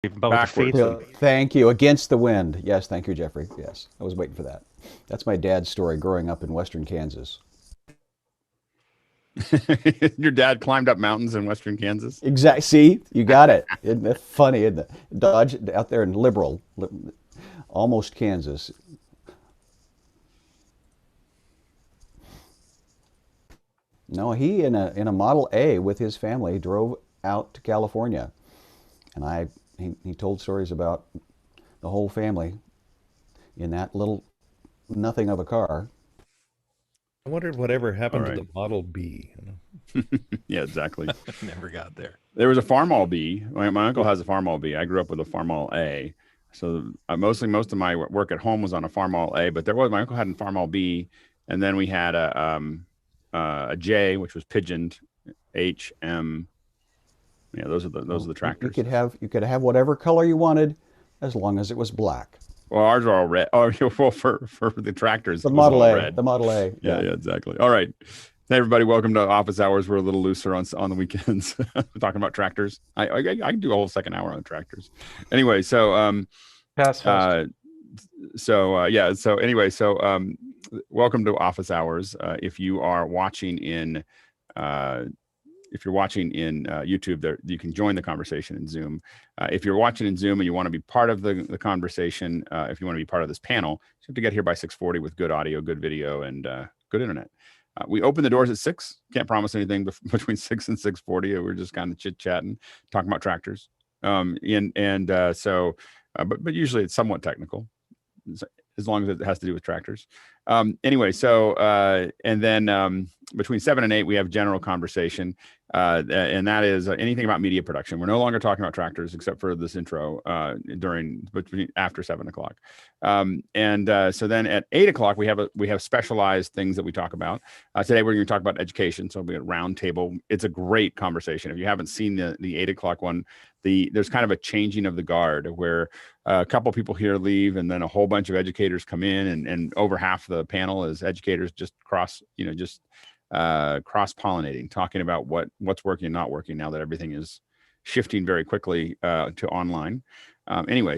But with the feet. Backwards. Thank you. Against the wind. Yes, thank you, Jeffrey. Yes, I was waiting for that. That's my dad's story growing up in western Kansas. Your dad climbed up mountains in western Kansas? Exactly. See, you got it. Isn't that funny? Isn't it? Dodge out there in Liberal, almost Kansas. No, he in a Model A with his family drove out to California, and he told stories about the whole family in that little nothing of a car. I wondered whatever All happened to right. the Model B. Yeah, exactly. Never got there. There was a Farmall B. My uncle has a Farmall B. I grew up with a Farmall A. So most of my work at home was on a Farmall A, but my uncle had a Farmall B, and then we had a J, which was pigeoned, H, M. Yeah, those are the tractors. You could have whatever color you wanted, as long as it was black. Well, ours are all red. Oh, well, for the tractors, The it was Model all A. red. The Model A. Yeah, exactly. All right. Hey, everybody, welcome to Office Hours. We're a little looser on the weekends. We're talking about tractors. I can do a whole second hour on tractors. Anyway, so Pass fast. welcome to Office Hours. If you are watching in YouTube, there you can join the conversation in Zoom. If you're watching in Zoom and you want to be part of the conversation, if you want to be part of this panel, you have to get here by 6:40 with good audio, good video, and good internet. We open the doors at 6. Can't promise anything between 6 and 6:40. We're just kind of chit-chatting, talking about tractors. But usually it's somewhat technical, as long as it has to do with tractors. Anyway, and then between 7 and 8, we have general conversation, and that is anything about media production. We're no longer talking about tractors except for this intro after 7 o'clock. So then at 8 o'clock, we have specialized things that we talk about. Today we're going to talk about education, so it'll be a round table. It's a great conversation. If you haven't seen the 8 o'clock one, there's kind of a changing of the guard where a couple people here leave, and then a whole bunch of educators come in, and over half the panel is educators just cross-pollinating, talking about what's working and not working now that everything is shifting very quickly to online.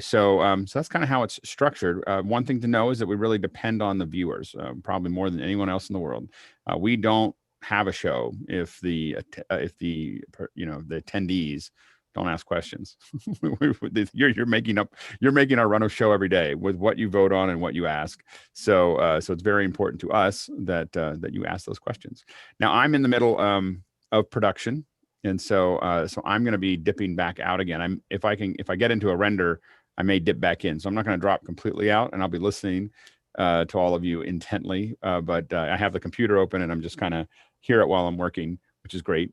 So that's kind of how it's structured. One thing to know is that we really depend on the viewers, probably more than anyone else in the world. We don't have a show if the attendees don't ask questions. You're making our run of show every day with what you vote on and what you ask. So it's very important to us that you ask those questions. Now I'm in the middle of production, and so I'm going to be dipping back out again. If I get into a render, I may dip back in. So I'm not going to drop completely out, and I'll be listening to all of you intently. But I have the computer open, and I'm just kind of hear it while I'm working, which is great.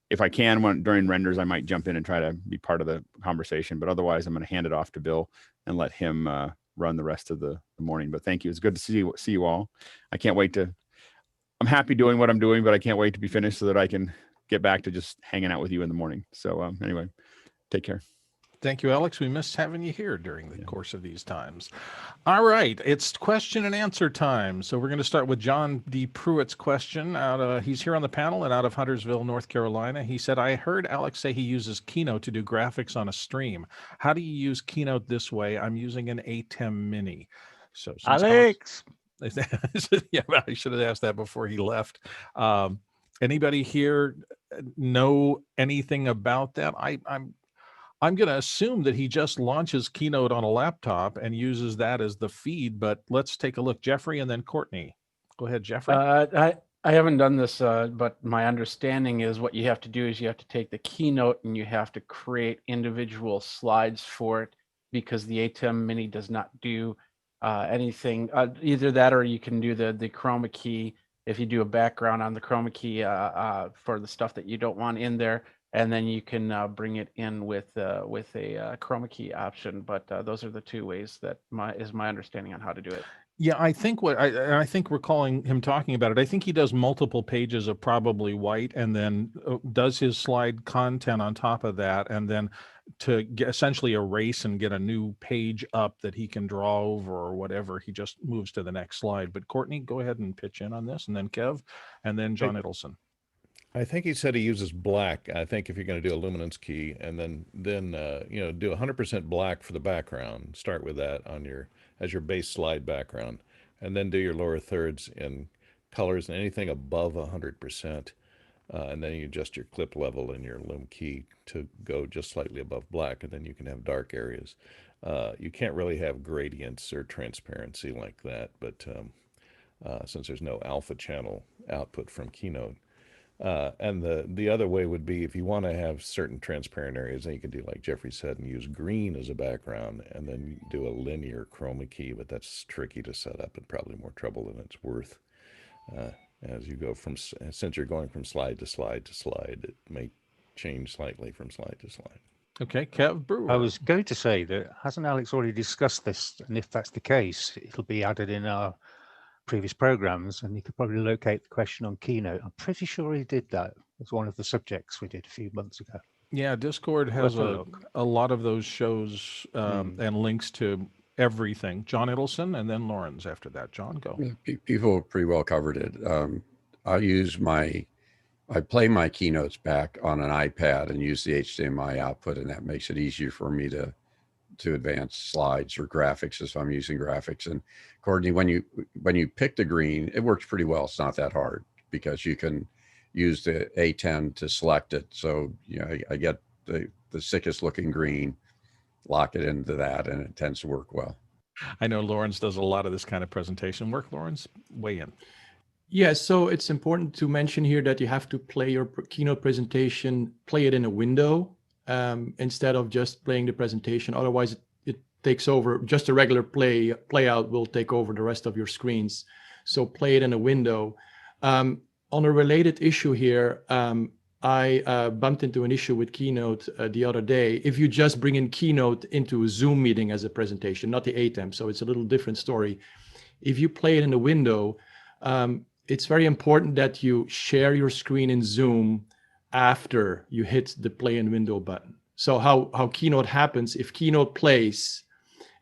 If I can, during renders, I might jump in and try to be part of the conversation. But otherwise, I'm going to hand it off to Bill and let him run the rest of the morning. But thank you. It's good to see you all. I can't wait to. I'm happy doing what I'm doing, but I can't wait to be finished so that I can get back to just hanging out with you in the morning. So anyway, take care. Thank you, Alex. We missed having you here during the course of these times. All right, it's question and answer time. So we're going to start with John D. Pruitt's question. He's here on the panel and out of Huntersville, North Carolina. He said, I heard Alex say he uses Keynote to do graphics on a stream. How do you use Keynote this way? I'm using an ATEM Mini. So Alex. Yeah, I should have asked that before he left. Anybody here know anything about that? I'm going to assume that he just launches Keynote on a laptop and uses that as the feed, but let's take a look. Jeffrey and then Courtney. Go ahead, Jeffrey. I haven't done this, but my understanding is what you have to do is you have to take the Keynote and you have to create individual slides for it, because the ATEM Mini does not do anything. Either that, or you can do the chroma key if you do a background on the chroma key for the stuff that you don't want in there. And then you can bring it in with a chroma key option. But those are the two ways that is my understanding on how to do it. Yeah, I think I think recalling him talking about it, I think he does multiple pages of probably white, and then does his slide content on top of that, and then to essentially erase and get a new page up that he can draw over or whatever, he just moves to the next slide. But Courtney, go ahead and pitch in on this, and then Kev, and then John Idelson. I think he said he uses black. I think if you're going to do a luminance key and then you know, do 100% black for the background, start with that on your as your base slide background, and then do your lower thirds in colors and anything above 100%. And then you adjust your clip level in your loom key to go just slightly above black, and then you can have dark areas. You can't really have gradients or transparency like that, but since there's no alpha channel output from Keynote. And the other way would be if you want to have certain transparent areas, then you can do like Jeffrey said and use green as a background, and then you do a linear chroma key, but that's tricky to set up and probably more trouble than it's worth. As you go from, since you're going from slide to slide to slide, it may change slightly from slide to slide. Okay, Kev Brewer. I was going to say that hasn't Alex already discussed this? And if that's the case, it'll be added in our previous programs, and you could probably locate the question on Keynote. I'm pretty sure he did that. It's one of the subjects we did a few months ago. Yeah, Discord has Worth a a lot of those shows and links to everything. John Idelson and then Lawrence after that. John, go. People pretty well covered it. I play my keynotes back on an iPad and use the HDMI output, and that makes it easier for me to advance slides or graphics if I'm using graphics. And Courtney, when you pick the green, it works pretty well. It's not that hard because you can use the ATEM to select it. So, you know, I get the sickest looking green, lock it into that, and it tends to work well. I know Lawrence does a lot of this kind of presentation work. Lawrence, weigh in. Yeah, so it's important to mention here that you have to play your keynote presentation, play it in a window instead of just playing the presentation. Otherwise, it takes over. Just a regular play out will take over the rest of your screens. So play it in a window. On a related issue here, I bumped into an issue with Keynote the other day. If you just bring in Keynote into a Zoom meeting as a presentation, not the ATEM, so it's a little different story. If you play it in a window, it's very important that you share your screen in Zoom after you hit the play in window button. So how Keynote happens, if Keynote plays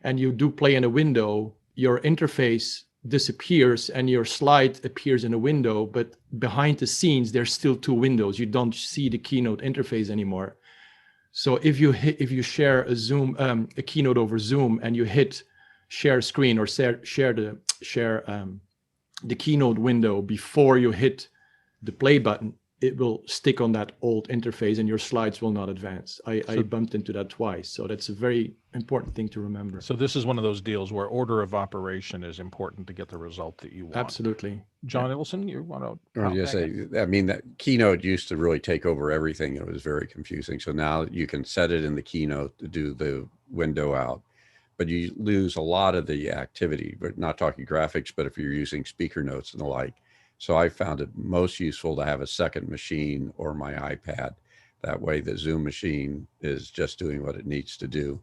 and you do play in a window, your interface disappears and your slide appears in a window, but behind the scenes, there's still two windows. You don't see the Keynote interface anymore. So if you share a Keynote over Zoom and you hit share screen or share the Keynote window before you hit the play button, it will stick on that old interface and your slides will not advance. I bumped into that twice. So that's a very important thing to remember. So this is one of those deals where order of operation is important to get the result that you want. Absolutely. John Idelson, you want to? I mean, that Keynote used to really take over everything. It was very confusing. So now you can set it in the Keynote to do the window out, but you lose a lot of the activity. But not talking graphics, but if you're using speaker notes and the like. So I found it most useful to have a second machine or my iPad. That way the Zoom machine is just doing what it needs to do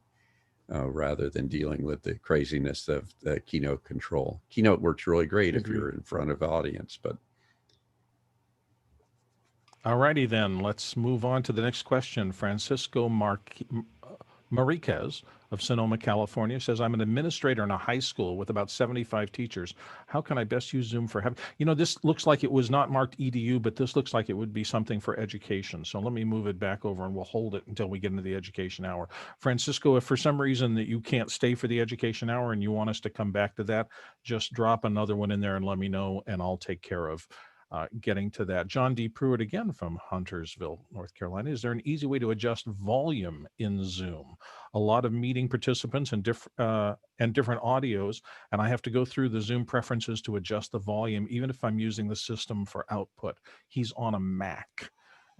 rather than dealing with the craziness of the Keynote control. Keynote works really great if you're in front of audience, but. All righty then, let's move on to the next question. Francisco Mariquez of Sonoma, California says, I'm an administrator in a high school with about 75 teachers. How can I best use Zoom for having, this looks like it was not marked EDU, but this looks like it would be something for education. So let me move it back over and we'll hold it until we get into the education hour. Francisco, if for some reason that you can't stay for the education hour and you want us to come back to that, just drop another one in there and let me know and I'll take care of getting to that. John D. Pruitt again from Huntersville, North Carolina. Is there an easy way to adjust volume in Zoom? A lot of meeting participants and different audios, and I have to go through the Zoom preferences to adjust the volume, even if I'm using the system for output. He's on a Mac.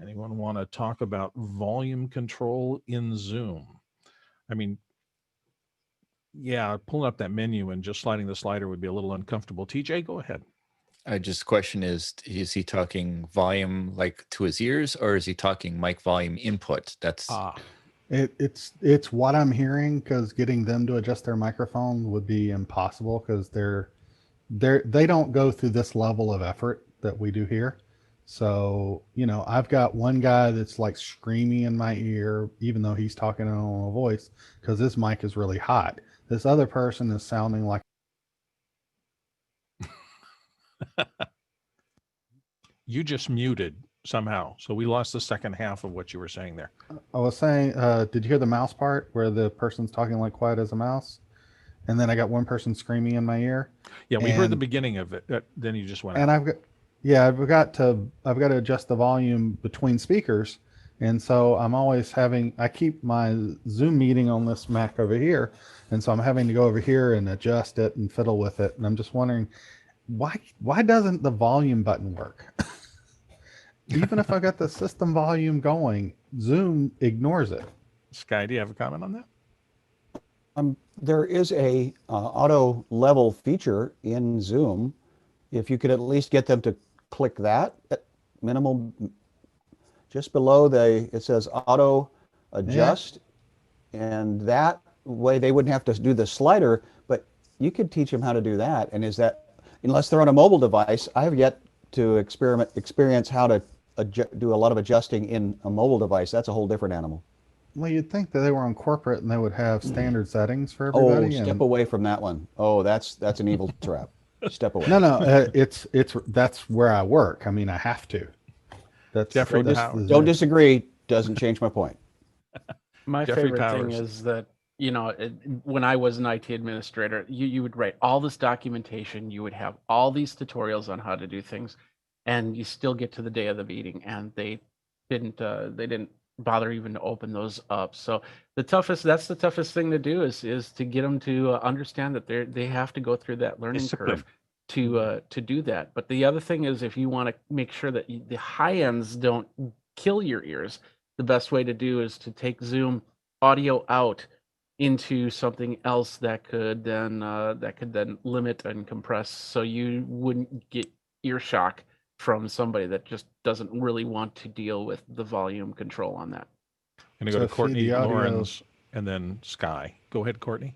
Anyone want to talk about volume control in Zoom? I mean, yeah, pulling up that menu and just sliding the slider would be a little uncomfortable. TJ, go ahead. Just question is he talking volume like to his ears, or is he talking mic volume input? That's it's what I'm hearing, because getting them to adjust their microphone would be impossible because they don't go through this level of effort that we do here. So, I've got one guy that's like screaming in my ear, even though he's talking in a normal voice, because his mic is really hot. This other person is sounding like You just muted somehow. So we lost the second half of what you were saying there. I was saying, did you hear the mouse part where the person's talking like quiet as a mouse? And then I got one person screaming in my ear. Yeah, we heard the beginning of it. Then you just went And out. I've got to adjust the volume between speakers. And so I keep my Zoom meeting on this Mac over here. And so I'm having to go over here and adjust it and fiddle with it. And I'm just wondering, why doesn't the volume button work? Even if I got the system volume going, Zoom ignores it. Sky, do you have a comment on that? There is a auto level feature in Zoom. If you could at least get them to click that at minimal, just below it says auto adjust, and that way they wouldn't have to do the slider, but you could teach them how to do that. And unless they're on a mobile device, I have yet to experience how to do a lot of adjusting in a mobile device. That's a whole different animal. Well, you'd think that they were on corporate and they would have standard settings for everybody. Oh, step away from that one. Oh, that's an evil trap. Step away. No, that's where I work. I mean, I have to. Jeffrey, don't disagree. Doesn't change my point. My Jeffrey favorite Powers. thing is that, when I was an IT administrator, you would write all this documentation, you would have all these tutorials on how to do things, and you still get to the day of the meeting and they didn't bother even to open those up. So that's the toughest thing to do is to get them to understand that they have to go through that learning curve to do that. But the other thing is, if you want to make sure that the high ends don't kill your ears, the best way to do is to take Zoom audio out into something else that could then limit and compress, so you wouldn't get ear shock from somebody that just doesn't really want to deal with the volume control on that. I'm going to go to Courtney, Lawrence, and then Sky. Go ahead, Courtney.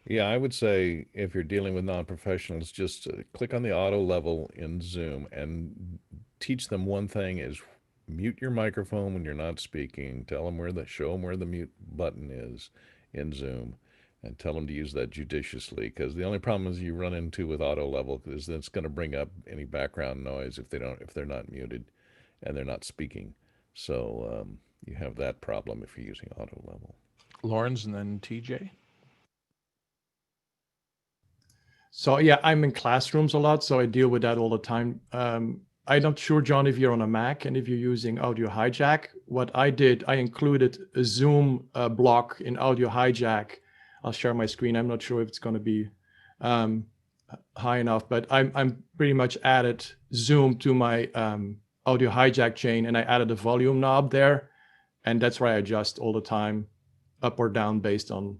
Yeah, I would say if you're dealing with non-professionals, just click on the auto level in Zoom and teach them one thing is mute your microphone when you're not speaking. Show them where the mute button is in Zoom, and tell them to use that judiciously, because the only problem is you run into with auto level is that it's going to bring up any background noise if they're not muted and they're not speaking. So you have that problem if you're using auto level. Lawrence and then TJ. So yeah, I'm in classrooms a lot, so I deal with that all the time. I'm not sure, John, if you're on a Mac and if you're using Audio Hijack. What I did, I included a Zoom block in Audio Hijack. I'll share my screen. I'm not sure if it's going to be high enough, but I'm pretty much added Zoom to my Audio Hijack chain, and I added a volume knob there, and that's where I adjust all the time, up or down based on.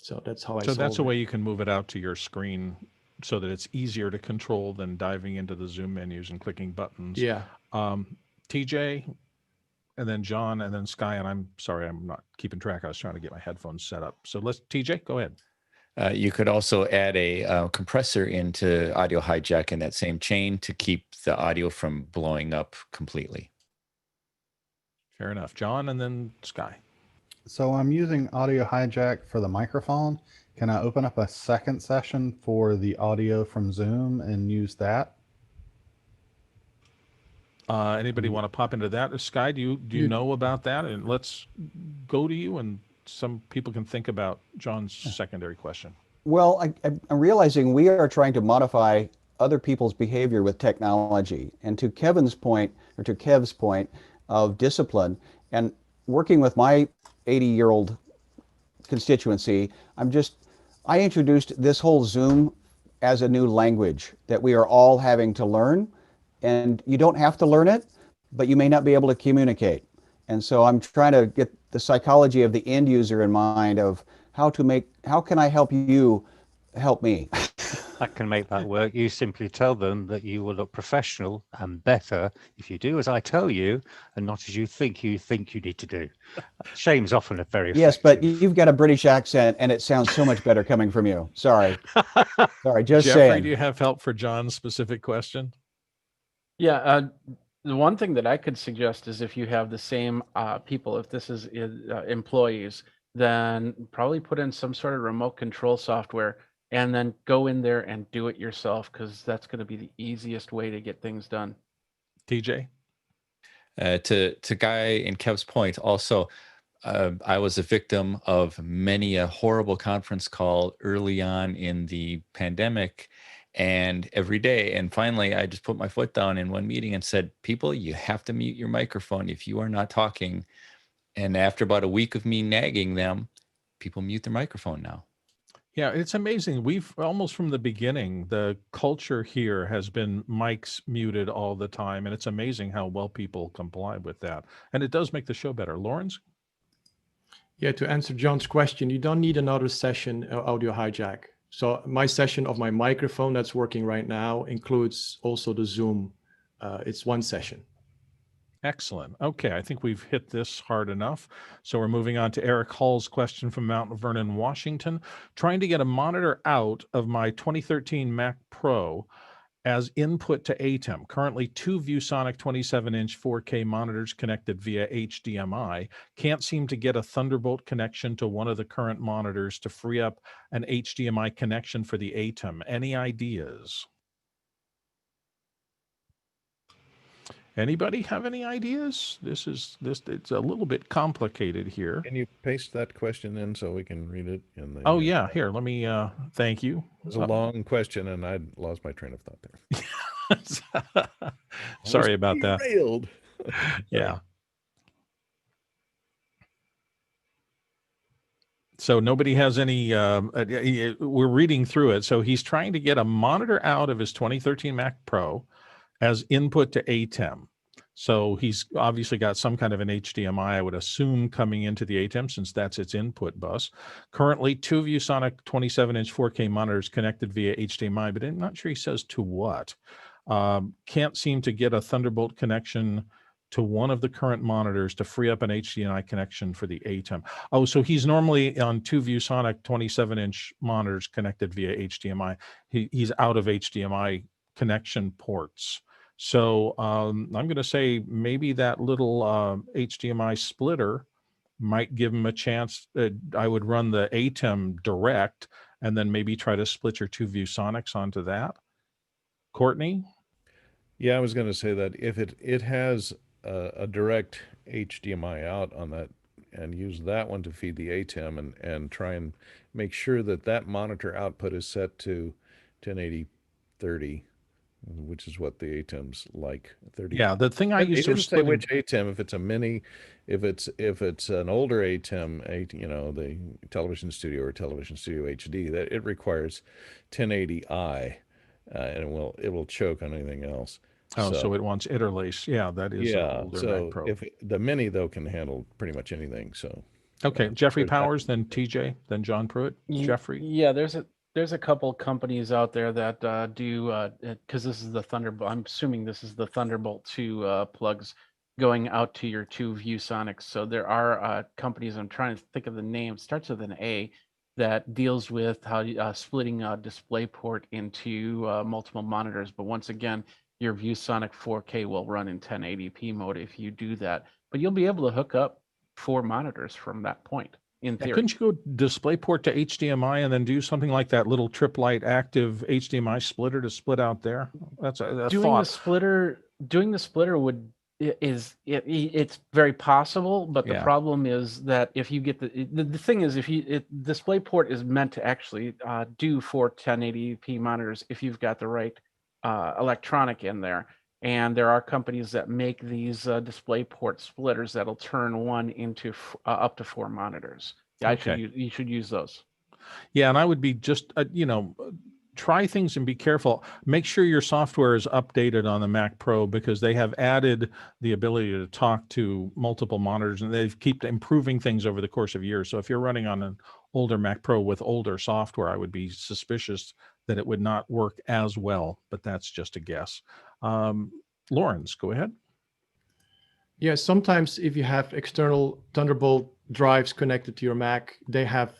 So that's how I. So that's a way you can move it out to your screen, so that it's easier to control than diving into the Zoom menus and clicking buttons. Yeah. TJ, and then John, and then Sky. And I'm sorry, I'm not keeping track. I was trying to get my headphones set up. So TJ, go ahead. You could also add a compressor into Audio Hijack in that same chain to keep the audio from blowing up completely. Fair enough. John, and then Sky. So I'm using Audio Hijack for the microphone. Can I open up a second session for the audio from Zoom and use that? Anybody want to pop into that? Sky, do you know about that? And let's go to you, and some people can think about John's secondary question. Well, I'm realizing we are trying to modify other people's behavior with technology. And to Kev's point of discipline, and working with my 80-year-old constituency, I introduced this whole Zoom as a new language that we are all having to learn. And you don't have to learn it, but you may not be able to communicate. And so I'm trying to get the psychology of the end user in mind of how can I help you help me? I can make that work. You simply tell them that you will look professional and better if you do as I tell you and not as you think you need to do. Shame's often a very effective. Yes, but you've got a British accent and it sounds so much better coming from you. Sorry, just Jeffrey, saying. do you have help for John's specific question? Yeah, the one thing that I could suggest is if you have the same people, if this is employees, then probably put in some sort of remote control software and then go in there and do it yourself, because that's going to be the easiest way to get things done. TJ? To Guy and Kev's point, also, I was a victim of many a horrible conference call early on in the pandemic, and every day. And finally, I just put my foot down in one meeting and said, people, you have to mute your microphone if you are not talking. And after about a week of me nagging them, people mute their microphone now. Yeah, it's amazing. We've almost from the beginning, the culture here has been mics muted all the time. And it's amazing how well people comply with that. And it does make the show better. Lawrence? Yeah, to answer John's question, you don't need another session audio hijack. So my session of my microphone that's working right now includes also the Zoom. It's one session. Excellent. Okay, I think we've hit this hard enough. So we're moving on to Eric Hall's question from Mount Vernon, Washington. Trying to get a monitor out of my 2013 Mac Pro as input to ATEM. Currently 2 Viewsonic 27-inch 4K monitors connected via HDMI. Can't seem to get a Thunderbolt connection to one of the current monitors to free up an HDMI connection for the ATEM. Any ideas? Anybody have any ideas? It's a little bit complicated here. Can you paste that question in so we can read it? In the, oh yeah, here, let me, thank you. It was a long question and I lost my train of thought there. Sorry about that. Derailed. Yeah. So nobody has any, we're reading through it. So he's trying to get a monitor out of his 2013 Mac Pro as input to ATEM. So he's obviously got some kind of an HDMI, I would assume, coming into the ATEM since that's its input bus. Currently, 2 Viewsonic 27-inch 4K monitors connected via HDMI, but I'm not sure he says to what. Can't seem to get a Thunderbolt connection to one of the current monitors to free up an HDMI connection for the ATEM. Oh, so he's normally on 2 Viewsonic 27-inch monitors connected via HDMI. He's out of HDMI connection ports. So I'm going to say maybe that little HDMI splitter might give him a chance. I would run the ATEM direct and then maybe try to split your 2 Viewsonics onto that. Courtney? Yeah, I was going to say that if it has a direct HDMI out on that and use that one to feed the ATEM and try and make sure that that monitor output is set to 1080/30. Which is what the ATEM's like. 30. Yeah, the thing I used to say which ATEM, if it's a mini, if it's an older ATEM, you know, the television studio or television studio HD, that it requires 1080i, and it will choke on anything else. Oh, so it wants interlace. Yeah, that is older Mac Pro. If the mini though can handle pretty much anything. So okay, Jeffrey Powers, then TJ, then John Pruitt. Jeffrey. Yeah, there's a couple companies out there that do, because this is the Thunderbolt, I'm assuming this is the Thunderbolt 2 plugs going out to your 2 Viewsonics. So there are companies, I'm trying to think of the name, starts with an A, that deals with how splitting a DisplayPort into multiple monitors. But once again, your Viewsonic 4K will run in 1080p mode if you do that. But you'll be able to hook up 4 monitors from that point. In theory. Couldn't you go DisplayPort to HDMI and then do something like that little trip-light active HDMI splitter to split out there? That's a thought. Doing the splitter it's very possible, but the problem is that if you get the thing is DisplayPort is meant to actually do for 1080p monitors if you've got the right electronic in there. And there are companies that make these DisplayPort splitters that'll turn one into up to 4 monitors. Yeah, you should use those. Yeah, and I would be just, try things and be careful. Make sure your software is updated on the Mac Pro because they have added the ability to talk to multiple monitors and they keep improving things over the course of years. So if you're running on an older Mac Pro with older software, I would be suspicious that it would not work as well, but that's just a guess. Lawrence, go ahead. Yeah, sometimes if you have external Thunderbolt drives connected to your Mac, they have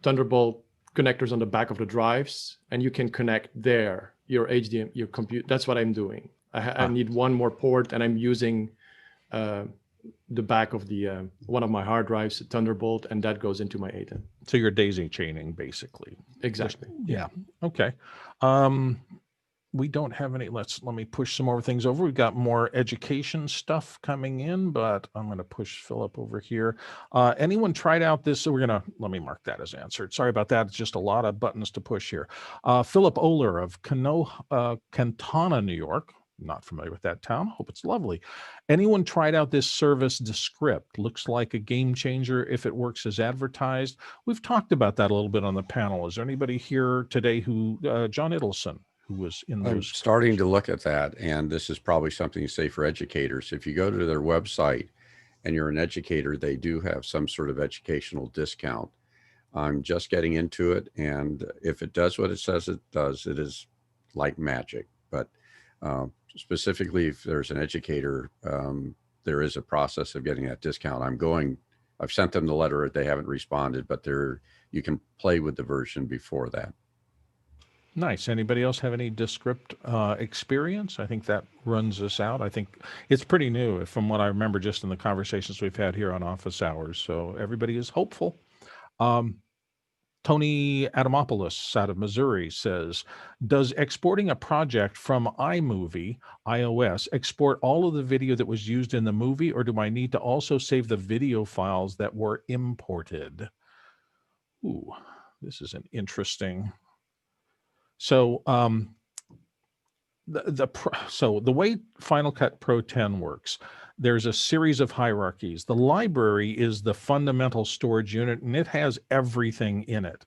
Thunderbolt connectors on the back of the drives, and you can connect there your HDMI, your computer. That's what I'm doing. I need one more port, and I'm using the back of the one of my hard drives, Thunderbolt, and that goes into my ATEM. So you're daisy chaining, basically. Exactly. Yeah. Okay. we don't have any. Let me push some more things over. We've got more education stuff coming in, but I'm going to push Philip over here. Anyone tried out this? So let me mark that as answered. Sorry about that. It's just a lot of buttons to push here. Philip Oler of Cantona, New York. Not familiar with that town. Hope it's lovely. Anyone tried out this service, Descript? Looks like a game changer if it works as advertised. We've talked about that a little bit on the panel. Is there anybody here today who, John Idelson, who was in those? I'm starting to look at that, and this is probably something to say for educators. If you go to their website and you're an educator, they do have some sort of educational discount. I'm just getting into it, and if it does what it says it does, it is like magic. But specifically, if there's an educator, there is a process of getting that discount. I've sent them the letter. They haven't responded, but you can play with the version before that. Nice. Anybody else have any Descript experience? I think that runs us out. I think it's pretty new from what I remember just in the conversations we've had here on office hours. So everybody is hopeful. Tony Adamopoulos out of Missouri says, does exporting a project from iMovie, iOS, export all of the video that was used in the movie, or do I need to also save the video files that were imported? Ooh, this is an interesting... So the way Final Cut Pro 10 works, there's a series of hierarchies. The library is the fundamental storage unit, and it has everything in it.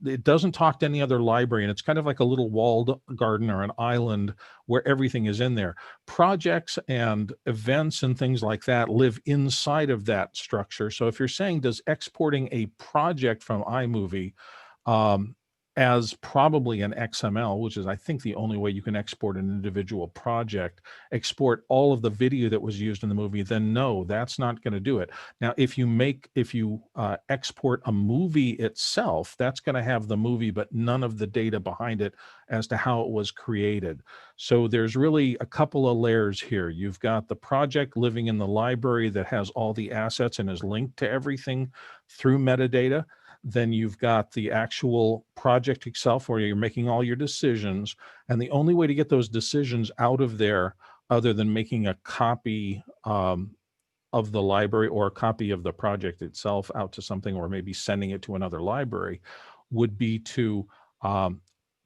It doesn't talk to any other library, and it's kind of like a little walled garden or an island where everything is in there. Projects and events and things like that live inside of that structure. So if you're saying, does exporting a project from iMovie as probably an XML, which is, I think, the only way you can export an individual project, export all of the video that was used in the movie, then no, that's not going to do it. Now, if you export a movie itself, that's going to have the movie, but none of the data behind it as to how it was created. So there's really a couple of layers here. You've got the project living in the library that has all the assets and is linked to everything through metadata. Then you've got the actual project itself where you're making all your decisions. And the only way to get those decisions out of there, other than making a copy of the library or a copy of the project itself out to something, or maybe sending it to another library, would be to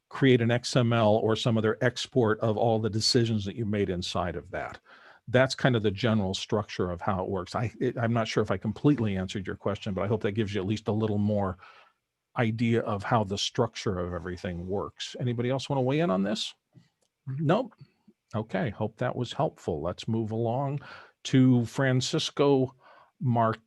create an XML or some other export of all the decisions that you made inside of that. That's kind of the general structure of how it works. I'm not sure if I completely answered your question, but I hope that gives you at least a little more idea of how the structure of everything works. Anybody else want to weigh in on this? Nope. Okay, hope that was helpful. Let's move along to Francisco Marique.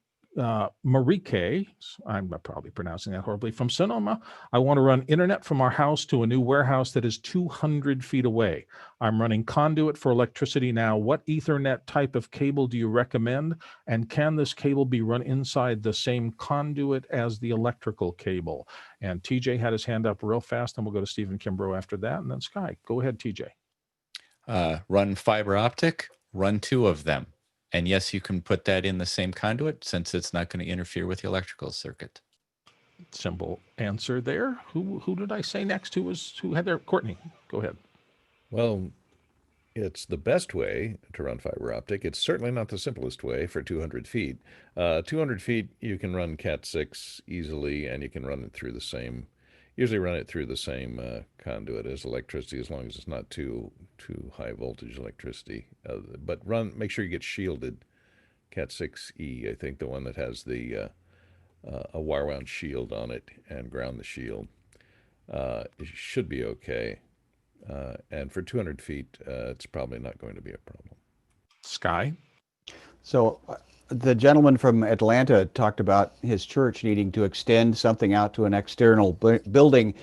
I'm probably pronouncing that horribly. From Sonoma, I want to run internet from our house to a new warehouse that is 200 feet away. I'm running conduit for electricity now. What Ethernet type of cable do you recommend? And can this cable be run inside the same conduit as the electrical cable? And TJ had his hand up real fast, and we'll go to Stephen Kimbrough after that, and then Sky. Go ahead, TJ. Run fiber optic, run 2 of them. And yes, you can put that in the same conduit since it's not going to interfere with the electrical circuit. Simple answer there. Who did I say next? Who had their? Courtney, go ahead. Well, it's the best way to run fiber optic. It's certainly not the simplest way for 200 feet. 200 feet, you can run Cat 6 easily, and you can run it through the same, usually run it through the same conduit as electricity, as long as it's not too high voltage electricity. But make sure you get shielded Cat 6E, I think, the one that has the a wire wound shield on it, and ground the shield. It should be okay. And for 200 feet, it's probably not going to be a problem. Sky? So the gentleman from Atlanta talked about his church needing to extend something out to an external building.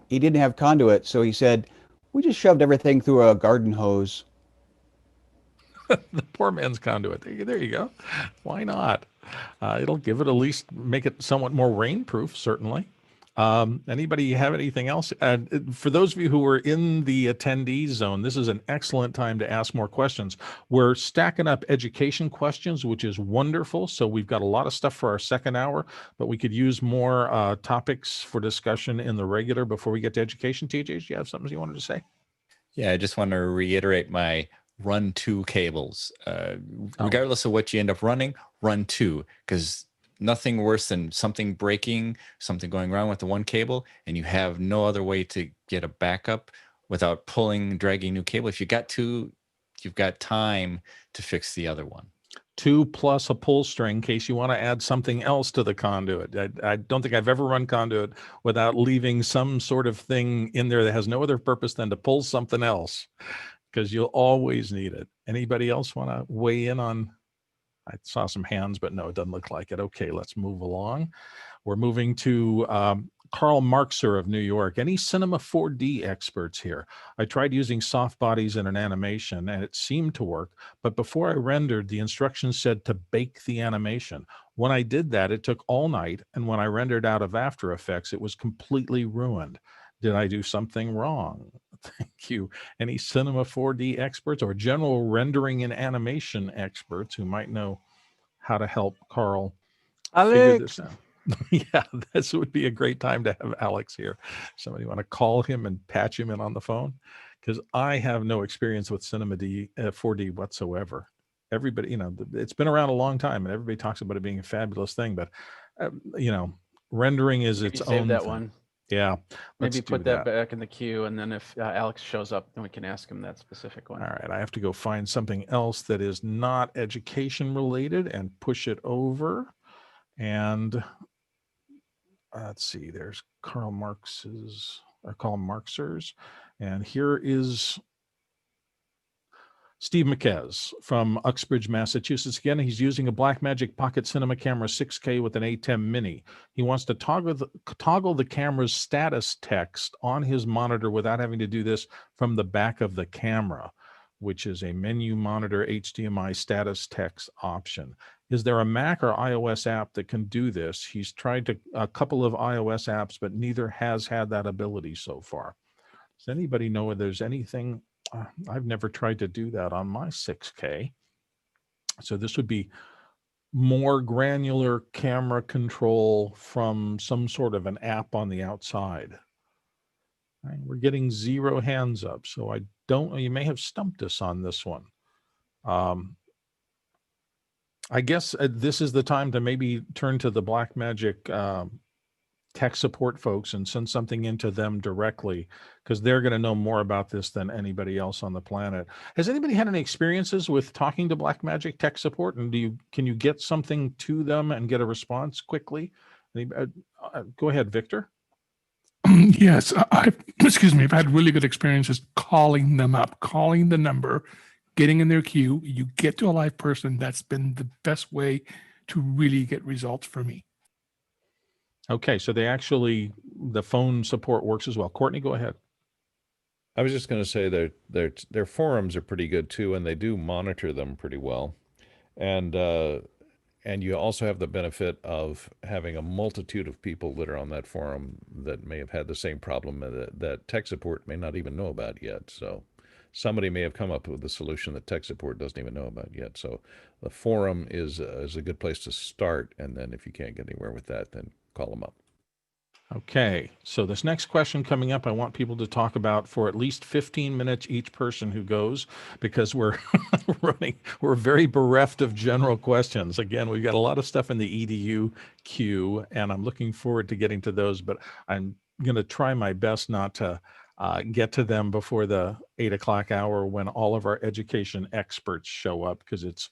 He didn't have conduit, so he said, we just shoved everything through a garden hose. The poor man's conduit. There you go. Why not? It'll give it, at least make it somewhat more rainproof, certainly. Anybody have anything else? For those of you who are in the attendee zone, this is an excellent time to ask more questions. We're stacking up education questions, which is wonderful. So we've got a lot of stuff for our second hour, but we could use more topics for discussion in the regular before we get to education. TJ, do you have something you wanted to say? Yeah, I just want to reiterate my run 2 cables. Regardless of what you end up running, run 2, because nothing worse than something breaking, something going wrong with the one cable, and you have no other way to get a backup without pulling, dragging new cable. If you got 2, you've got time to fix the other one. 2 plus a pull string in case you want to add something else to the conduit. I don't think I've ever run conduit without leaving some sort of thing in there that has no other purpose than to pull something else, because you'll always need it. Anybody else want to weigh in on? I saw some hands, but no, it doesn't look like it. Okay, let's move along. We're moving to Carl Marxer of New York. Any Cinema 4D experts here? I tried using soft bodies in an animation and it seemed to work, but before I rendered, the instructions said to bake the animation. When I did that, it took all night, and when I rendered out of After Effects, it was completely ruined. Did I do something wrong? Thank you. Any Cinema 4D experts or general rendering and animation experts who might know how to help Carl figure this out? Yeah, this would be a great time to have Alex here. Somebody want to call him and patch him in on the phone? Because I have no experience with Cinema 4D whatsoever. Everybody, you know, it's been around a long time and everybody talks about it being a fabulous thing, but, you know, rendering is its own that thing. one. Yeah. Maybe put that back in the queue, and then if Alex shows up, then we can ask him that specific one. All right. I have to go find something else that is not education related and push it over. And let's see, there's Karl Marx's. And here is Steve Machacz from Uxbridge, Massachusetts. Again, he's using a Blackmagic Pocket Cinema Camera 6K with an ATEM Mini. He wants to toggle the camera's status text on his monitor without having to do this from the back of the camera, which is a menu monitor HDMI status text option. Is there a Mac or iOS app that can do this? He's tried a couple of iOS apps, but neither has had that ability so far. Does anybody know if there's anything? I've never tried to do that on my 6K. So this would be more granular camera control from some sort of an app on the outside. Right, we're getting 0 hands up, so I don't know. You may have stumped us on this one. I guess this is the time to maybe turn to the Blackmagic tech support folks and send something into them directly, because they're going to know more about this than anybody else on the planet. Has anybody had any experiences with talking to Blackmagic tech support, and can you get something to them and get a response quickly? Go ahead, Victor. Yes, I've had really good experiences calling them up, calling the number, getting in their queue. You get to a live person. That's been the best way to really get results for me. Okay, so the phone support works as well. Courtney, go ahead. I was just going to say their forums are pretty good too, and they do monitor them pretty well. And you also have the benefit of having a multitude of people that are on that forum that may have had the same problem that tech support may not even know about yet. So somebody may have come up with a solution that tech support doesn't even know about yet. So the forum is a good place to start. And then if you can't get anywhere with that, then call them up. Okay, so this next question coming up, I want people to talk about for at least 15 minutes each person who goes, because we're we're very bereft of general questions. Again, we've got a lot of stuff in the EDU queue, and I'm looking forward to getting to those, but I'm going to try my best not to get to them before the 8 o'clock hour when all of our education experts show up, because it's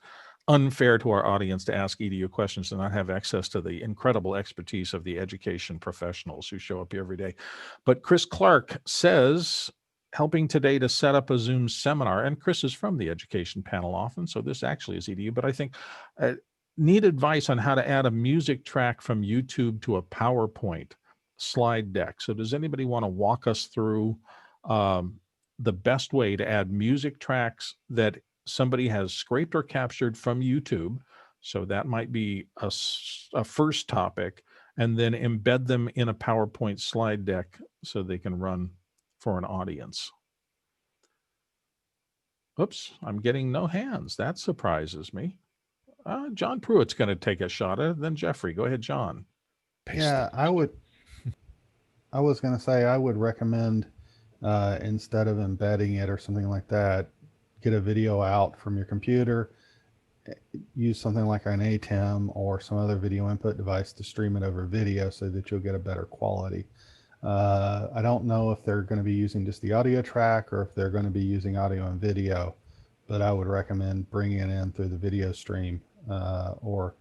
unfair to our audience to ask EDU questions and not have access to the incredible expertise of the education professionals who show up here every day. But Chris Clark says, helping today to set up a Zoom seminar, and Chris is from the education panel often, so this actually is EDU, but I think need advice on how to add a music track from YouTube to a PowerPoint slide deck. So does anybody want to walk us through the best way to add music tracks that somebody has scraped or captured from YouTube? So that might be a first topic. and then embed them in a PowerPoint slide deck so they can run for an audience. Oops, I'm getting no hands. That surprises me. John Pruitt's going to take a shot at it. Then Jeffrey, go ahead, John. Yeah, I was going to say I would recommend instead of embedding it or something like that, get a video out from your computer, use something like an ATEM or some other video input device to stream it over video so that you'll get a better quality. I don't know if they're going to be using just the audio track or if they're going to be using audio and video, but I would recommend bringing it in through the video stream or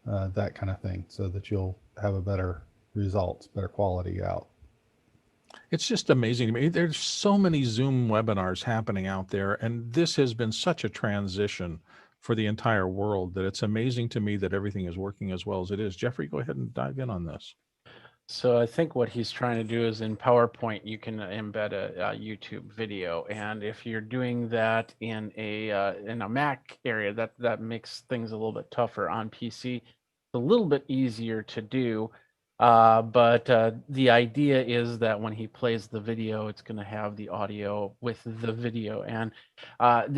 that kind of thing so that you'll have a better results, better quality out. It's just amazing to me. There's so many Zoom webinars happening out there, and this has been such a transition for the entire world that it's amazing to me that everything is working as well as it is. Jeffrey, go ahead and dive in on this. So I think what he's trying to do is in PowerPoint, you can embed a YouTube video. And if you're doing that in a Mac area, that makes things a little bit tougher. On PC, it's a little bit easier to do. But the idea is that when he plays the video, it's going to have the audio with the video. And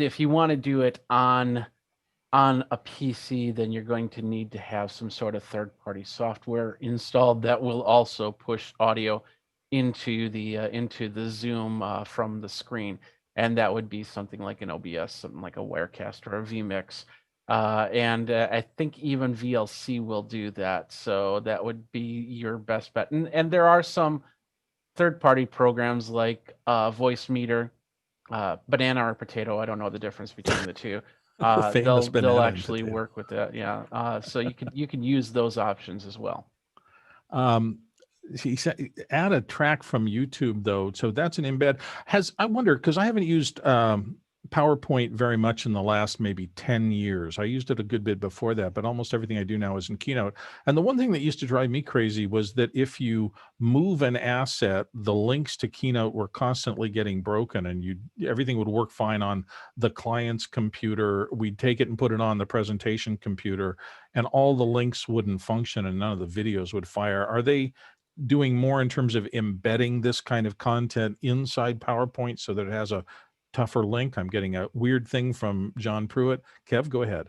if you want to do it on a PC, then you're going to need to have some sort of third-party software installed that will also push audio into the Zoom from the screen, and that would be something like an OBS, something like a Wirecast or a vMix, and I think even VLC will do that. So that would be your best bet. And there are some third-party programs like Voicemeeter, Banana or Potato. I don't know the difference between the two. They'll actually work with that. Yeah. So you can use those options as well. He said add a track from YouTube though. So that's an embed. I wonder, because I haven't used PowerPoint very much in the last maybe 10 years. I used it a good bit before that, but almost everything I do now is in Keynote. And the one thing that used to drive me crazy was that if you move an asset, the links to Keynote were constantly getting broken, and everything would work fine on the client's computer. We'd take it and put it on the presentation computer, and all the links wouldn't function and none of the videos would fire. Are they doing more in terms of embedding this kind of content inside PowerPoint so that it has a tougher link? I'm getting a weird thing from John Pruitt. Kev, go ahead.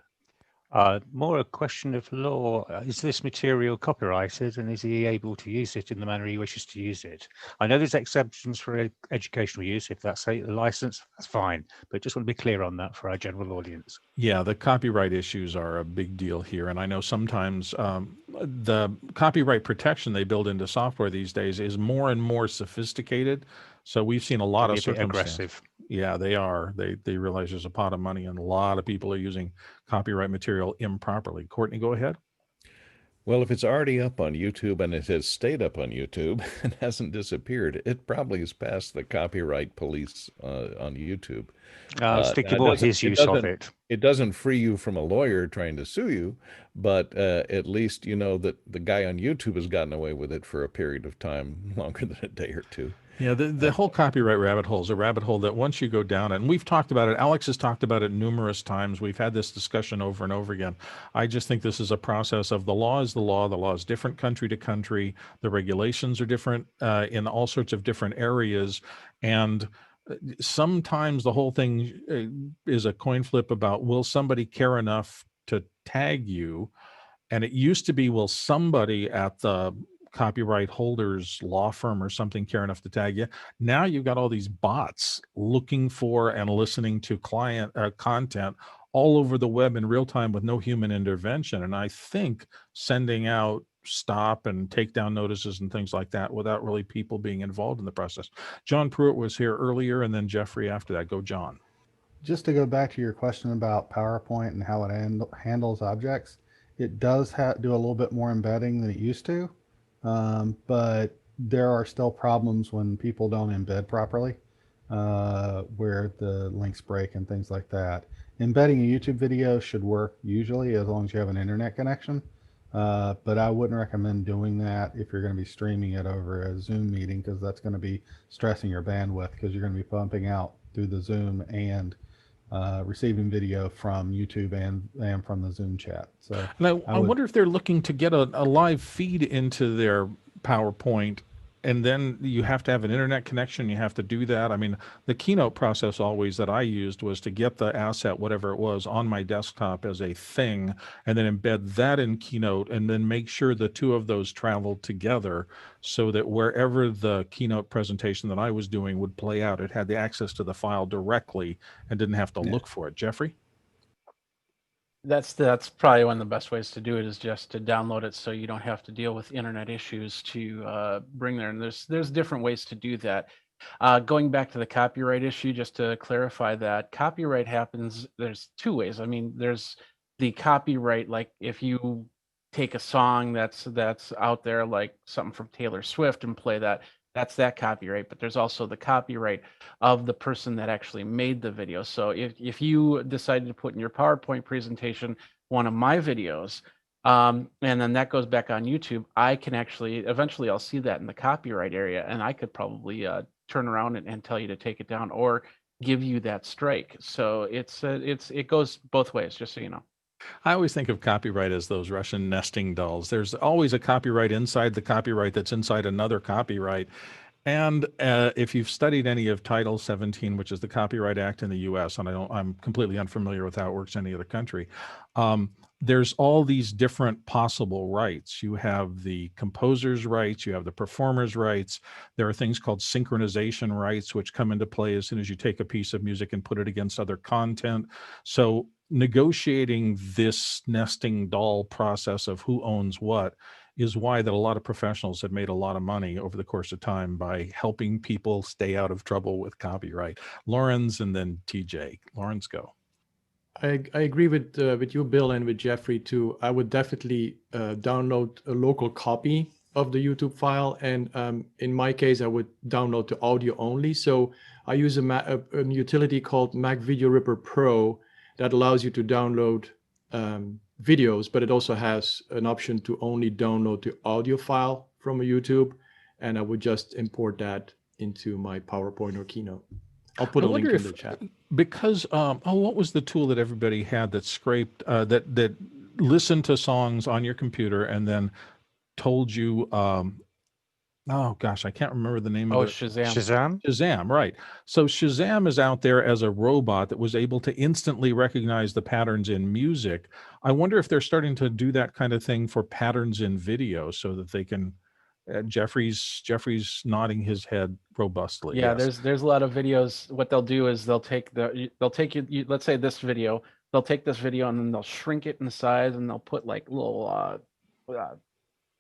More a question of law. Is this material copyrighted, and is he able to use it in the manner he wishes to use it? I know there's exceptions for educational use. If that's a license, that's fine. But just want to be clear on that for our general audience. Yeah, the copyright issues are a big deal here. And I know sometimes the copyright protection they build into software these days is more and more sophisticated. So we've seen a lot of aggressive. Yeah, they are. They realize there's a pot of money, and a lot of people are using copyright material improperly. Courtney, go ahead. Well, if it's already up on YouTube and it has stayed up on YouTube and hasn't disappeared, it probably has passed the copyright police on YouTube. Sticky more his use of it. It doesn't free you from a lawyer trying to sue you, but at least you know that the guy on YouTube has gotten away with it for a period of time, longer than a day or two. Yeah, the whole copyright rabbit hole is a rabbit hole that once you go down, and we've talked about it, Alex has talked about it numerous times. We've had this discussion over and over again. I just think this is a process of the law is the law. The law is different country to country. The regulations are different in all sorts of different areas. And sometimes the whole thing is a coin flip about, will somebody care enough to tag you? And it used to be, will somebody at the copyright holders law firm or something care enough to tag you? Now you've got all these bots looking for and listening to client content all over the web in real time with no human intervention. And I think sending out stop and take down notices and things like that without really people being involved in the process. John Pruitt was here earlier, and then Jeffrey after that. Go, John. Just to go back to your question about PowerPoint and how it handles objects, it does do a little bit more embedding than it used to. But there are still problems when people don't embed properly, where the links break and things like that. Embedding a YouTube video should work usually as long as you have an internet connection, but I wouldn't recommend doing that if you're going to be streaming it over a Zoom meeting, because that's going to be stressing your bandwidth, because you're going to be pumping out through the Zoom and receiving video from YouTube and from the Zoom chat. So now, I wonder if they're looking to get a live feed into their PowerPoint, and then you have to have an internet connection. You have to do that. I mean, the Keynote process always that I used was to get the asset, whatever it was, on my desktop as a thing, and then embed that in Keynote, and then make sure the two of those traveled together so that wherever the Keynote presentation that I was doing would play out, it had the access to the file directly and didn't have to look for it. Jeffrey? That's probably one of the best ways to do it, is just to download it so you don't have to deal with internet issues to bring there. And there's different ways to do that. Going back to the copyright issue, just to clarify that, copyright happens, there's two ways. I mean, there's the copyright, like if you take a song that's out there, like something from Taylor Swift, and play that, that's that copyright. But there's also the copyright of the person that actually made the video. So if you decided to put in your PowerPoint presentation one of my videos, and then that goes back on YouTube, I can actually, eventually I'll see that in the copyright area, and I could probably turn around and tell you to take it down or give you that strike. So it goes both ways, just so you know. I always think of copyright as those Russian nesting dolls. There's always a copyright inside the copyright that's inside another copyright. And if you've studied any of Title 17, which is the Copyright Act in the US, and I'm completely unfamiliar with how it works in any other country, there's all these different possible rights. You have the composer's rights, you have the performer's rights. There are things called synchronization rights, which come into play as soon as you take a piece of music and put it against other content. So negotiating this nesting doll process of who owns what is why that a lot of professionals have made a lot of money over the course of time by helping people stay out of trouble with copyright. Lawrence and then TJ. Lawrence, go. I agree with you, Bill, and with Jeffrey too. I would definitely download a local copy of the YouTube file, and in my case, I would download the audio only. So I use a utility called Mac Video Ripper Pro that allows you to download videos, but it also has an option to only download the audio file from a YouTube, and I would just import that into my PowerPoint or Keynote. I'll put a link in the chat. Because what was the tool that everybody had that scraped that listened to songs on your computer and then told you oh gosh, I can't remember the name of it. Shazam. Shazam, right. So Shazam is out there as a robot that was able to instantly recognize the patterns in music. I wonder if they're starting to do that kind of thing for patterns in video so that they can, Jeffrey's nodding his head robustly. Yeah, yes. there's a lot of videos. What they'll do is they'll take you, let's say this video, they'll take this video and then they'll shrink it in size and they'll put like little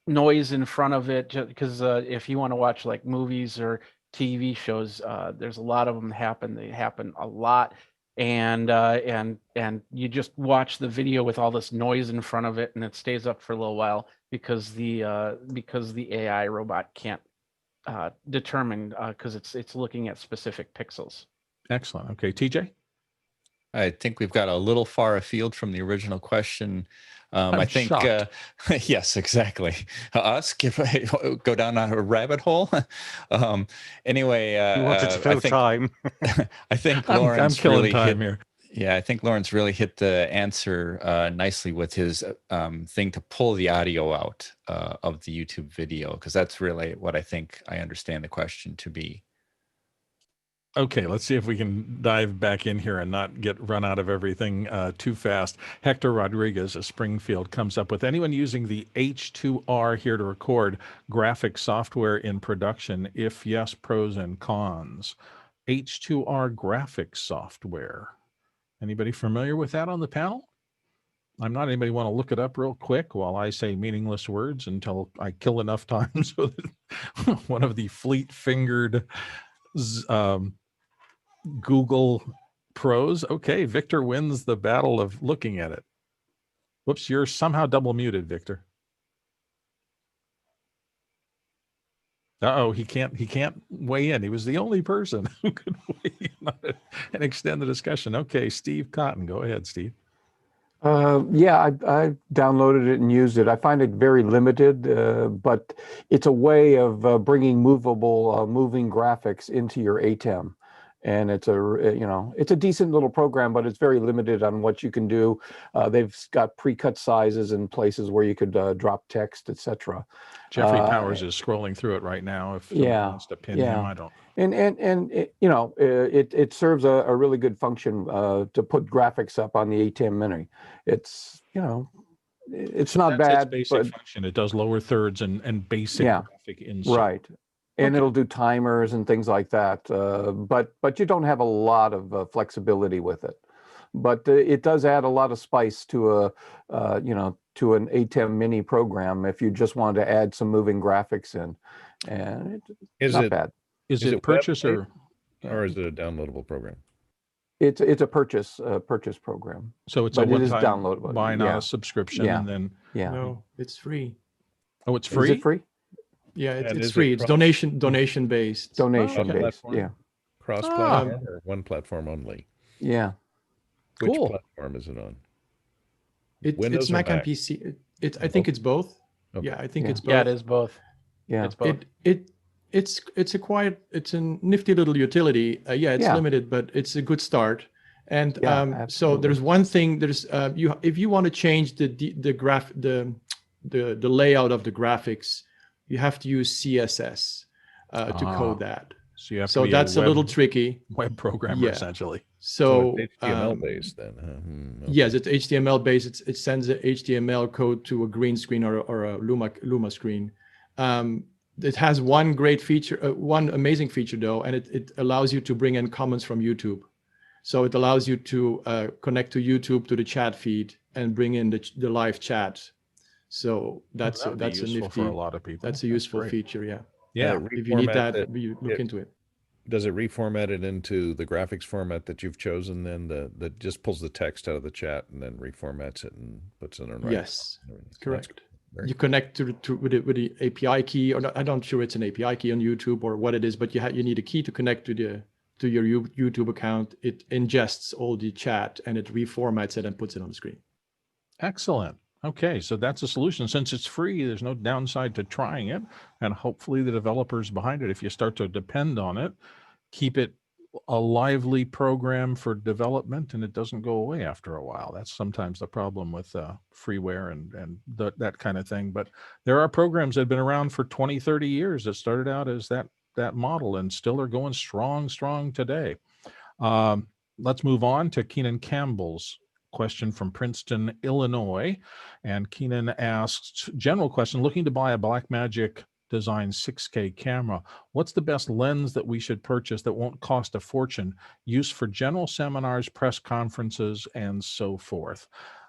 noise in front of it, because if you want to watch like movies or TV shows, there's a lot of them happen. They happen a lot, and you just watch the video with all this noise in front of it, and it stays up for a little while because the AI robot can't determine because it's looking at specific pixels. Excellent. Okay, TJ. I think we've got a little far afield from the original question. I think, yes, exactly. Us go down a rabbit hole. Anyway, you wanted to fill time. I think Lawrence I'm killing really time here. Yeah, I think Lawrence really hit the answer nicely with his thing to pull the audio out of the YouTube video, because that's really what I think I understand the question to be. Okay, let's see if we can dive back in here and not get run out of everything too fast. Hector Rodriguez of Springfield comes up with, anyone using the H2R here to record graphic software in production? If yes, pros and cons. H2R graphic software. Anybody familiar with that on the panel? I'm not. Anybody want to look it up real quick while I say meaningless words until I kill enough time so that one of the fleet-fingered Google pros. Okay, Victor wins the battle of looking at it. Whoops, you're somehow double muted, Victor. Uh-oh, he can't weigh in. He was the only person who could weigh in on it and extend the discussion. Okay, Steve Cotton, go ahead, Steve. Yeah, I downloaded it and used it. I find it very limited, but it's a way of bringing moving graphics into your ATEM. and it's it's a decent little program, but it's very limited on what you can do. They've got pre-cut sizes and places where you could drop text, etc. Jeffrey Powers is scrolling through it right now. If someone wants to pin him, I don't. And it serves a really good function to put graphics up on the ATEM Mini. It's it's not bad. Its basic function. It does lower thirds and basic graphic insert. Right. And it'll do timers and things like that. But you don't have a lot of flexibility with it. But it does add a lot of spice to to an ATEM Mini program if you just want to add some moving graphics in. And it's not bad. Is it purchase or is it a downloadable program? It's a purchase program. So it's but a one-time downloadable. buy, not a subscription, and then no, it's free. Oh, it's free. Is it free? Yeah, it's free. It's donation based. Donation based. Yeah. Cross-platform or one platform only? Yeah. Which platform is it on? It's Mac and PC. I think it's both. Okay. Yeah, I think it's both. Yeah, it is both. Yeah, it's both. It's a nifty little utility. It's limited, but it's a good start. And so there's one thing. There's if you want to change the layout of the graphics, you have to use CSS to code that. So that's a little tricky. Web programmer essentially. So it's HTML based then. Okay. Yes, it's HTML based. It sends the HTML code to a green screen or a Luma screen. It has one great feature, one amazing feature though, and it allows you to bring in comments from YouTube. So it allows you to connect to YouTube to the chat feed and bring in the live chat. So that's a nifty for a lot of people. That's a useful feature. Yeah. Yeah. If you need that, you look into it. Does it reformat it into the graphics format that you've chosen then that just pulls the text out of the chat and then reformats it and puts it in right? Yes, correct. You connect with the API key, or I'm not sure it's an API key on YouTube or what it is, but you need a key to connect to your YouTube account. It ingests all the chat and it reformats it and puts it on the screen. Excellent. Okay, so that's a solution. Since it's free, there's no downside to trying it. And hopefully the developers behind it, if you start to depend on it, keep it a lively program for development and it doesn't go away after a while. That's sometimes the problem with freeware and that kind of thing. But there are programs that have been around for 20, 30 years that started out as that model and still are going strong today. Let's move on to Keenan Campbell's question from Princeton, Illinois. And Keenan asks, general question, looking to buy a Blackmagic Design 6K camera. What's the best lens that we should purchase that won't cost a fortune? Used for general seminars, press conferences, and so forth.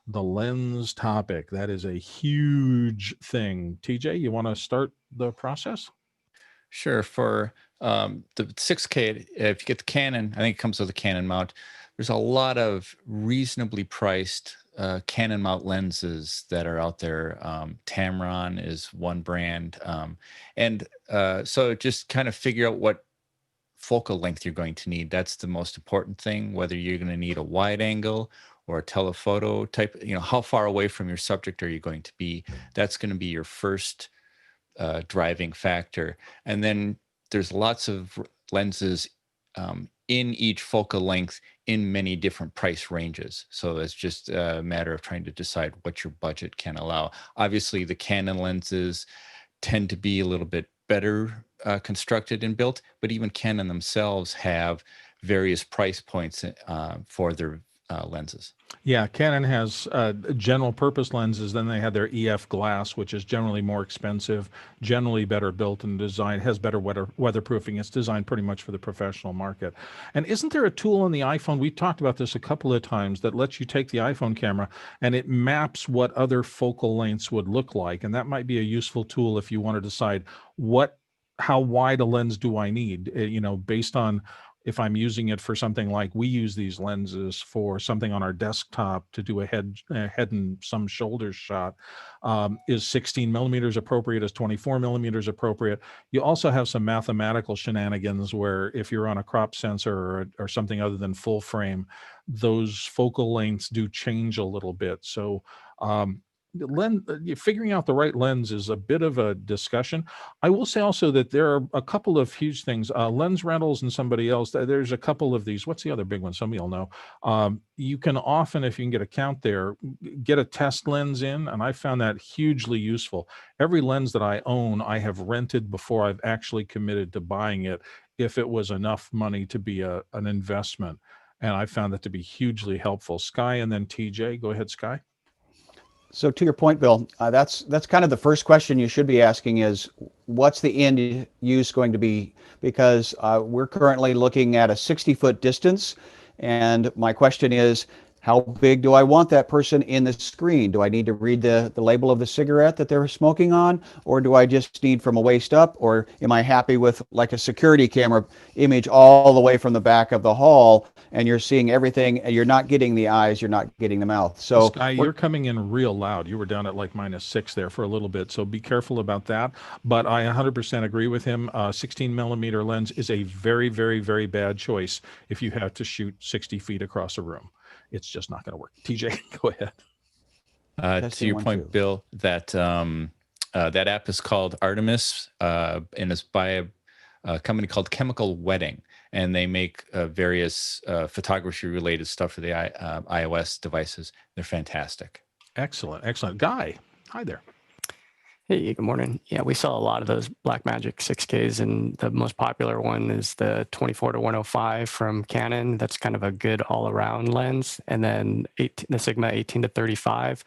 The lens topic, that is a huge thing. TJ, you want to start the process? Sure. For the 6K, if you get the Canon, I think it comes with a Canon mount. There's a lot of reasonably priced Canon mount lenses that are out there. Tamron is one brand. So just kind of figure out what focal length you're going to need. That's the most important thing, whether you're going to need a wide angle or a telephoto type, how far away from your subject are you going to be? That's going to be your first driving factor. And then there's lots of lenses in each focal length in many different price ranges. So it's just a matter of trying to decide what your budget can allow. Obviously, the Canon lenses tend to be a little bit better constructed and built, but even Canon themselves have various price points for their lenses. Yeah, Canon has general purpose lenses. Then they have their EF glass, which is generally more expensive, generally better built and designed, has better weatherproofing. It's designed pretty much for the professional market. And isn't there a tool on the iPhone, we've talked about this a couple of times, that lets you take the iPhone camera and it maps what other focal lengths would look like. And that might be a useful tool if you want to decide how wide a lens do I need, based on if I'm using it for something like we use these lenses for something on our desktop to do a head and some shoulders shot. Is 16 millimeters appropriate? Is 24 millimeters appropriate? You also have some mathematical shenanigans where if you're on a crop sensor or something other than full frame, those focal lengths do change a little bit. So figuring out the right lens is a bit of a discussion. I will say also that there are a couple of huge things. Lens Rentals and somebody else, there's a couple of these. What's the other big one? Somebody will know. You can often, if you can get a count there, get a test lens in, and I found that hugely useful. Every lens that I own, I have rented before I've actually committed to buying it, if it was enough money to be an investment. And I found that to be hugely helpful. Sky and then TJ. Go ahead, Sky. So to your point, Bill, that's kind of the first question you should be asking is, what's the end use going to be? Because we're currently looking at a 60-foot distance. And my question is, how big do I want that person in the screen? Do I need to read the label of the cigarette that they're smoking on? Or do I just need from a waist up? Or am I happy with like a security camera image all the way from the back of the hall, and you're seeing everything, and you're not getting the eyes, you're not getting the mouth? So Sky, you're coming in real loud. You were down at like -6 there for a little bit, so be careful about that. But I 100% agree with him. 16 millimeter lens is a very, very, very bad choice if you have to shoot 60 feet across a room. It's just not going to work. TJ, go ahead. To your point, Bill, that that app is called Artemis, and it's by a company called Chemical Wedding, and they make various photography-related stuff for the iOS devices. They're fantastic. Excellent, excellent. Guy, hi there. Hey, good morning. Yeah, we saw a lot of those Blackmagic 6Ks, and the most popular one is the 24-105 from Canon. That's kind of a good all-around lens. And then the Sigma 18-35.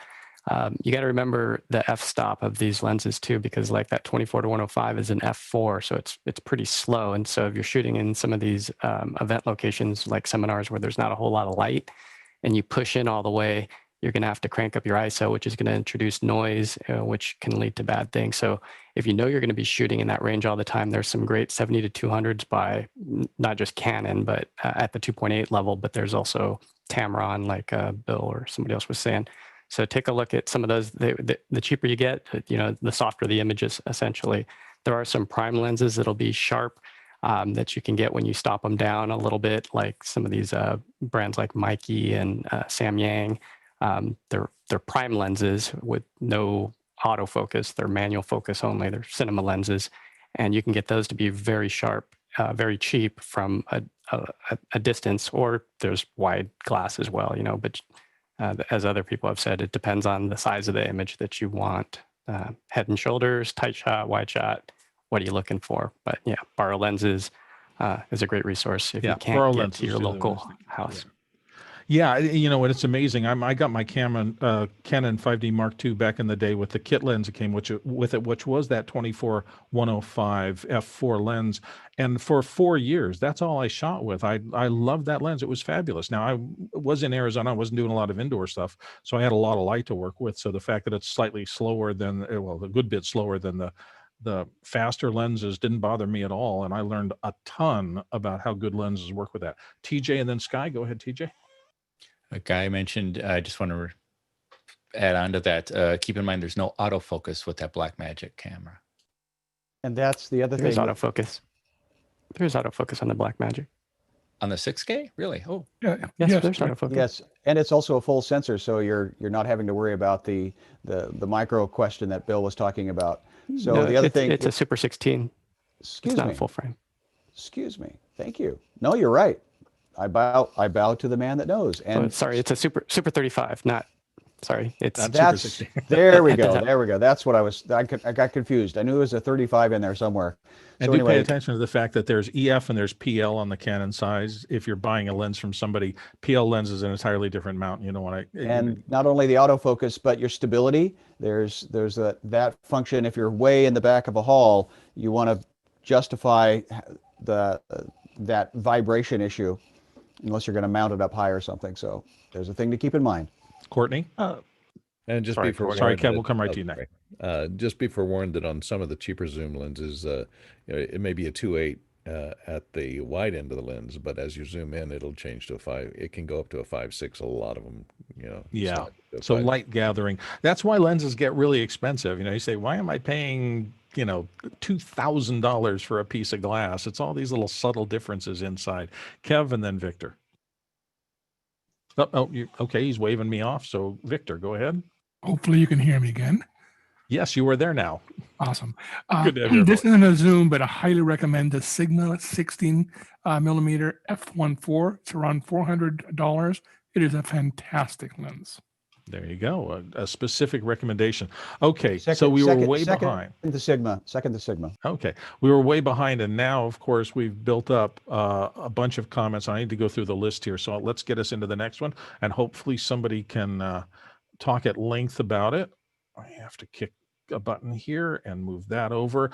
You got to remember the f-stop of these lenses too, because like that 24-105 is an f4, so it's pretty slow. And so if you're shooting in some of these event locations, like seminars where there's not a whole lot of light, and you push in all the way, you're going to have to crank up your ISO, which is going to introduce noise, which can lead to bad things. So if you know you're going to be shooting in that range all the time, there's some great 70-200s by not just Canon, but at the 2.8 level, but there's also Tamron, like Bill or somebody else was saying. So take a look at some of those. The cheaper you get, the softer the images, essentially. There are some prime lenses that'll be sharp that you can get when you stop them down a little bit, like some of these brands like Mackie and Samyang. They're prime lenses with no autofocus. They're manual focus only. They're cinema lenses, and you can get those to be very sharp, very cheap from a distance. Or there's wide glass as well, But as other people have said, it depends on the size of the image that you want. Head and shoulders, tight shot, wide shot. What are you looking for? But yeah, Borrow Lenses is a great resource if you can't get to your local house. Yeah, and it's amazing. I got my Canon 5D Mark II back in the day with the kit lens that came with it, which was that 24-105 f4 lens. And for 4 years, that's all I shot with. I loved that lens. It was fabulous. Now, I was in Arizona. I wasn't doing a lot of indoor stuff, so I had a lot of light to work with. So the fact that it's slightly slower than, well, a good bit slower than the faster lenses didn't bother me at all. And I learned a ton about how good lenses work with that. TJ and then Sky. Go ahead, TJ. A guy mentioned, I just want to add on to that. Keep in mind, there's no autofocus with that Blackmagic camera. And that's the other thing. There's autofocus. There's autofocus on the Blackmagic. On the 6K? Really? Oh, yeah. Yes, there's autofocus. Yes, and it's also a full sensor, so you're not having to worry about the micro question that Bill was talking about. So no, the other thing, it's a Super 16. Excuse it's not me. A full frame. Excuse me. Thank you. No, you're right. I bow to the man that knows. And sorry, it's a Super 35, not. Sorry, it's that's Super 16. There we go. There we go. That's what I got confused. I knew it was a 35 in there somewhere. And do pay attention to the fact that there's EF and there's PL on the Canon size. If you're buying a lens from somebody, PL lens is an entirely different mount. You don't want to. And not only the autofocus, but your stability. There's that function. If you're way in the back of a hall, you want to justify that vibration issue, unless you're going to mount it up high or something. So there's a thing to keep in mind. Courtney? And just sorry, be forewarned. Sorry, Kev, we'll come right to you next. Just be forewarned that on some of the cheaper zoom lenses, it may be a 2.8 at the wide end of the lens, but as you zoom in, it'll change to a 5. It can go up to a 5.6. A lot of them, Yeah. So light gathering. That's why lenses get really expensive. You say, why am I paying $2,000 for a piece of glass? It's all these little subtle differences inside. Kev and then Victor. Okay, he's waving me off. So Victor, go ahead. Hopefully you can hear me again. Yes, you are there now. Awesome. Good to have your This voice. isn't a zoom, but I highly recommend the Sigma 16 millimeter f1.4. It's around $400. It is a fantastic lens. There you go. A specific recommendation. Okay, so we were way behind. Second the Sigma. Okay, we were way behind, and now, of course, we've built up a bunch of comments. I need to go through the list here, so let's get us into the next one, and hopefully somebody can talk at length about it. I have to kick a button here and move that over.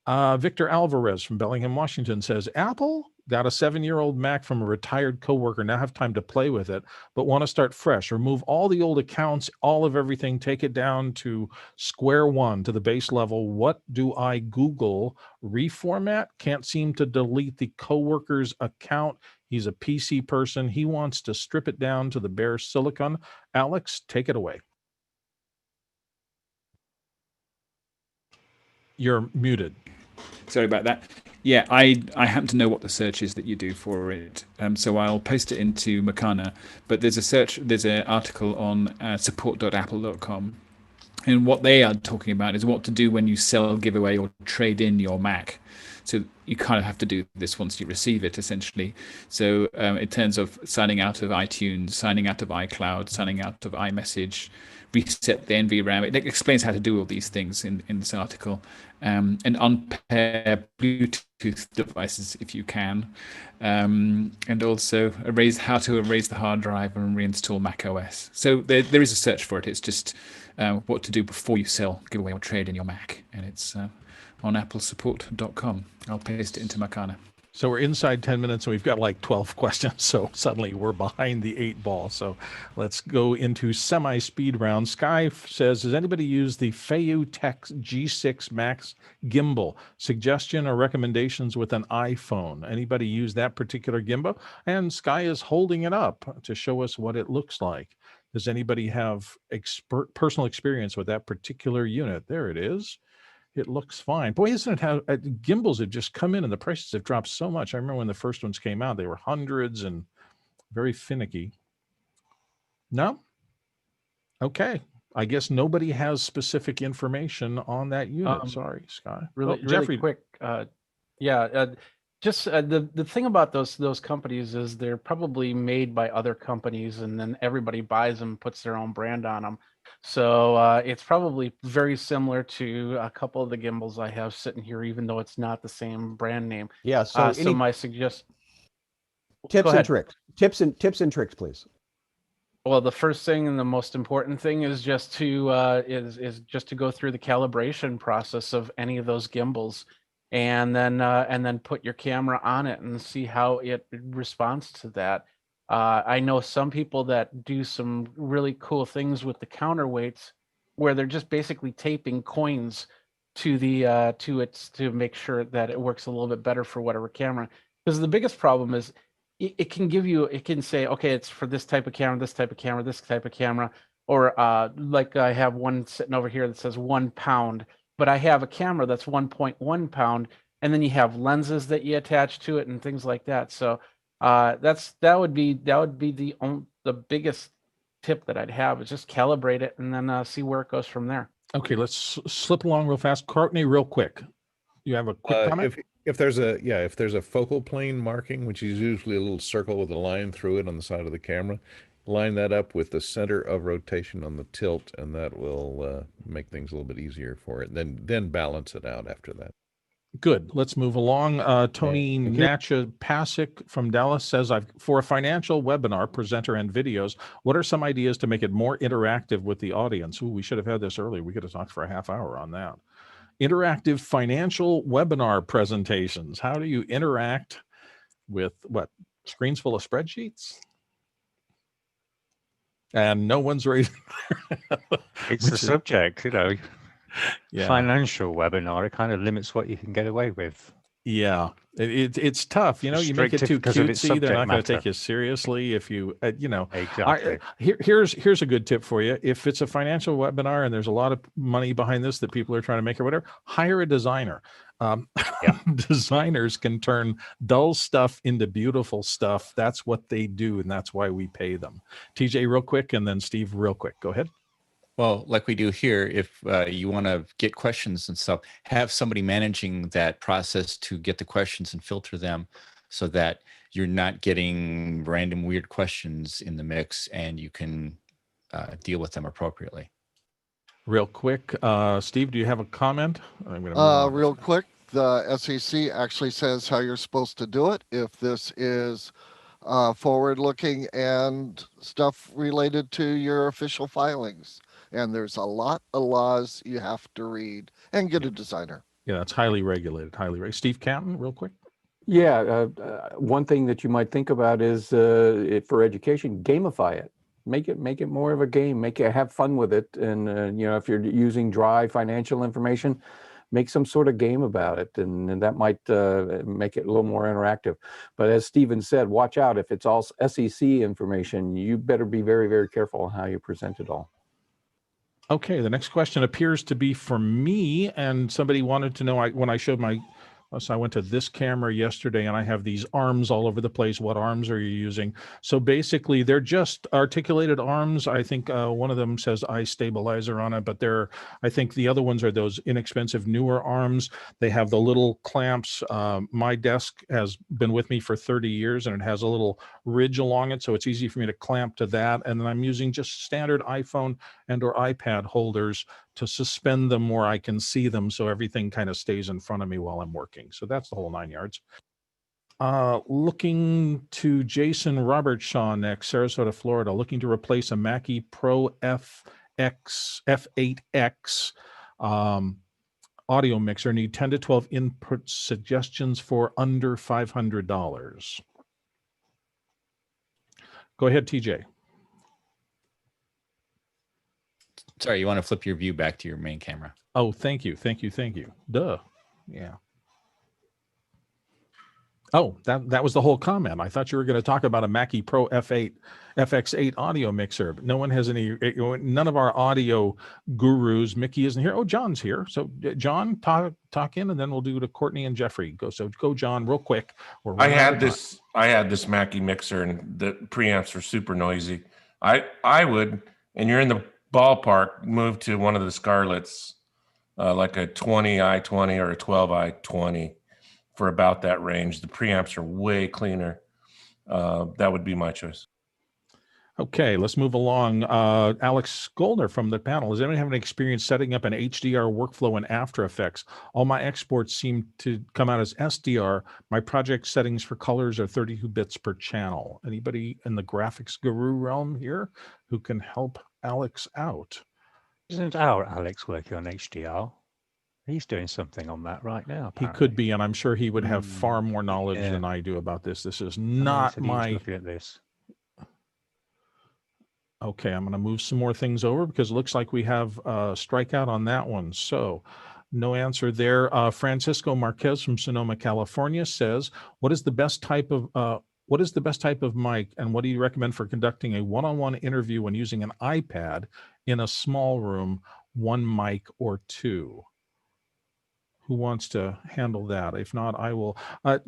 Victor Alvarez from Bellingham, Washington says, Apple got a 7-year-old Mac from a retired coworker, now have time to play with it, but want to start fresh. Remove all the old accounts, all of everything, take it down to square one, to the base level. What do I Google? Reformat? Can't seem to delete the coworker's account. He's a PC person. He wants to strip it down to the bare silicon. Alex, take it away. You're muted. Sorry about that. Yeah, I happen to know what the search is that you do for it. So I'll post it into Macana. But there's an article on support.apple.com. And what they are talking about is what to do when you sell, give away, or trade in your Mac. So you kind of have to do this once you receive it, essentially. So in terms of signing out of iTunes, signing out of iCloud, signing out of iMessage, reset the NVRAM. It explains how to do all these things in this article. And unpair Bluetooth devices if you can. And also how to erase the hard drive and reinstall macOS. So there is a search for it. It's just what to do before you sell, give away, or trade in your Mac. And it's on applesupport.com. I'll paste it into Macana. So we're inside 10 minutes and we've got like 12 questions. So suddenly we're behind the 8 ball. So let's go into semi-speed round. Sky says, does anybody use the FeiyuTech G6 MAX GIMBAL? Suggestion or recommendations with an iPhone? Anybody use that particular gimbal? And Sky is holding it up to show us what it looks like. Does anybody have personal experience with that particular unit? There it is. It looks fine. Boy, isn't it how gimbals have just come in and the prices have dropped so much. I remember when the first ones came out, they were hundreds and very finicky. No? Okay. I guess nobody has specific information on that unit. Sorry, Scott. Really Jeffrey. quick. Just the thing about those companies is they're probably made by other companies, and then everybody buys them, puts their own brand on them. So it's probably very similar to a couple of the gimbals I have sitting here, even though it's not the same brand name. Yeah. So, so my suggestion. Tips and tricks. Tips and tricks, please. Well, the first thing and the most important thing is just to just to go through the calibration process of any of those gimbals, and then put your camera on it and see how it responds to that. I know some people that do some really cool things with the counterweights, where they're just basically taping coins to the to make sure that it works a little bit better for whatever camera. Because the biggest problem is it can say, okay, it's for this type of camera, this type of camera, this type of camera, or like I have one sitting over here that says 1 pound, but I have a camera that's 1.1 pound, and then you have lenses that you attach to it and things like that. So that would be the biggest tip that I'd have, is just calibrate it and then see where it goes from there. Okay, let's slip along real fast. Courtney, real quick. You have a quick comment? If there's a focal plane marking, which is usually a little circle with a line through it on the side of the camera, line that up with the center of rotation on the tilt, and that will make things a little bit easier for it. Then balance it out after that. Good. Let's move along. Tony Nachapasic from Dallas says, for a financial webinar, presenter, and videos, what are some ideas to make it more interactive with the audience? Ooh, we should have had this earlier. We could have talked for a half hour on that. Interactive financial webinar presentations. How do you interact with screens full of spreadsheets? And no one's raising. It's the subject, Yeah. Financial webinar, it kind of limits what you can get away with. Yeah, it's tough. You make it too cutesy, they're not going to take you seriously. If you, Exactly. Here's a good tip for you. If it's a financial webinar and there's a lot of money behind this that people are trying to make or whatever, hire a designer. Designers can turn dull stuff into beautiful stuff. That's what they do, and that's why we pay them. TJ, real quick, and then Steve, real quick. Go ahead. Well, like we do here, if you want to get questions and stuff, have somebody managing that process to get the questions and filter them so that you're not getting random weird questions in the mix, and you can deal with them appropriately. Real quick, Steve, do you have a comment? I'm going to move on. Real quick, the SEC actually says how you're supposed to do it if this is forward-looking and stuff related to your official filings. And there's a lot of laws you have to read and get a designer. Yeah, it's highly regulated, highly regulated. Steve Canton, real quick. Yeah, one thing that you might think about is for education, gamify it. Make it more of a game. Have fun with it. And you know, if you're using dry financial information, make some sort of game about it, and that might make it a little more interactive. But as Stephen said, watch out. If it's all SEC information, you better be very, very careful on how you present it all. Okay, the next question appears to be for me, and somebody wanted to know when I showed my, so I went to this camera yesterday and I have these arms all over the place. What arms are you using? So basically they're just articulated arms. I think one of them says eye stabilizer on it, but I think the other ones are those inexpensive newer arms. They have the little clamps. My desk has been with me for 30 years and it has a little ridge along it. So it's easy for me to clamp to that. And then I'm using just standard iPhone and or iPad holders to suspend them where I can see them, so everything kind of stays in front of me while I'm working. So that's the whole 9 yards. Looking to Jason Robertshaw next, Sarasota, Florida, looking to replace a Mackie ProFX8X audio mixer. Need 10 to 12 input suggestions for under $500. Go ahead, TJ. Sorry, you want to flip your view back to your main camera. Oh, thank you. Duh. Yeah. Oh, that was the whole comment. I thought you were going to talk about a Mackie Pro FX8 audio mixer, but no one has any, none of our audio gurus. Mickey isn't here. Oh, John's here. So John, talk in, and then we'll do to Courtney and Jeffrey. Go, John, real quick. I had this Mackie mixer, and the preamps were super noisy. I would, and you're in the ballpark, move to one of the Scarletts, like a 20i20 or a 12i20 for about that range. The preamps are way cleaner. That would be my choice. Okay, let's move along. Alex Goldner from the panel. Does anyone have any experience setting up an HDR workflow in After Effects? All my exports seem to come out as SDR. My project settings for colors are 32 bits per channel. Anybody in the graphics guru realm here who can help Alex out? Isn't our Alex working on HDR? He's doing something on that right now. Apparently. He could be, and I'm sure he would have far more knowledge than I do about this. This is not my... looking at this. Okay, I'm going to move some more things over because it looks like we have a strikeout on that one. So no answer there. Francisco Marquez from Sonoma, California says, what is the best type of mic, and what do you recommend for conducting a one-on-one interview when using an iPad in a small room, one mic or two? Who wants to handle that? If not, I will.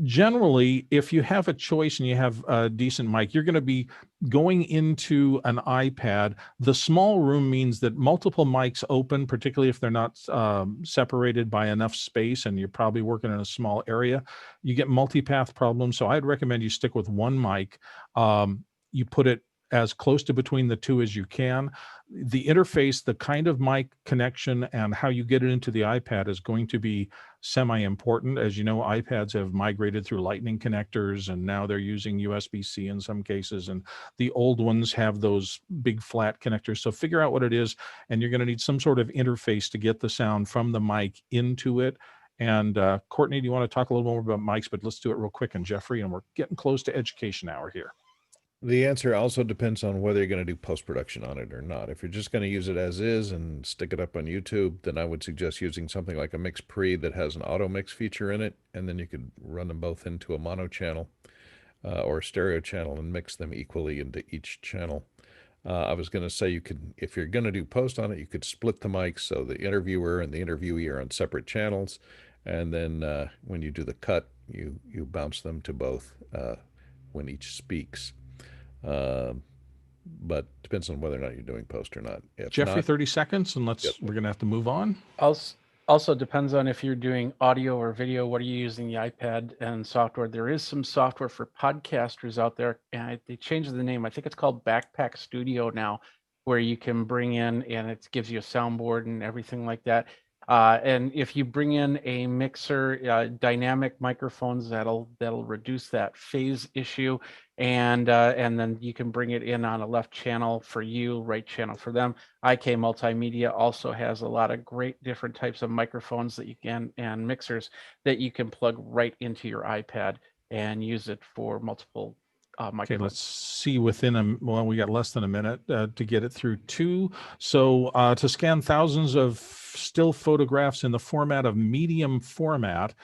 Generally, if you have a choice and you have a decent mic, you're going to be going into an iPad. The small room means that multiple mics open, particularly if they're not separated by enough space and you're probably working in a small area. You get multipath problems. So I'd recommend you stick with one mic. You put it as close to between the two as you can. The interface, the kind of mic connection, and how you get it into the iPad is going to be semi-important. As you know, iPads have migrated through Lightning connectors, and now they're using USB-C in some cases, and the old ones have those big flat connectors. So figure out what it is, and you're going to need some sort of interface to get the sound from the mic into it. And Courtney, do you want to talk a little more about mics? But let's do it real quick, and Jeffrey, and we're getting close to education hour here. The answer also depends on whether you're going to do post-production on it or not. If you're just going to use it as is and stick it up on YouTube, then I would suggest using something like a Mix Pre that has an auto mix feature in it, and then you could run them both into a mono channel or a stereo channel and mix them equally into each channel. I was going to say you could, if you're going to do post on it, you could split the mics so the interviewer and the interviewee are on separate channels, and then when you do the cut, you bounce them to both when each speaks. but depends on whether or not you're doing post or not. If Jeffrey, not, 30 seconds, and we're going to have to move on. Also depends on if you're doing audio or video. What are you using the iPad and software? There is some software for podcasters out there, and they changed the name. I think it's called Backpack Studio now, where you can bring in and it gives you a soundboard and everything like that. And if you bring in a mixer, dynamic microphones, that'll reduce that phase issue, and then you can bring it in on a left channel for you, right channel for them. IK Multimedia also has a lot of great different types of microphones that you can and mixers that you can plug right into your iPad and use it for multiple microphones. Okay, let's see well, we got less than a minute to get it through two. So to scan thousands of still photographs in the format of medium format,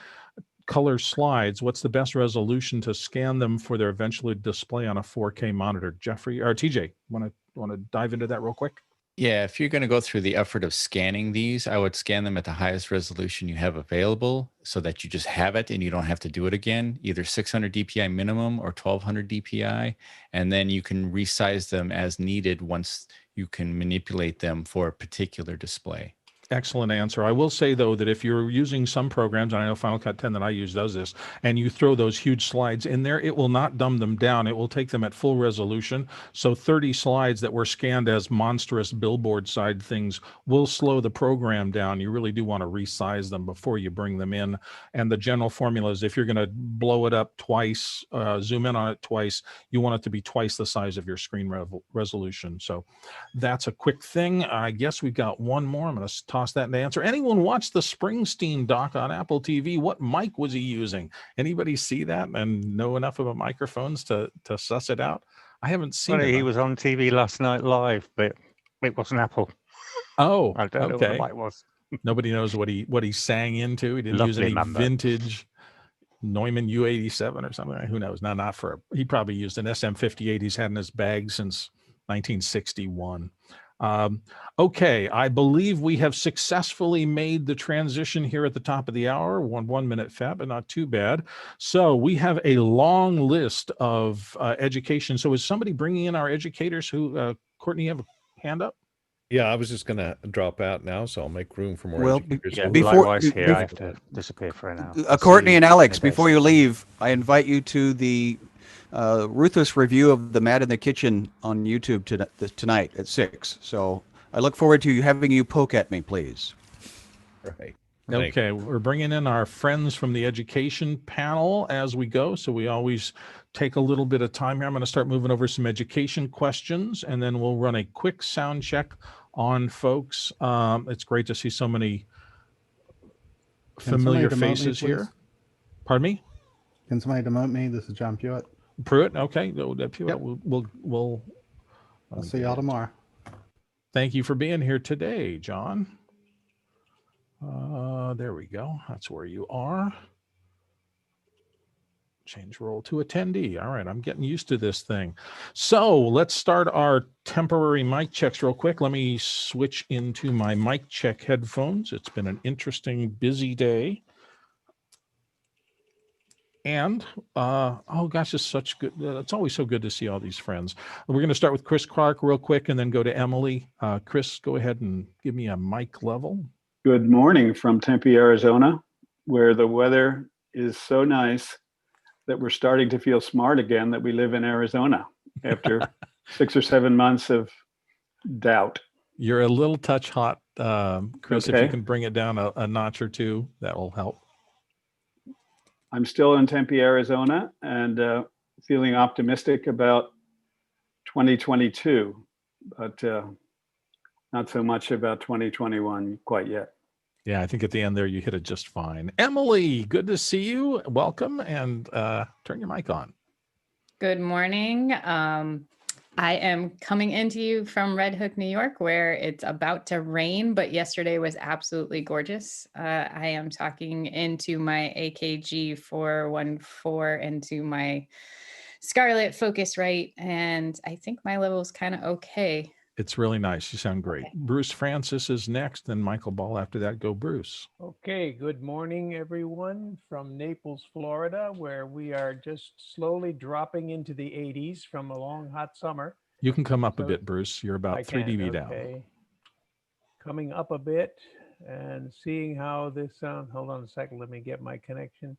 color slides, what's the best resolution to scan them for their eventual display on a 4K monitor? Jeffrey or TJ, want to dive into that real quick? Yeah, if you're going to go through the effort of scanning these, I would scan them at the highest resolution you have available so that you just have it and you don't have to do it again, either 600 DPI minimum or 1200 DPI. And then you can resize them as needed once you can manipulate them for a particular display. Excellent answer. I will say, though, that if you're using some programs, and I know Final Cut 10 that I use does this, and you throw those huge slides in there, it will not dumb them down. It will take them at full resolution. So 30 slides that were scanned as monstrous billboard side things will slow the program down. You really do want to resize them before you bring them in. And the general formula is if you're going to blow it up twice, zoom in on it twice, you want it to be twice the size of your screen resolution. So that's a quick thing. I guess we've got one more. I'm going to toss that into answer. Anyone watch the Springsteen doc on Apple TV? What mic was he using? Anybody see that and know enough about microphones to suss it out? I haven't seen it. He was on TV last night live, but it wasn't Apple. Oh, I don't know what the mic was. Nobody knows what he sang into. He didn't use any vintage Neumann U87 or something. Who knows? Not for. He probably used an SM58 he's had in his bag since 1961. Okay, I believe we have successfully made the transition here at the top of the hour. One minute fat, but not too bad. So we have a long list of education. So is somebody bringing in our educators? Who, Courtney, you have a hand up? Yeah, I was just going to drop out now, so I'll make room for more educators. Yeah, likewise here, I have to disappear for an hour. Courtney and Alex, before you leave, I invite you to the ruthless review of The Mad in the Kitchen on YouTube tonight at 6. So I look forward to having you poke at me, please. Right. Okay, we're bringing in our friends from the education panel as we go. So we always take a little bit of time here. I'm going to start moving over some education questions, and then we'll run a quick sound check on folks. It's great to see so many familiar faces here. Pardon me? Can somebody demote me? This is John Pewitt. Pruitt, okay. Yep. We'll I'll see y'all tomorrow. Thank you for being here today, John. There we go. That's where you are. Change role to attendee. All right, I'm getting used to this thing. So let's start our temporary mic checks real quick. Let me switch into my mic check headphones. It's been an interesting, busy day. And, oh gosh, it's such good. It's always so good to see all these friends. We're going to start with Chris Clark real quick and then go to Emily. Chris, go ahead and give me a mic level. Good morning from Tempe, Arizona, where the weather is so nice that we're starting to feel smart again that we live in Arizona after 6 or 7 months of doubt. You're a little touch hot, Chris. Okay. If you can bring it down a notch or two, that will help. I'm still in Tempe, Arizona, and feeling optimistic about 2022, but not so much about 2021 quite yet. Yeah, I think at the end there you hit it just fine. Emily, good to see you. Welcome, and turn your mic on. Good morning. I am coming into you from Red Hook, New York, where it's about to rain, but yesterday was absolutely gorgeous. I am talking into my AKG 414 into my Scarlett Focusrite, and I think my level is kind of okay. It's really nice. You sound great. Okay. Bruce Francis is next, and Michael Ball after that. Go, Bruce. Okay, good morning, everyone, from Naples, Florida, where we are just slowly dropping into the 80s from a long, hot summer. You can come up a So bit, Bruce. You're about I 3 can, dB down. okay. Coming up a bit and seeing how this sounds. Hold on a second. Let me get my connection.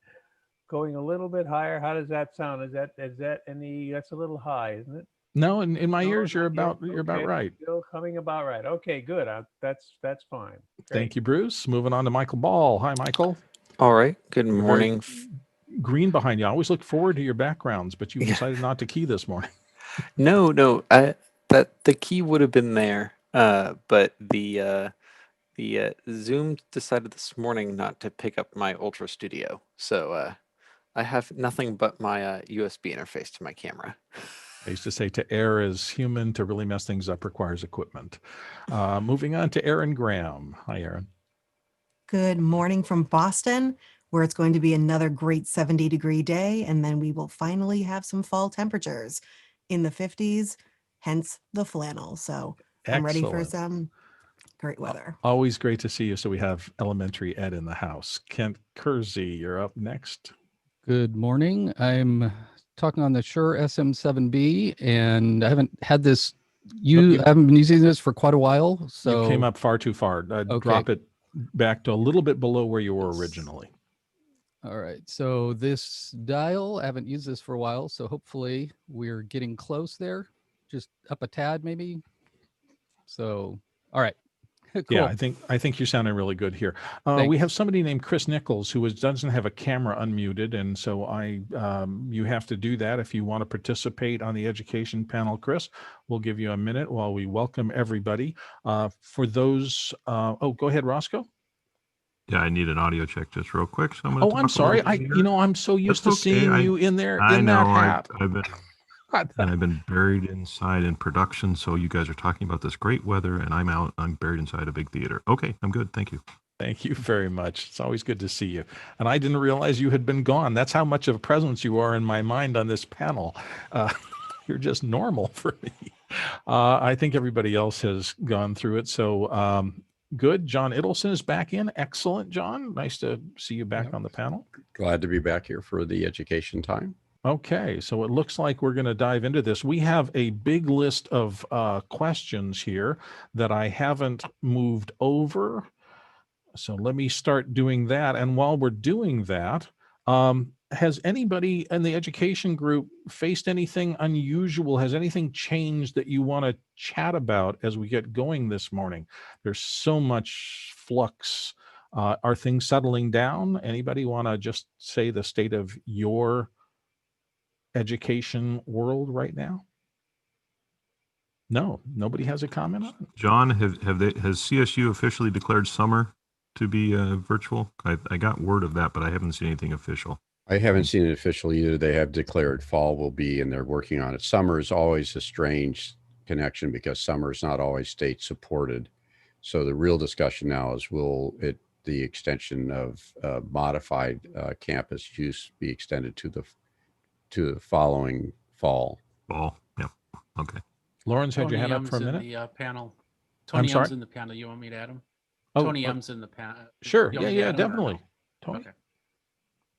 Going a little bit higher. How does that sound? Is that any? That's a little high, isn't it? No, in my No, ears, you're not yet. about Okay, right. still coming about right. Okay, good. That's fine. Thank you, Bruce. Moving on to Michael Ball. Hi, Michael. All right. Good You're very morning. green behind you. I always look forward to your backgrounds, but you've decided not to key this morning. No, that the key would have been there, but the Zoom decided this morning not to pick up my Ultra Studio, so I have nothing but my USB interface to my camera. I used to say to err is human, to really mess things up requires equipment. Moving on to Aaron Graham. Hi, Aaron. Good morning from Boston, where it's going to be another great 70-degree day, and then we will finally have some fall temperatures in the 50s, hence the flannel. So I'm ready for Excellent. some great weather. Always great to see you. So we have elementary ed in the house. Kent Kersey, you're up next. Good morning. I'm talking on the Shure SM7B, and I haven't had this. I haven't been using this for quite a while. So You came up far too far. Drop it back to a little bit below where you were originally. All right. So this dial, I haven't used this for a while. So hopefully we're getting close there. Just up a tad, maybe. So, all right. Cool. Yeah, I think you're sounding really good here. We have somebody named Chris Nichols who doesn't have a camera unmuted, and so you have to do that if you want to participate on the education panel. Chris, we'll give you a minute while we welcome everybody. For those, go ahead, Roscoe. Yeah, I need an audio check just real quick. So I'm sorry. I'm so used to seeing you in there in that hat. I've been buried inside in production. So you guys are talking about this great weather, and I'm buried inside a big theater. Okay, I'm good. Thank you. Thank you very much. It's always good to see you. And I didn't realize you had been gone. That's how much of a presence you are in my mind on this panel. You're just normal for me. I think everybody else has gone through it. So good. John Idelson is back in. Excellent, John. Nice to see you back on the panel. Glad to be back here for the education time. Okay, so it looks like we're going to dive into this. We have a big list of questions here that I haven't moved over. So let me start doing that. And while we're doing that, has anybody in the education group faced anything unusual? Has anything changed that you want to chat about as we get going this morning? There's so much flux. Are things settling down? Anybody want to just say the state of your education world right now? No, nobody has a comment on it. John, has CSU officially declared summer to be virtual? I got word of that, but I haven't seen anything official. I haven't seen it official either. They have declared fall will be, and they're working on it. Summer is always a strange connection because summer is not always state supported. So the real discussion now is the extension of modified campus use be extended to the following fall. Yeah. Okay. Lawrence, had your hand up for a minute? The panel. I'm Tony sorry? M's in the panel. You want me to add him? Oh, Tony M's in the panel. Sure. Yeah, definitely. Tony. Okay.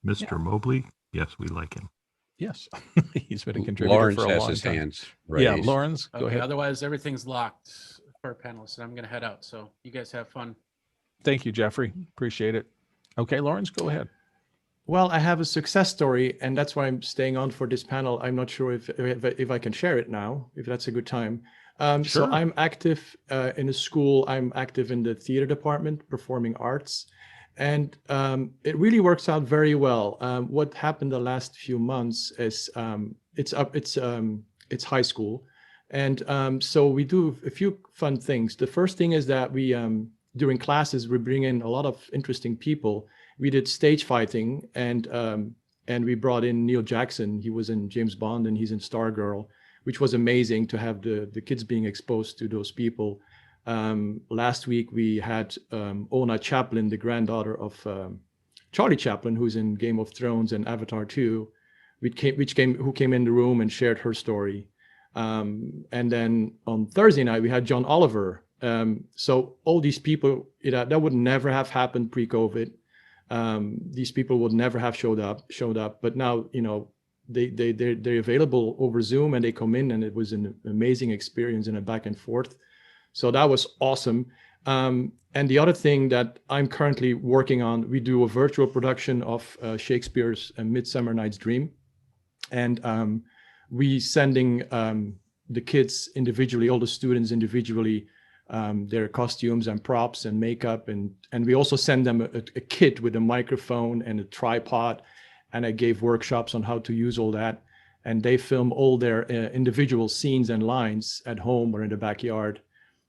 Mr. Mobley, yes, we like him. Yes, he's been a contributor Lawrence for a has long his time. hands Yeah, raised. Lawrence, go ahead. Otherwise, everything's locked for our panelists, and I'm going to head out. So you guys have fun. Thank you, Jeffrey. Appreciate it. Okay, Lawrence, go ahead. Well, I have a success story, and that's why I'm staying on for this panel. I'm not sure if I can share it now, if that's a good time. So Sure. I'm active in a school. I'm active in the theater department, performing arts, and it really works out very well. What happened the last few months is it's high school, and so we do a few fun things. The first thing is that we during classes we bring in a lot of interesting people. We did stage fighting, and we brought in Neil Jackson. He was in James Bond, and he's in Stargirl, which was amazing to have the kids being exposed to those people. Last week we had Ona Chaplin, the granddaughter of Charlie Chaplin, who's in Game of Thrones and Avatar 2, who came in the room and shared her story. And then on Thursday night we had John Oliver. So all these people, that would never have happened pre-COVID. These people would never have showed up, but now, they're available over Zoom, and they come in, and it was an amazing experience and a back and forth. So that was awesome. And the other thing that I'm currently working on, we do a virtual production of Shakespeare's Midsummer Night's Dream, and we sending the kids individually, all the students individually, their costumes and props and makeup, and we also send them a kit with a microphone and a tripod, and I gave workshops on how to use all that, and they film all their individual scenes and lines at home or in the backyard.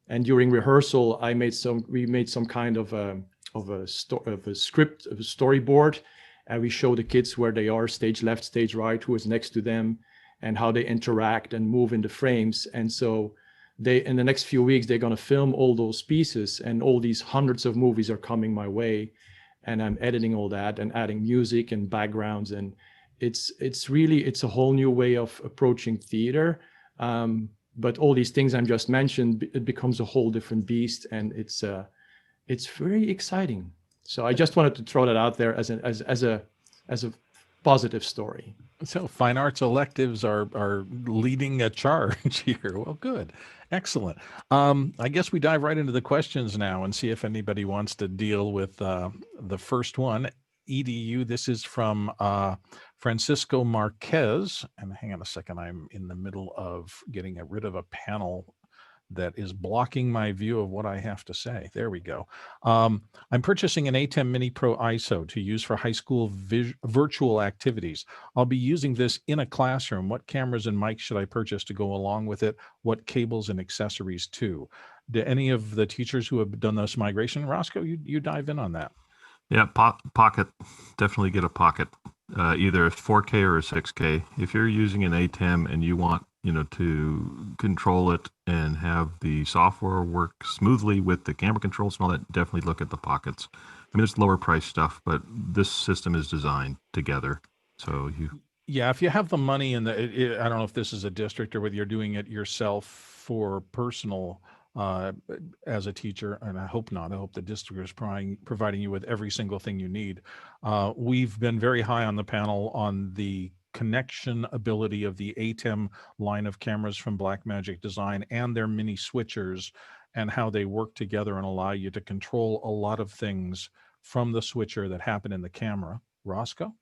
And during rehearsal, we made some kind of a script, of a storyboard, and we show the kids where they are, stage left, stage right, who is next to them, and how they interact and move in the frames. And so in the next few weeks, they're going to film all those pieces, and all these hundreds of movies are coming my way, and I'm editing all that and adding music and backgrounds, and it's a whole new way of approaching theater. But all these things I'm just mentioned, it becomes a whole different beast, and it's very exciting. So I just wanted to throw that out there as a positive story. So fine arts electives are leading a charge here. Well, good. Excellent. I guess we dive right into the questions now and see if anybody wants to deal with the first one. EDU, this is from Francisco Marquez. And hang on a second, I'm in the middle of getting rid of a panel that is blocking my view of what I have to say. There we go. I'm purchasing an ATEM Mini Pro ISO to use for high school virtual activities. I'll be using this in a classroom. What cameras and mics should I purchase to go along with it? What cables and accessories too? Do any of the teachers who have done this migration, Roscoe, you dive in on that? Yeah, pocket. Definitely get a pocket, either 4K or a 6K. If you're using an ATEM and you want, to control it and have the software work smoothly with the camera controls and all that, definitely look at the pockets. I mean, it's lower price stuff, but this system is designed together. So yeah, if you have the money and I don't know if this is a district or whether you're doing it yourself for personal as a teacher, and I hope not. I hope the district is providing you with every single thing you need. We've been very high on the panel on the connection ability of the ATEM line of cameras from Blackmagic Design and their mini switchers, and how they work together and allow you to control a lot of things from the switcher that happen in the camera. Roscoe?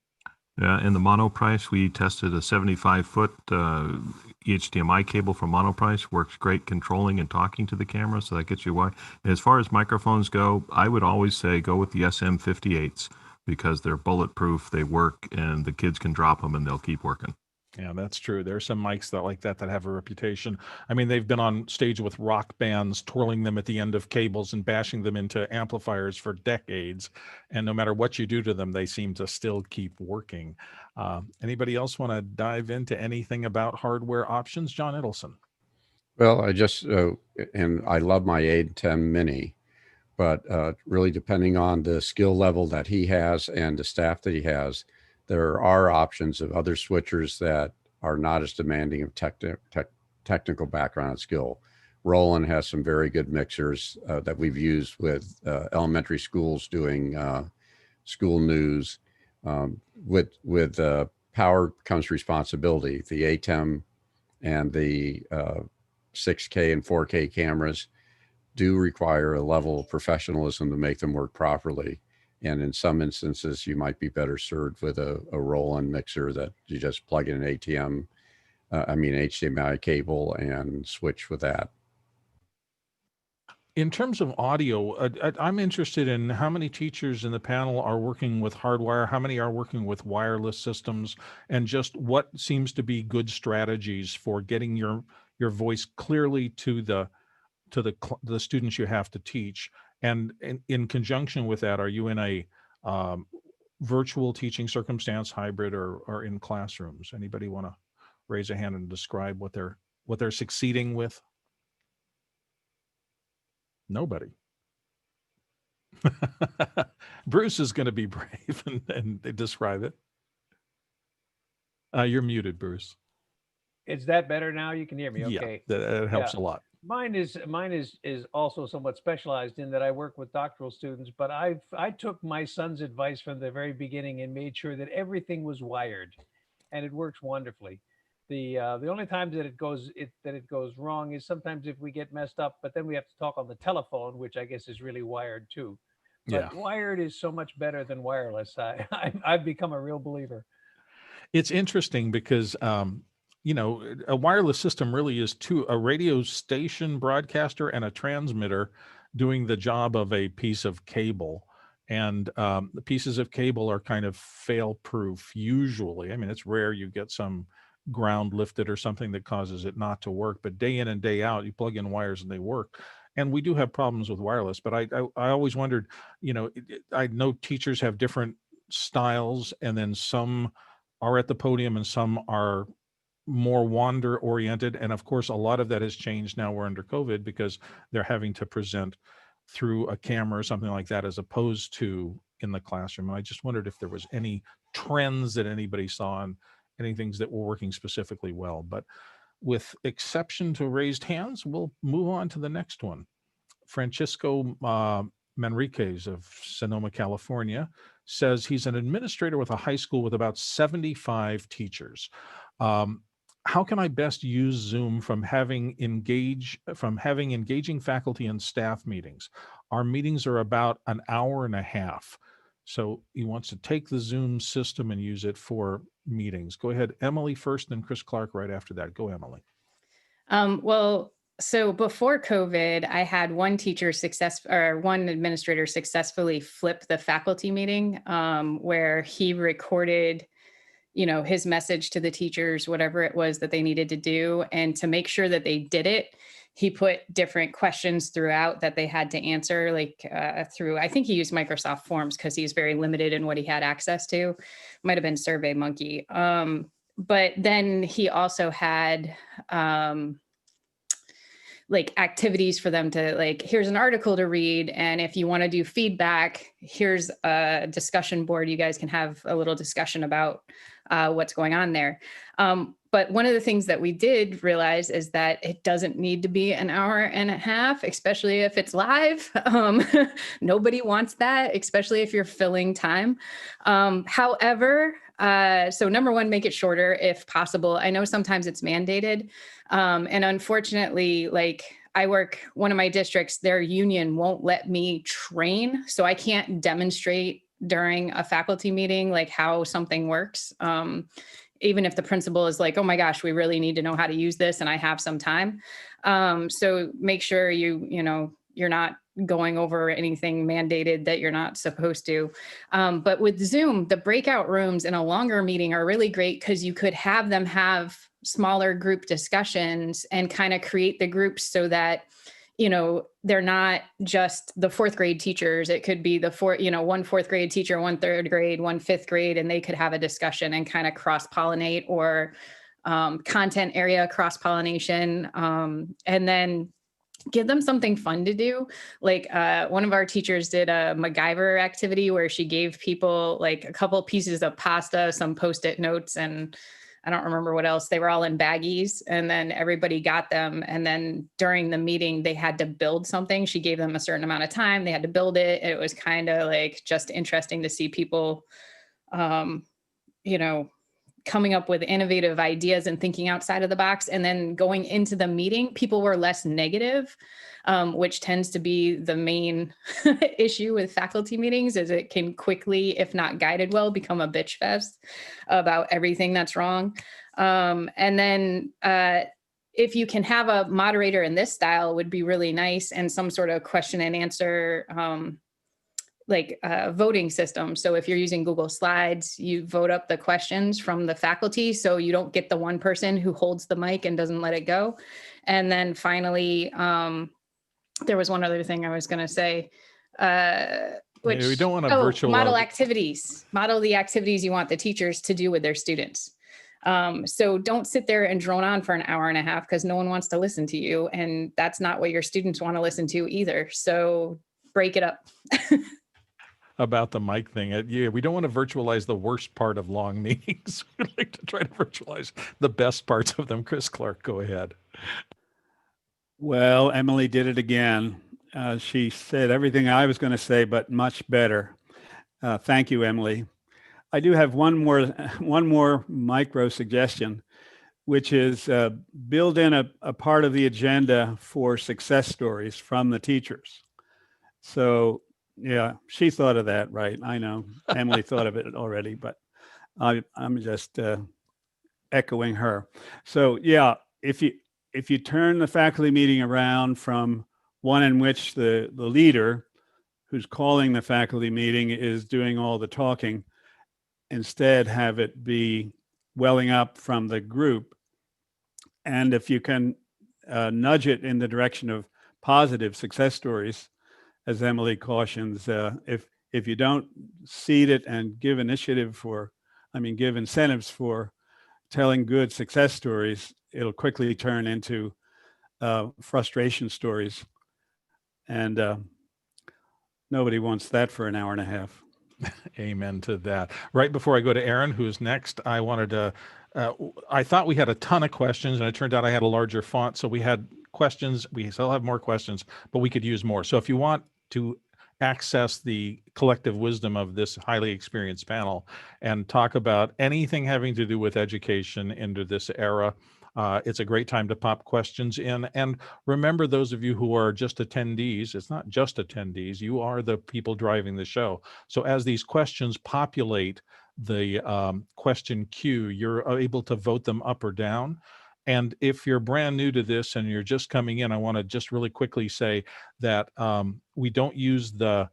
Yeah, in the Monoprice, we tested a 75-foot HDMI cable from Monoprice. Works great controlling and talking to the camera, so that gets you wide. As far as microphones go, I would always say go with the SM58s because they're bulletproof, they work, and the kids can drop them and they'll keep working. Yeah, that's true. There are some mics that have a reputation. I mean, they've been on stage with rock bands, twirling them at the end of cables and bashing them into amplifiers for decades. And no matter what you do to them, they seem to still keep working. Anybody else want to dive into anything about hardware options? John Edelson. Well, I just, and I love my ATEM Mini, but really depending on the skill level that he has and the staff that he has, there are options of other switchers that are not as demanding of technical background and skill. Roland has some very good mixers that we've used with elementary schools doing school news. With power comes responsibility. The ATEM and the 6K and 4K cameras do require a level of professionalism to make them work properly. And in some instances, you might be better served with a roll-on mixer that you just plug in an HDMI cable and switch with that. In terms of audio, I'm interested in how many teachers in the panel are working with hardwire, how many are working with wireless systems, and just what seems to be good strategies for getting your voice clearly to the students you have to teach. And in conjunction with that, are you in a virtual teaching circumstance, hybrid, or in classrooms? Anybody want to raise a hand and describe what they're succeeding with? Nobody. Bruce is going to be brave and describe it. You're muted, Bruce. Is that better now? You can hear me. Okay. Yeah, that helps a lot. Mine is also somewhat specialized in that I work with doctoral students, but I took my son's advice from the very beginning and made sure that everything was wired. and it works wonderfully. The only times that it goes wrong is sometimes if we get messed up, but then we have to talk on the telephone, which I guess is really wired too. But Yeah. wired is so much better than wireless. I've become a real believer. It's interesting because you know, a wireless system really is a radio station broadcaster and a transmitter doing the job of a piece of cable. And the pieces of cable are kind of fail-proof usually. I mean, it's rare you get some ground lifted or something that causes it not to work, but day in and day out, you plug in wires and they work. And we do have problems with wireless, but I always wondered, you know, I know teachers have different styles, and then some are at the podium and some are more wander oriented. And of course, a lot of that has changed now we're under COVID because they're having to present through a camera or something like that, as opposed to in the classroom. And I just wondered if there was any trends that anybody saw and any things that were working specifically well. But with exception to raised hands, we'll move on to the next one. Francisco Manriquez of Sonoma, California, says he's an administrator with a high school with about 75 teachers. How can I best use Zoom from having engaging faculty and staff meetings? Our meetings are about an hour and a half. So he wants to take the Zoom system and use it for meetings. Go ahead, Emily first, then Chris Clark right after that. Go, Emily. Well, so before COVID, I had one administrator successfully flip the faculty meeting, where he recorded, you know, his message to the teachers, whatever it was that they needed to do. And to make sure that they did it, he put different questions throughout that they had to answer, like through, I think he used Microsoft Forms because he's very limited in what he had access to. Might have been SurveyMonkey. But then he also had like activities for them to, like, here's an article to read. And if you want to do feedback, here's a discussion board. You guys can have a little discussion about what's going on there. But one of the things that we did realize is that it doesn't need to be an hour and a half, especially if it's live. Nobody wants that, especially if you're filling time. However, so number one, make it shorter if possible. I know sometimes it's mandated. And unfortunately, like one of my districts, their union won't let me train. So I can't demonstrate during a faculty meeting, like how something works. Even if the principal is like, oh my gosh, we really need to know how to use this and I have some time. So make sure you're not going over anything mandated that you're not supposed to. But with Zoom, the breakout rooms in a longer meeting are really great because you could have them have smaller group discussions and kind of create the groups so that, you know, they're not just the fourth grade teachers. It could be one fourth grade teacher, one third grade, one fifth grade, and they could have a discussion and kind of cross-pollinate, or content area cross-pollination. And then give them something fun to do. Like one of our teachers did a MacGyver activity where she gave people like a couple pieces of pasta, some Post-it notes, and I don't remember what else. They were all in baggies, and then everybody got them. And then during the meeting, they had to build something. She gave them a certain amount of time. They had to build it. It was kind of like just interesting to see people, coming up with innovative ideas and thinking outside of the box. And then going into the meeting, people were less negative, which tends to be the main issue with faculty meetings, is it can quickly, if not guided well, become a bitch fest about everything that's wrong. And then if you can have a moderator in this style would be really nice, and some sort of question and answer voting system. So if you're using Google Slides, you vote up the questions from the faculty, so you don't get the one person who holds the mic and doesn't let it go. And then finally, there was one other thing I was going to say, which we don't want to virtual model activities. Model the activities you want the teachers to do with their students. So don't sit there and drone on for an hour and a half, because no one wants to listen to you, and that's not what your students want to listen to either. So break it up. About the mic thing. Yeah, we don't want to virtualize the worst part of long meetings. We like to try to virtualize the best parts of them. Chris Clark, go ahead. Well, Emily did it again. She said everything I was going to say, but much better. Thank you, Emily. I do have one more micro suggestion, which is build in a part of the agenda for success stories from the teachers. So yeah, she thought of that, right? I know Emily thought of it already, but I'm just echoing her. So yeah, if you turn the faculty meeting around from one in which the leader who's calling the faculty meeting is doing all the talking, instead have it be welling up from the group. And if you can nudge it in the direction of positive success stories, as Emily cautions, if you don't seed it and give incentives for telling good success stories, it'll quickly turn into frustration stories. And nobody wants that for an hour and a half. Amen to that. Right before I go to Aaron, who's next, I wanted to, I thought we had a ton of questions, and it turned out I had a larger font. So we had questions, we still have more questions, but we could use more. So if you want to access the collective wisdom of this highly experienced panel and talk about anything having to do with education into this era, it's a great time to pop questions in. And remember, those of you who are just attendees, it's not just attendees, you are the people driving the show. So as these questions populate the question queue, you're able to vote them up or down. And if you're brand new to this and you're just coming in, I want to just really quickly say that we don't use the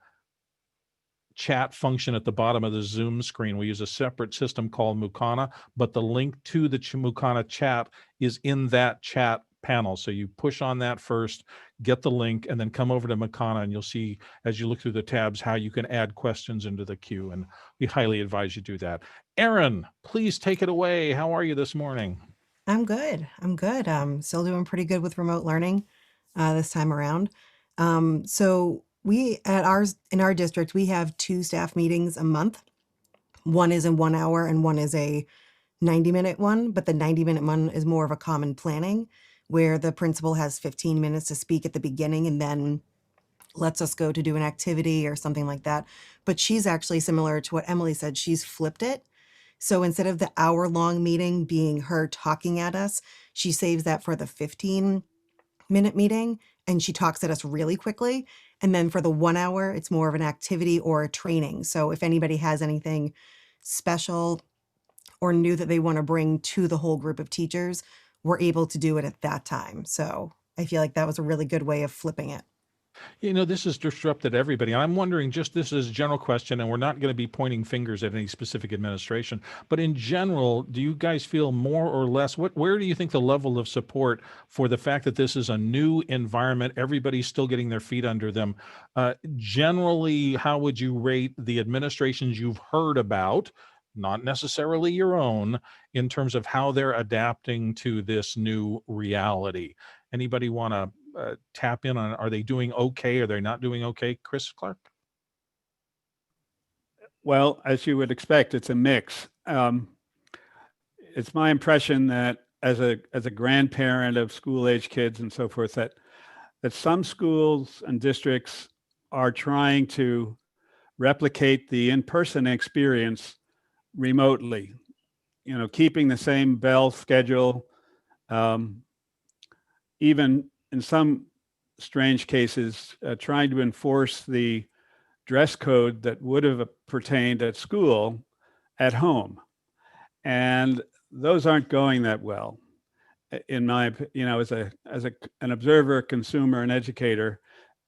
chat function at the bottom of the Zoom screen. We use a separate system called Mukana, but the link to the Mukana chat is in that chat panel. So you push on that first, get the link, and then come over to Mukana, and you'll see as you look through the tabs how you can add questions into the queue. And we highly advise you do that. Aaron, please take it away. How are you this morning? I'm good. I'm still doing pretty good with remote learning this time around. So we in our district, we have 2 staff meetings a month. One is in 1 hour and one is a 90-minute one, but the 90-minute one is more of a common planning where the principal has 15 minutes to speak at the beginning and then lets us go to do an activity or something like that. But she's actually similar to what Emily said. She's flipped it. So instead of the hour-long meeting being her talking at us, she saves that for the 15-minute meeting, and she talks at us really quickly. And then for the 1 hour, it's more of an activity or a training. So if anybody has anything special or new that they want to bring to the whole group of teachers, we're able to do it at that time. So I feel like that was a really good way of flipping it. You know, this has disrupted everybody. I'm wondering, just this is a general question, and we're not going to be pointing fingers at any specific administration, but in general, do you guys feel more or less, where do you think the level of support for the fact that this is a new environment, everybody's still getting their feet under them? Generally, how would you rate the administrations you've heard about, not necessarily your own, in terms of how they're adapting to this new reality? Anybody want to tap in on, are they doing okay? Are they not doing okay? Chris Clark? Well, as you would expect, it's a mix. It's my impression that as a grandparent of school-age kids and so forth, that some schools and districts are trying to replicate the in-person experience remotely, keeping the same bell schedule, even in some strange cases, trying to enforce the dress code that would have pertained at school at home. And those aren't going that well. In my, as an observer, consumer, and educator,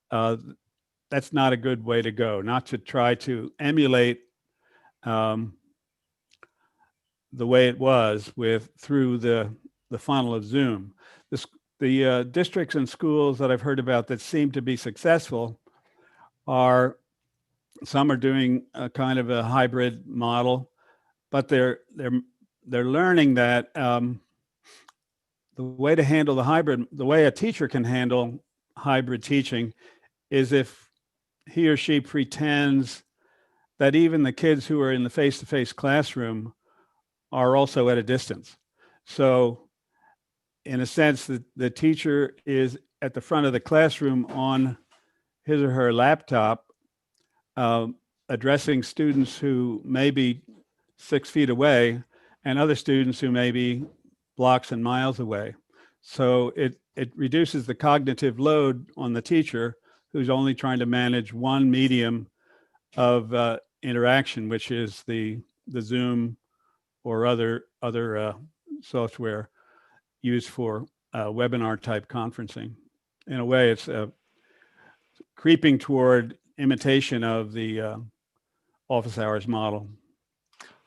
that's not a good way to go, not to try to emulate the way it was through the funnel of Zoom. The districts and schools that I've heard about that seem to be successful some are doing a kind of a hybrid model, but they're learning that the way to handle the way a teacher can handle hybrid teaching is if he or she pretends that even the kids who are in the face-to-face classroom are also at a distance. So in a sense, the teacher is at the front of the classroom on his or her laptop, addressing students who may be 6 feet away, and other students who may be blocks and miles away. So it reduces the cognitive load on the teacher who's only trying to manage one medium of interaction, which is the Zoom or other software used for webinar type conferencing. In a way, it's creeping toward imitation of the office hours model.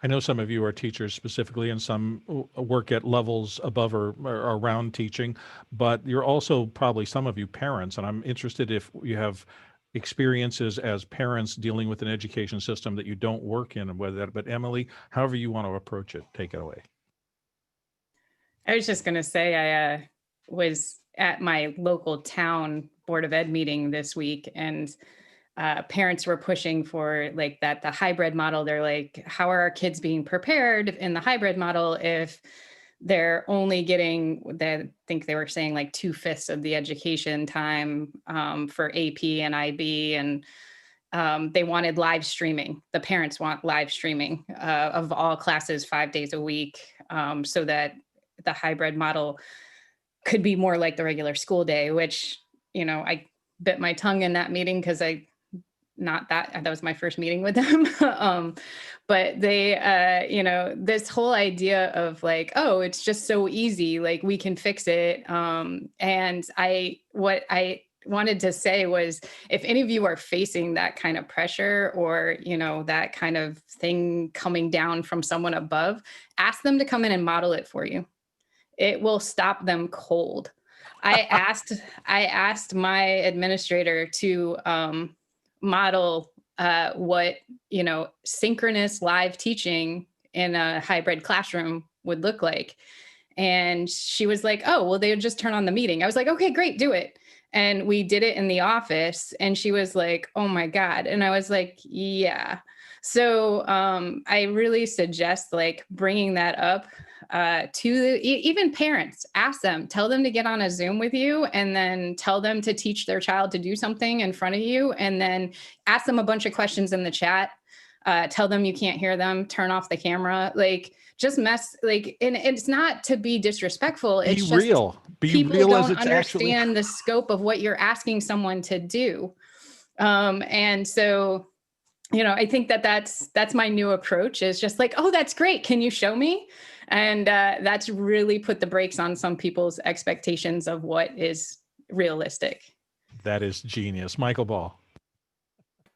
I know some of you are teachers specifically, and some work at levels above or around teaching, but you're also probably, some of you, parents, and I'm interested if you have experiences as parents dealing with an education system that you don't work in, and whether that, but Emily, however you want to approach it, take it away. I was just going to say, I was at my local town Board of Ed meeting this week, and parents were pushing for like the hybrid model. They're like, how are our kids being prepared in the hybrid model if they're only getting, I think they were saying like 2/5 of the education time for AP and IB, and they wanted live streaming. The parents want live streaming of all classes 5 days a week, so that the hybrid model could be more like the regular school day, which, you know, I bit my tongue in that meeting because that was my first meeting with them. But they, you know, this whole idea of like, oh, it's just so easy, like we can fix it. And what I wanted to say was, if any of you are facing that kind of pressure, or, you know, that kind of thing coming down from someone above, ask them to come in and model it for you. It will stop them cold. I asked my administrator to model what, you know, synchronous live teaching in a hybrid classroom would look like. And she was like, oh, well, they would just turn on the meeting. I was like, okay, great, do it. And we did it in the office, and she was like, oh my God. And I was like, yeah. So I really suggest like bringing that up to even parents. Ask them, tell them to get on a Zoom with you, and then tell them to teach their child to do something in front of you, and then ask them a bunch of questions in the chat. Tell them you can't hear them, turn off the camera, like just mess, like, and it's not to be disrespectful. It's Be just real. Be people real as don't it's actually. understand the scope of what you're asking someone to do. And so, you know, I think that's my new approach, is just like, oh, that's great. Can you show me? And that's really put the brakes on some people's expectations of what is realistic. That is genius. Michael Ball.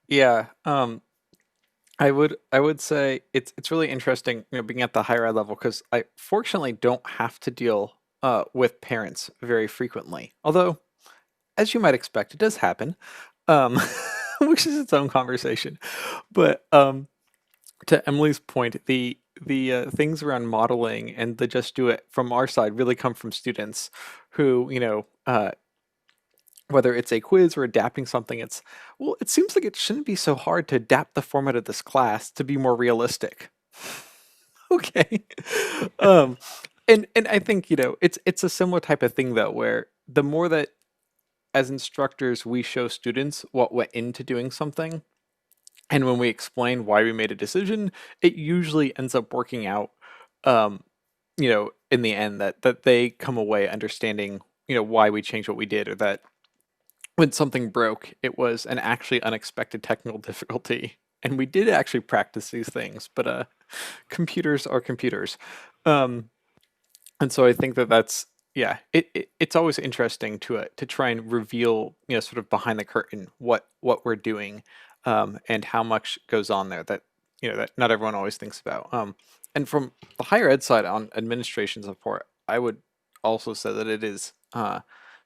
Yeah. I would say it's really interesting, you know, being at the higher ed level, because I fortunately don't have to deal with parents very frequently. Although, as you might expect, it does happen, which is its own conversation. But to Emily's point, the things around modeling and the just do it from our side really come from students who, you know, whether it's a quiz or adapting something, it seems like it shouldn't be so hard to adapt the format of this class to be more realistic. Okay. And I think, you know, it's a similar type of thing though, where the more that as instructors we show students what went into doing something, and when we explain why we made a decision, it usually ends up working out, you know, in the end that they come away understanding, you know, why we changed what we did, or that when something broke, it was an actually unexpected technical difficulty. And we did actually practice these things, but computers are computers. And so I think that's, yeah, it's always interesting to try and reveal, you know, sort of behind the curtain what we're doing, and how much goes on there that, you know, that not everyone always thinks about. And from the higher ed side on administration support, I would also say that it is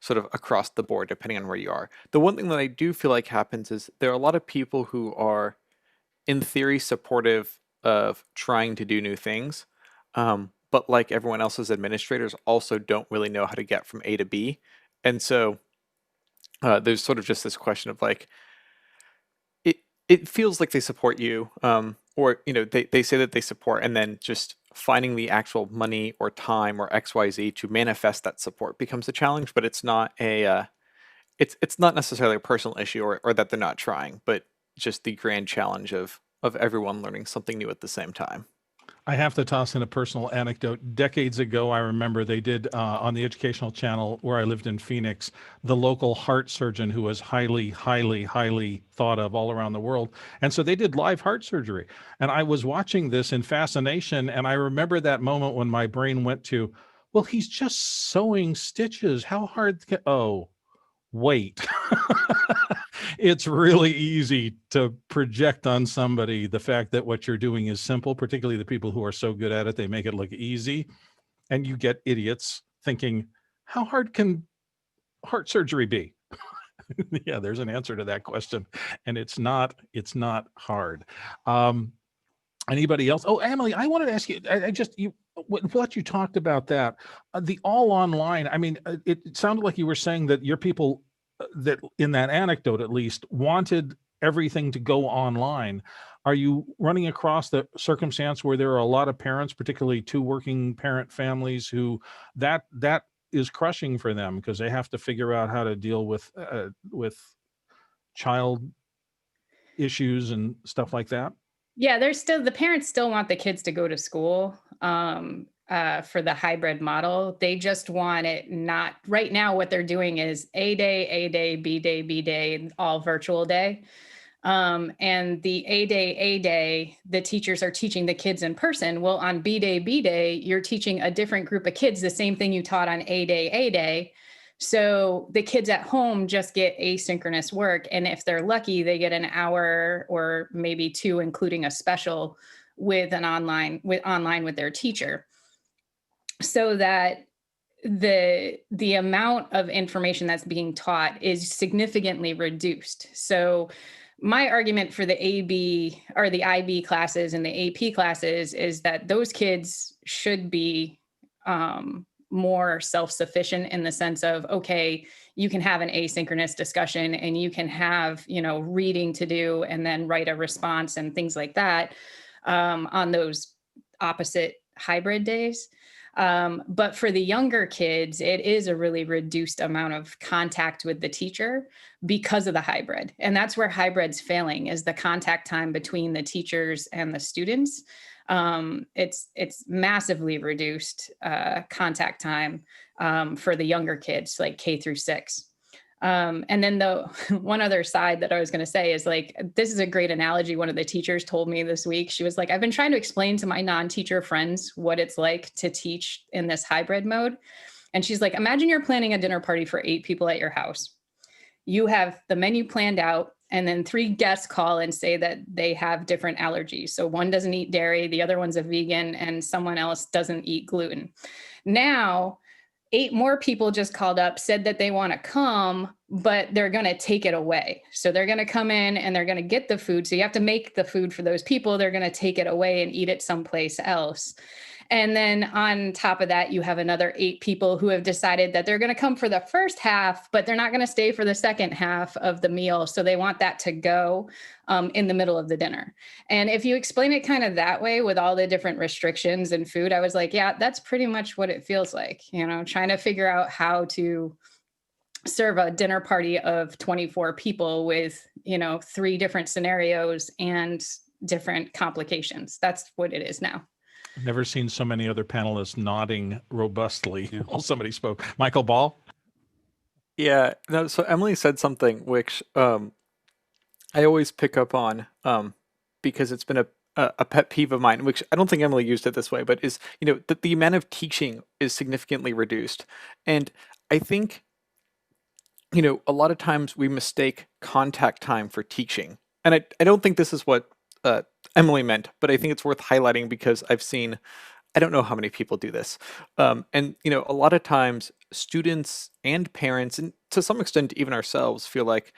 sort of across the board, depending on where you are. The one thing that I do feel like happens is there are a lot of people who are, in theory, supportive of trying to do new things, but like everyone else's administrators, also don't really know how to get from A to B. And so there's sort of just this question of like, it feels like they support you, or, you know, they say that they support, and then just finding the actual money or time or XYZ to manifest that support becomes a challenge. But it's not it's not necessarily a personal issue, or that they're not trying, but just the grand challenge of everyone learning something new at the same time. I have to toss in a personal anecdote. Decades ago, I remember they did on the educational channel where I lived in Phoenix, the local heart surgeon who was highly, highly, highly thought of all around the world. And so they did live heart surgery. And I was watching this in fascination. And I remember that moment when my brain went to, well, he's just sewing stitches. How hard can, oh, wait. It's really easy to project on somebody the fact that what you're doing is simple, particularly the people who are so good at it, they make it look easy. And you get idiots thinking, how hard can heart surgery be? Yeah, there's an answer to that question. And it's not hard. Anybody else? Oh, Emily, I wanted to ask you, what you talked about that, the all online, I mean, it sounded like you were saying that your people that in that anecdote, at least, wanted everything to go online. Are you running across the circumstance where there are a lot of parents, particularly two working parent families, who that is crushing for them because they have to figure out how to deal with child issues and stuff like that? Yeah, the parents still want the kids to go to school for the hybrid model. They just want it not, right now what they're doing is A day, B day, all virtual day. And the A day, the teachers are teaching the kids in person. Well, on B day, you're teaching a different group of kids the same thing you taught on A day. So the kids at home just get asynchronous work. And if they're lucky, they get an hour or maybe two, including a special with online with their teacher. So that the amount of information that's being taught is significantly reduced. So my argument for the AB or the IB classes and the AP classes is that those kids should be more self-sufficient in the sense of, okay, you can have an asynchronous discussion and you can have, reading to do and then write a response and things like that on those opposite hybrid days. But for the younger kids, it is a really reduced amount of contact with the teacher because of the hybrid. And that's where hybrid's failing, is the contact time between the teachers and the students. It's massively reduced contact time for the younger kids, like K through 6. And then the one other side that I was going to say is, like, this is a great analogy. One of the teachers told me this week, she was like, I've been trying to explain to my non-teacher friends what it's like to teach in this hybrid mode. And she's like, imagine you're planning a dinner party for 8 people at your house. You have the menu planned out, and then 3 guests call and say that they have different allergies. So one doesn't eat dairy, the other one's a vegan, and someone else doesn't eat gluten. Now, 8 more people just called up, said that they want to come, but they're going to take it away. So they're going to come in and they're going to get the food. So you have to make the food for those people. They're going to take it away and eat it someplace else. And then on top of that, you have another 8 people who have decided that they're going to come for the first half, but they're not going to stay for the second half of the meal. So they want that to go in the middle of the dinner. And if you explain it kind of that way with all the different restrictions and food, I was like, yeah, that's pretty much what it feels like, trying to figure out how to serve a dinner party of 24 people with, 3 different scenarios and different complications. That's what it is now. I've never seen so many other panelists nodding robustly while somebody spoke. Michael Ball? Yeah, no, so Emily said something which I always pick up on because it's been a pet peeve of mine, which I don't think Emily used it this way, but is, the amount of teaching is significantly reduced. And I think, a lot of times we mistake contact time for teaching. And I don't think this is what Emily meant, but I think it's worth highlighting because I've seen, I don't know how many people do this. And, a lot of times students and parents, and to some extent even ourselves, feel like,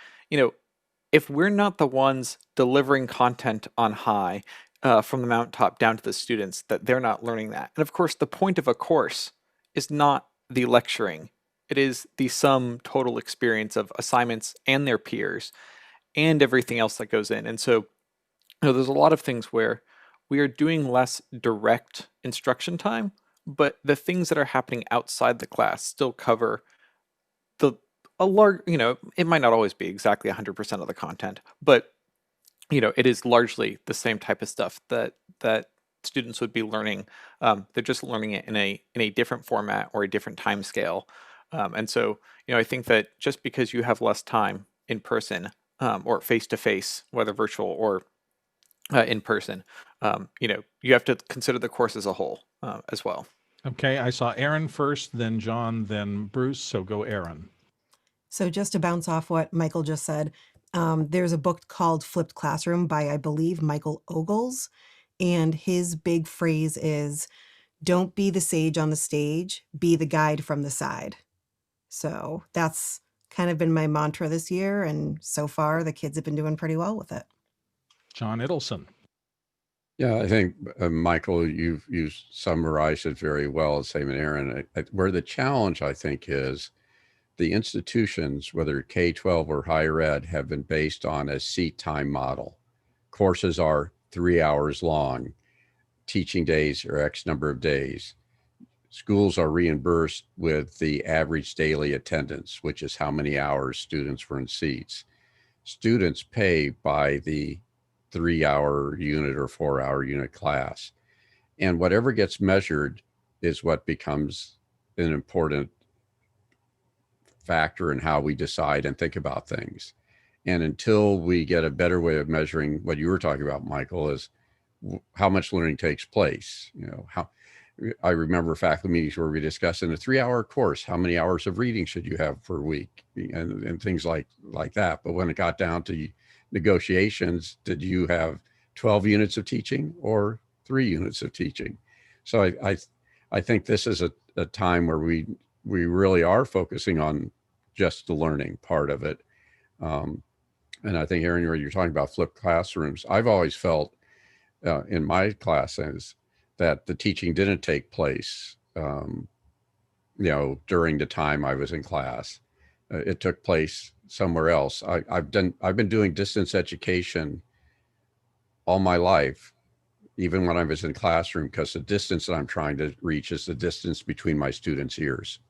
if we're not the ones delivering content on high from the mountaintop down to the students, that they're not learning that. And of course, the point of a course is not the lecturing. It is the sum total experience of assignments and their peers and everything else that goes in. And so, there's a lot of things where we are doing less direct instruction time, but the things that are happening outside the class still cover a large, it might not always be exactly 100% of the content, but, it is largely the same type of stuff that students would be learning. They're just learning it in a different format or a different time scale. And so, I think that just because you have less time in person or face to face, whether virtual or in person, you have to consider the course as a whole as well. Okay, I saw Aaron first, then John, then Bruce. So go Aaron. So just to bounce off what Michael just said, there's a book called Flipped Classroom by, I believe, Michael Ogles. And his big phrase is, don't be the sage on the stage, be the guide from the side. So that's kind of been my mantra this year. And so far, the kids have been doing pretty well with it. John Idelson. Yeah, I think, Michael, you've summarized it very well, same as Aaron. Where the challenge, I think, is the institutions, whether K-12 or higher ed, have been based on a seat time model. Courses are 3 hours long. Teaching days are X number of days. Schools are reimbursed with the average daily attendance, which is how many hours students were in seats. Students pay by the 3-hour unit or 4-hour unit class. And whatever gets measured is what becomes an important factor in how we decide and think about things. And until we get a better way of measuring what you were talking about, Michael, is how much learning takes place. I remember faculty meetings where we discussed in a 3-hour course, how many hours of reading should you have per week and things like that. But when it got down to negotiations, did you have 12 units of teaching or 3 units of teaching? So I think this is a time where we really are focusing on just the learning part of it. And I think, Aaron, you're talking about flipped classrooms. I've always felt in my classes that the teaching didn't take place, during the time I was in class. It took place somewhere else. I've been doing distance education all my life, even when I was in classroom, because the distance that I'm trying to reach is the distance between my students' ears.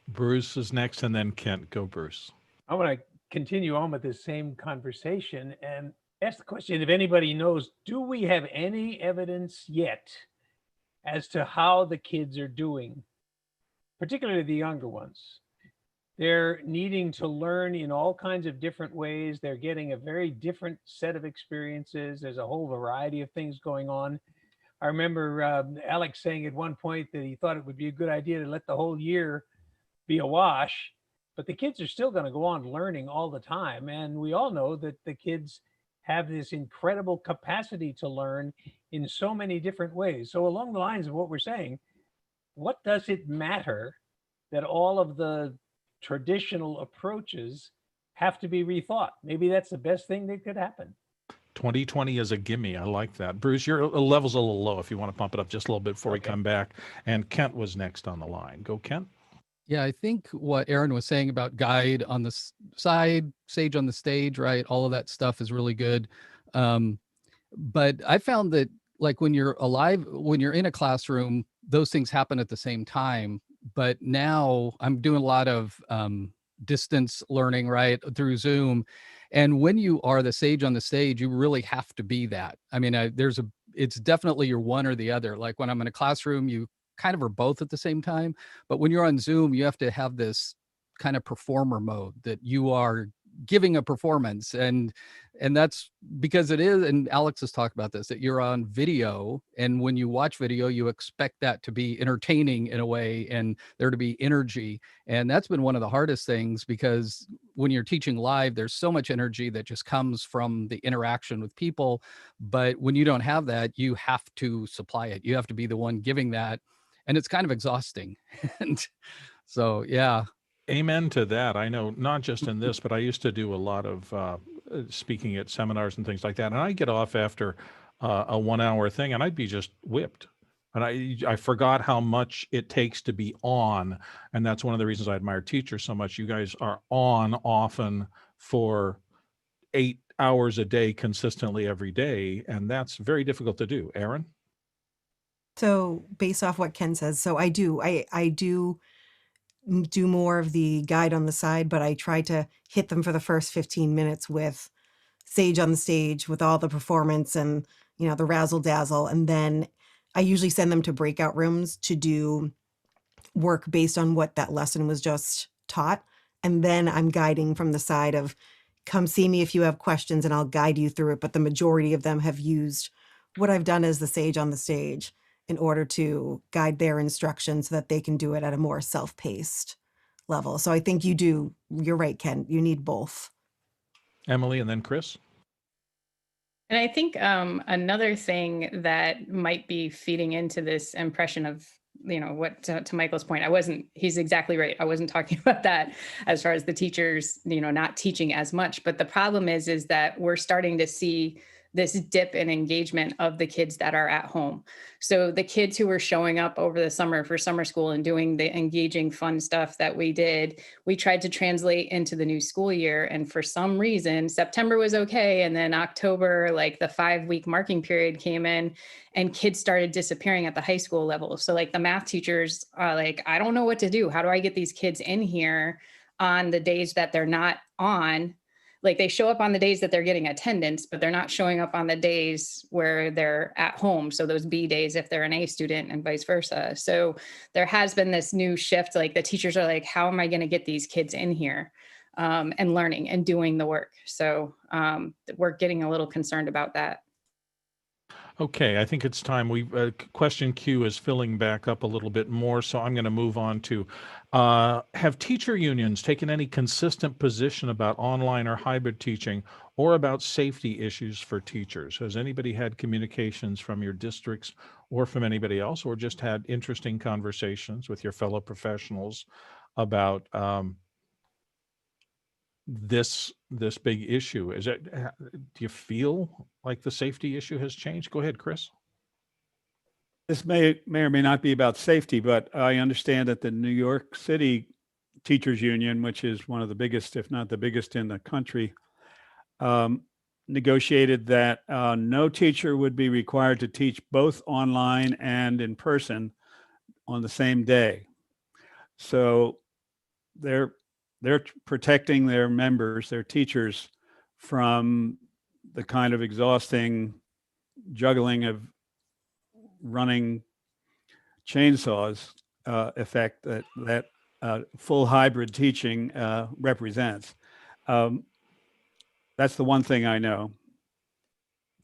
Bruce is next, and then Kent. Go, Bruce. I want to continue on with this same conversation and ask the question, if anybody knows, do we have any evidence yet as to how the kids are doing, particularly the younger ones? They're needing to learn in all kinds of different ways. They're getting a very different set of experiences. There's a whole variety of things going on. I remember Alex saying at one point that he thought it would be a good idea to let the whole year be a wash, but the kids are still going to go on learning all the time. And we all know that the kids have this incredible capacity to learn in so many different ways. So along the lines of what we're saying, what does it matter that all of the traditional approaches have to be rethought? Maybe that's the best thing that could happen. 2020 is a gimme. I like that. Bruce, your level's a little low if you want to pump it up just a little bit before we come back. And Kent was next on the line. Go, Kent. Yeah, I think what Aaron was saying about guide on the side, sage on the stage, right? All of that stuff is really good. But I found that like when you're in a classroom, those things happen at the same time. But now I'm doing a lot of distance learning, right, through Zoom. And when you are the sage on the stage, you really have to be that. I mean, it's definitely your one or the other. Like when I'm in a classroom, you kind of are both at the same time. But when you're on Zoom, you have to have this kind of performer mode that you are giving a performance. And that's because it is, and Alex has talked about this, that you're on video. And when you watch video, you expect that to be entertaining in a way and there to be energy. And that's been one of the hardest things, because when you're teaching live, there's so much energy that just comes from the interaction with people. But when you don't have that, you have to supply it. You have to be the one giving that. And it's kind of exhausting. And so, yeah. Amen to that. I know not just in this, but I used to do a lot of speaking at seminars and things like that. And I'd get off after a 1 hour thing and I'd be just whipped. And I forgot how much it takes to be on. And that's one of the reasons I admire teachers so much. You guys are on often for 8 hours a day consistently every day. And that's very difficult to do. Aaron? So based off what Ken says, so I do more of the guide on the side, but I try to hit them for the first 15 minutes with sage on the stage with all the performance and, the razzle dazzle. And then I usually send them to breakout rooms to do work based on what that lesson was just taught. And then I'm guiding from the side of, come see me if you have questions and I'll guide you through it. But the majority of them have used what I've done as the sage on the stage in order to guide their instruction so that they can do it at a more self-paced level. So I think you're right, Ken, you need both. Emily and then Chris. And I think another thing that might be feeding into this impression of, what to Michael's point, he's exactly right. I wasn't talking about that as far as the teachers, not teaching as much. But the problem is that we're starting to see this dip in engagement of the kids that are at home. So the kids who were showing up over the summer for summer school and doing the engaging, fun stuff that we did, we tried to translate into the new school year. And for some reason, September was okay. And then October, like the 5-week marking period came in and kids started disappearing at the high school level. So like the math teachers are like, I don't know what to do. How do I get these kids in here on the days that they're not on? Like they show up on the days that they're getting attendance, but they're not showing up on the days where they're at home. So those B days, if they're an A student and vice versa. So there has been this new shift. Like the teachers are like, how am I going to get these kids in here and learning and doing the work? So we're getting a little concerned about that. Okay, I think it's time. Question queue is filling back up a little bit more, so I'm going to move on to, have teacher unions taken any consistent position about online or hybrid teaching or about safety issues for teachers? Has anybody had communications from your districts or from anybody else, or just had interesting conversations with your fellow professionals about this big issue? Do you feel like the safety issue has changed? Go ahead, Chris. This may or may not be about safety, but I understand that the New York City Teachers Union, which is one of the biggest, if not the biggest in the country, negotiated that no teacher would be required to teach both online and in person on the same day. So they're protecting their members, their teachers, from the kind of exhausting juggling of running chainsaws effect that full hybrid teaching represents. That's the one thing I know.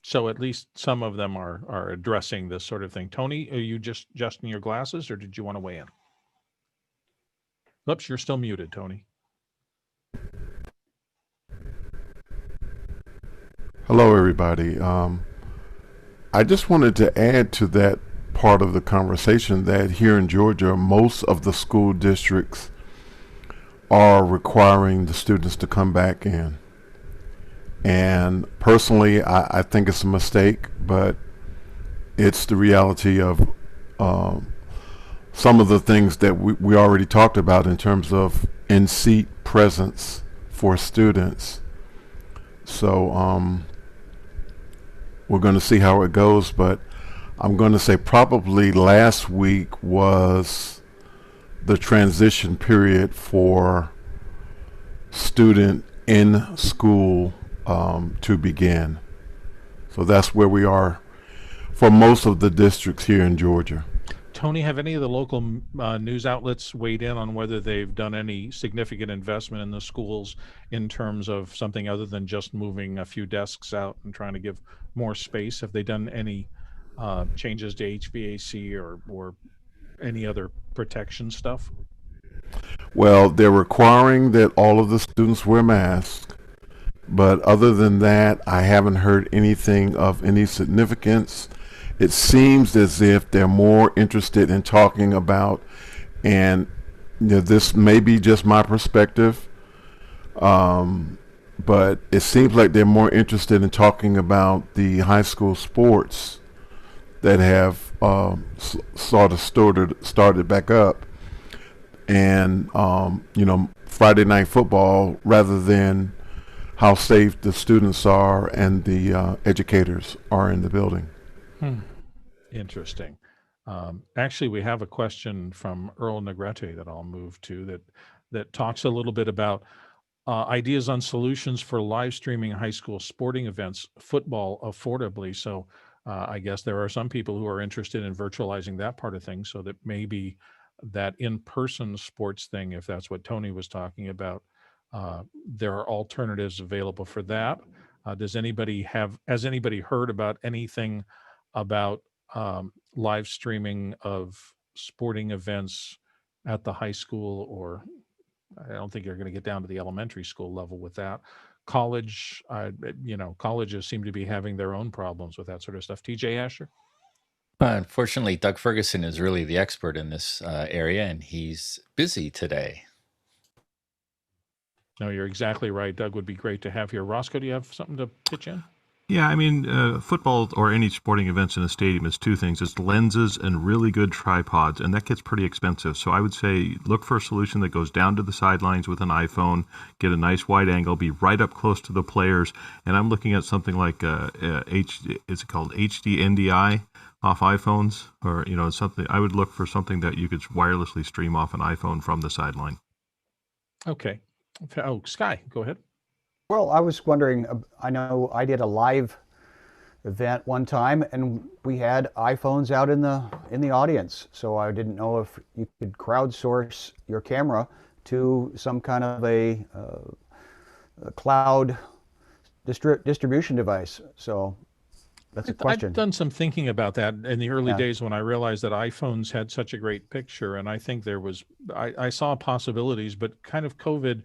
So at least some of them are addressing this sort of thing. Tony, are you just adjusting your glasses, or did you want to weigh in? Oops, you're still muted, Tony. Hello, everybody. I just wanted to add to that part of the conversation that here in Georgia, most of the school districts are requiring the students to come back in. And personally, I think it's a mistake, but it's the reality of some of the things that we already talked about in terms of in-seat presence for students. So we're going to see how it goes, but I'm going to say probably last week was the transition period for student in school to begin. So that's where we are for most of the districts here in Georgia. Tony, have any of the local news outlets weighed in on whether they've done any significant investment in the schools in terms of something other than just moving a few desks out and trying to give more space? Have they done any changes to HVAC or any other protection stuff? Well, they're requiring that all of the students wear masks, but other than that, I haven't heard anything of any significance. It seems as if they're more interested in talking about, and this may be just my perspective, but it seems like they're more interested in talking about the high school sports that have sort of started back up, and Friday night football, rather than how safe the students are and the educators are in the building. Interesting. Actually, we have a question from Earl Negrete that I'll move to that talks a little bit about ideas on solutions for live streaming high school sporting events, football affordably. So I guess there are some people who are interested in virtualizing that part of things, so that maybe that in-person sports thing, if that's what Tony was talking about, there are alternatives available for that. Has anybody heard about anything about live streaming of sporting events at the high school, or I don't think you're going to get down to the elementary school level with that. College, colleges seem to be having their own problems with that sort of stuff. TJ Asher? Unfortunately, Doug Ferguson is really the expert in this area, and he's busy today. No, you're exactly right. Doug would be great to have here. Roscoe, do you have something to pitch in? Yeah, I mean, football or any sporting events in a stadium is two things. It's lenses and really good tripods, and that gets pretty expensive. So I would say look for a solution that goes down to the sidelines with an iPhone, get a nice wide angle, be right up close to the players. And I'm looking at something like is it called HDNDI off iPhones, or something. I would look for something that you could wirelessly stream off an iPhone from the sideline. Okay. Oh, Sky, go ahead. Well, I was wondering, I know I did a live event one time and we had iPhones out in the audience. So I didn't know if you could crowdsource your camera to some kind of a cloud distribution device. So that's a question. I've done some thinking about that in the early days when I realized that iPhones had such a great picture. And I think I saw possibilities, but kind of COVID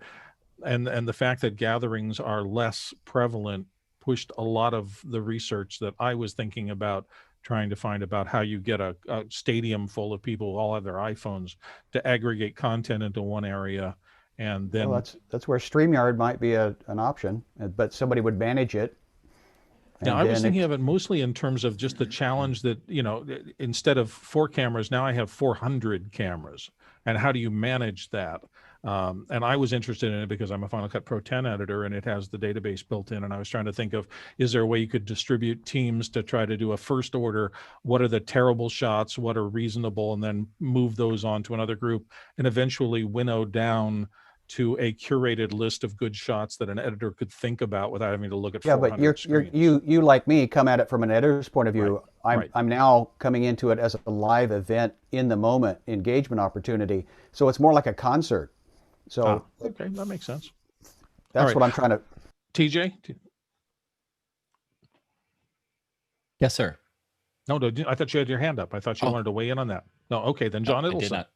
and the fact that gatherings are less prevalent pushed a lot of the research that I was thinking about trying to find about how you get a stadium full of people who all have their iPhones to aggregate content into one area. And then that's where StreamYard might be an option, but somebody would manage it. Now, I was thinking of it mostly in terms of just the challenge that, instead of 4 cameras, now I have 400 cameras. And how do you manage that? And I was interested in it because I'm a Final Cut Pro 10 editor and it has the database built in. And I was trying to think of, is there a way you could distribute teams to try to do a first order? What are the terrible shots? What are reasonable? And then move those on to another group and eventually winnow down to a curated list of good shots that an editor could think about without having to look at 400 screens. You like me come at it from an editor's point of view. Right. I'm now coming into it as a live event in the moment engagement opportunity. So it's more like a concert. So okay, that makes sense. That's what I'm trying to. TJ? Yes, sir. No, I thought you had your hand up. I thought you wanted to weigh in on that. No, okay, then John Idelson. I did not.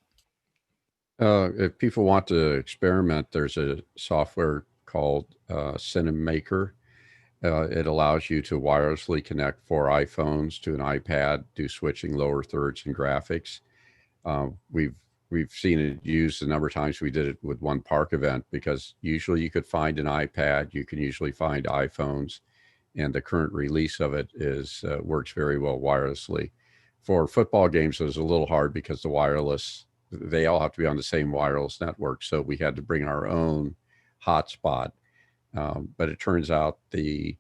If people want to experiment, there's a software called Cinemaker. It allows you to wirelessly connect 4 iPhones to an iPad, do switching, lower thirds, and graphics. We've seen it used a number of times. We did it with one park event because usually you could find an iPad, you can usually find iPhones, and the current release of it works very well wirelessly. For football games, it was a little hard because the wireless, they all have to be on the same wireless network. So we had to bring our own hotspot. But it turns out the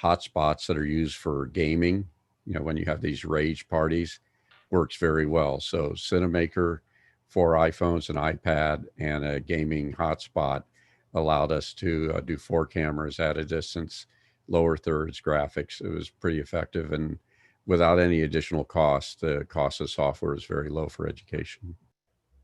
hotspots that are used for gaming, when you have these rage parties, works very well. So Cinemaker, 4 iPhones, an iPad, and a gaming hotspot allowed us to do 4 cameras at a distance, lower thirds, graphics. It was pretty effective and without any additional cost. The cost of software is very low for education.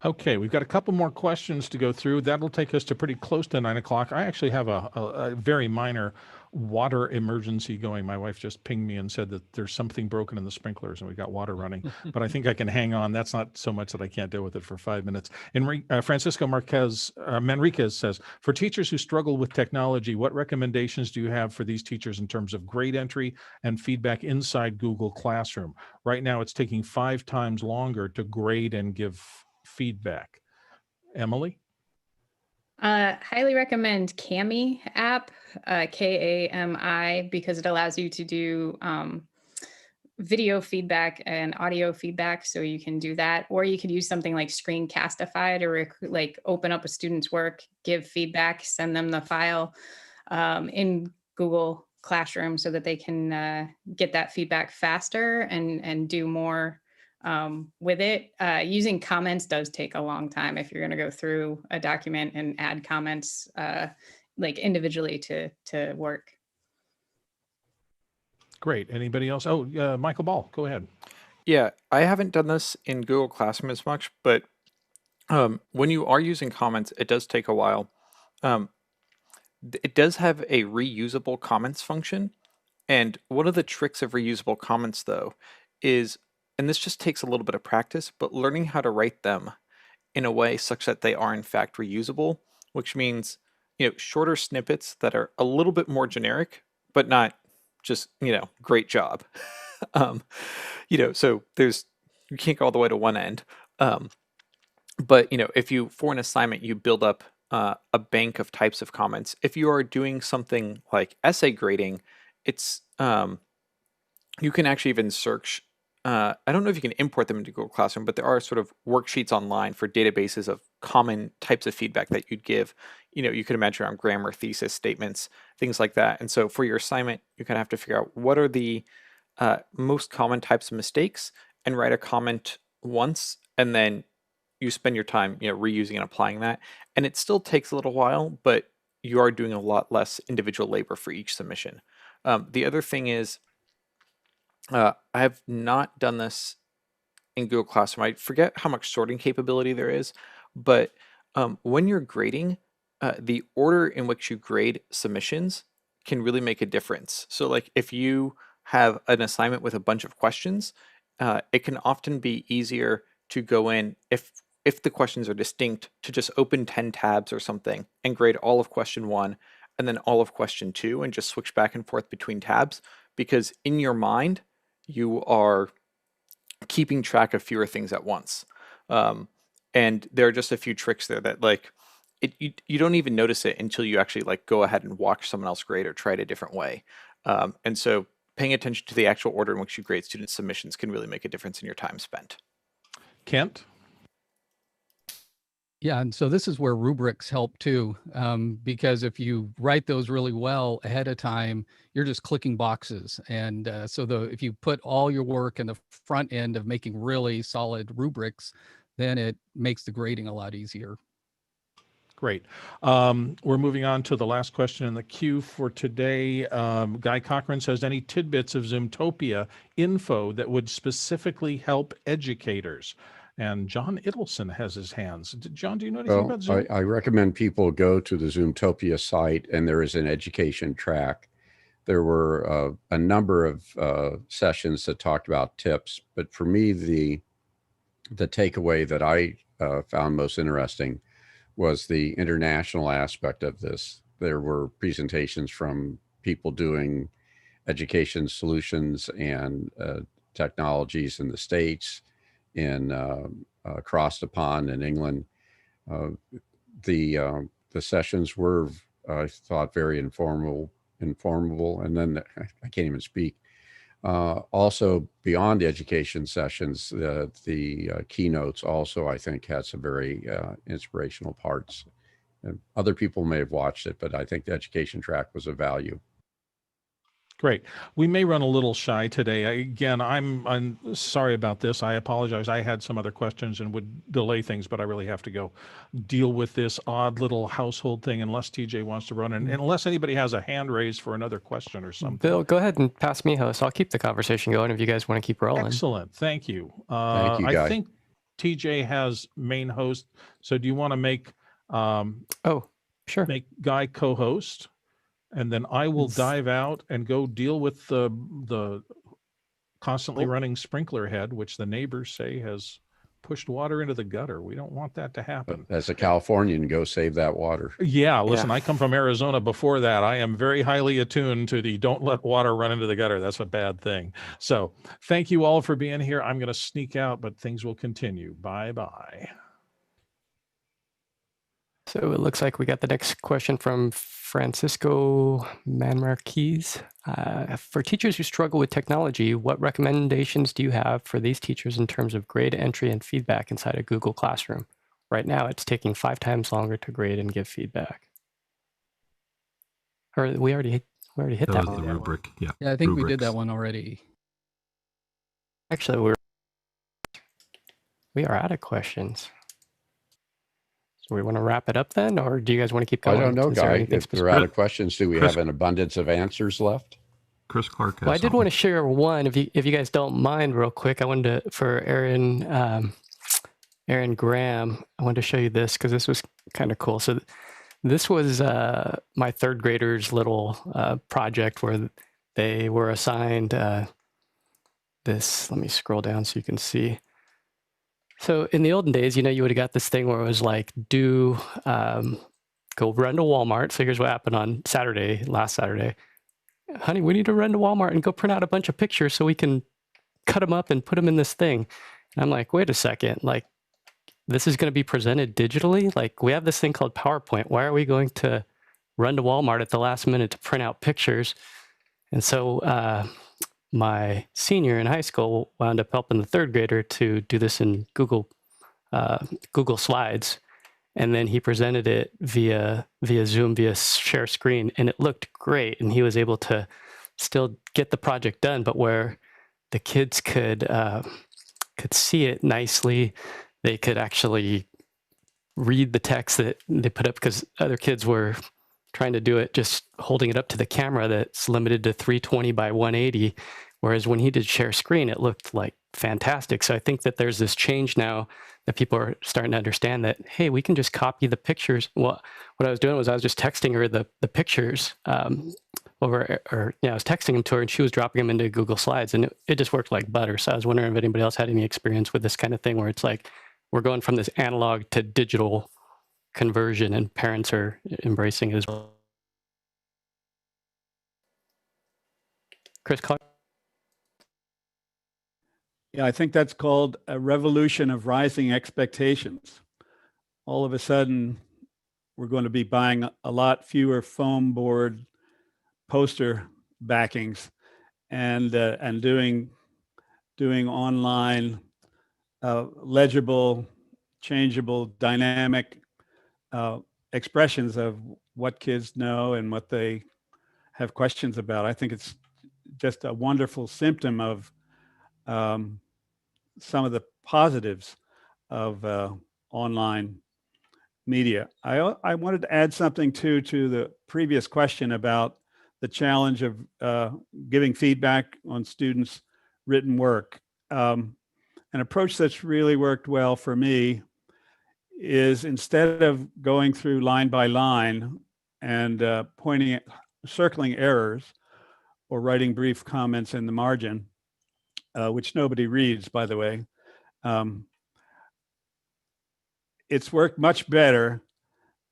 Okay, we've got a couple more questions to go through. That'll take us to pretty close to 9 o'clock. I actually have a very minor water emergency going. My wife just pinged me and said that there's something broken in the sprinklers and we got water running, but I think I can hang on. That's not so much that I can't deal with it for 5 minutes. Francisco Manriquez says, for teachers who struggle with technology, what recommendations do you have for these teachers in terms of grade entry and feedback inside Google Classroom? Right now, it's taking 5 times longer to grade and give feedback. Emily? Highly recommend Kami app, Kami, because it allows you to do video feedback and audio feedback. So you can do that, or you could use something like Screencastify to open up a student's work, give feedback, send them the file in Google Classroom so that they can get that feedback faster and do more with it. Using comments does take a long time if you're going to go through a document and add comments individually to work. Great. Anybody else? Oh, Michael Ball, go ahead. Yeah, I haven't done this in Google Classroom as much, but when you are using comments, it does take a while. It does have a reusable comments function. And one of the tricks of reusable comments, though, is, and this just takes a little bit of practice, but learning how to write them in a way such that they are in fact reusable, which means, shorter snippets that are a little bit more generic, but not just, great job. So you can't go all the way to one end. But, if you, for an assignment, you build up a bank of types of comments. If you are doing something like essay grading, it's, you can actually even search, I don't know if you can import them into Google Classroom, but there are sort of worksheets online for databases of common types of feedback that you'd give. You could imagine around grammar, thesis statements, things like that. And so for your assignment, you kind of have to figure out what are the most common types of mistakes and write a comment once, and then you spend your time, reusing and applying that. And it still takes a little while, but you are doing a lot less individual labor for each submission. The other thing is, I have not done this in Google Classroom. I forget how much sorting capability there is, but when you're grading, the order in which you grade submissions can really make a difference. So like if you have an assignment with a bunch of questions, it can often be easier to go in, if the questions are distinct, to just open 10 tabs or something and grade all of question 1 and then all of question 2 and just switch back and forth between tabs, because in your mind, you are keeping track of fewer things at once. And there are just a few tricks there that you don't even notice it until you actually go ahead and watch someone else grade or try it a different way. And so paying attention to the actual order in which you grade student submissions can really make a difference in your time spent. Kent? Yeah, and so this is where rubrics help too, because if you write those really well ahead of time, you're just clicking boxes. And if you put all your work in the front end of making really solid rubrics, then it makes the grading a lot easier. Great. We're moving on to the last question in the queue for today. Guy Cochran says, any tidbits of Zoomtopia info that would specifically help educators? And John Idelson has his hands. John, do you know anything about Zoom? I recommend people go to the Zoomtopia site, and there is an education track. There were a number of sessions that talked about tips, but for me, the takeaway that I found most interesting was the international aspect of this. There were presentations from people doing education solutions and technologies in the States, in across the pond in England. The sessions were, I thought, very informable, and then I can't even speak. Also, beyond the education sessions, the keynotes also, I think, had some very inspirational parts. And other people may have watched it, but I think the education track was of value. Great. We may run a little shy today. Again, I'm sorry about this. I apologize. I had some other questions and would delay things, but I really have to go deal with this odd little household thing unless TJ wants to run, and unless anybody has a hand raised for another question or something. Bill, go ahead and pass me host. I'll keep the conversation going if you guys want to keep rolling. Excellent. Thank you. Thank you, Guy. I think TJ has main host. So do you want to make sure, make Guy co-host? And then I will dive out and go deal with the constantly running sprinkler head, which the neighbors say has pushed water into the gutter. We don't want that to happen. As a Californian, go save that water. Yeah, listen, I come from Arizona. Before that, I am very highly attuned to the don't let water run into the gutter. That's a bad thing. So thank you all for being here. I'm going to sneak out, but things will continue. Bye-bye. So it looks like we got the next question from Francisco Manmarquez. For teachers who struggle with technology, what recommendations do you have for these teachers in terms of grade entry and feedback inside a Google Classroom? Right now, it's taking 5 times longer to grade and give feedback. Or we already hit that was one. the rubric. Yeah, Yeah, I think we did rubrics. that one already. Actually, we are out of questions. So we want to wrap it up then, or do you guys want to keep going? I don't know, Is there Guy. anything If we're out of questions, do we have an abundance of answers left? Chris Clark has Well, I did something. want to share one, if you guys don't mind, real quick. I wanted to, for Aaron Graham, I wanted to show you this because this was kind of cool. So this was my third graders' little project where they were assigned this. Let me scroll down so you can see. So in the olden days, you would have got this thing where it was like, go run to Walmart. So here's what happened on last Saturday. Honey, we need to run to Walmart and go print out a bunch of pictures so we can cut them up and put them in this thing. And I'm like, wait a second, like, this is going to be presented digitally? Like, we have this thing called PowerPoint. Why are we going to run to Walmart at the last minute to print out pictures? And so my senior in high school wound up helping the third grader to do this in Google Slides. And then he presented it via Zoom, via share screen, and it looked great. And he was able to still get the project done, but where the kids could see it nicely. They could actually read the text that they put up, because other kids were trying to do it just holding it up to the camera that's limited to 320 by 180. Whereas when he did share screen, it looked like fantastic. So I think that there's this change now that people are starting to understand that, hey, we can just copy the pictures. Well, what I was doing was I was just texting her the pictures I was texting them to her, and she was dropping them into Google Slides, and it just worked like butter. So I was wondering if anybody else had any experience with this kind of thing where it's like, we're going from this analog to digital conversion, and parents are embracing it as well. Chris Clark? Yeah, I think that's called a revolution of rising expectations. All of a sudden, we're going to be buying a lot fewer foam board poster backings and doing online legible, changeable, dynamic expressions of what kids know and what they have questions about. I think it's just a wonderful symptom of some of the positives of online media. I wanted to add something to the previous question about the challenge of giving feedback on students' written work. An approach that's really worked well for me is, instead of going through line by line and circling errors or writing brief comments in the margin, which nobody reads, by the way, it's worked much better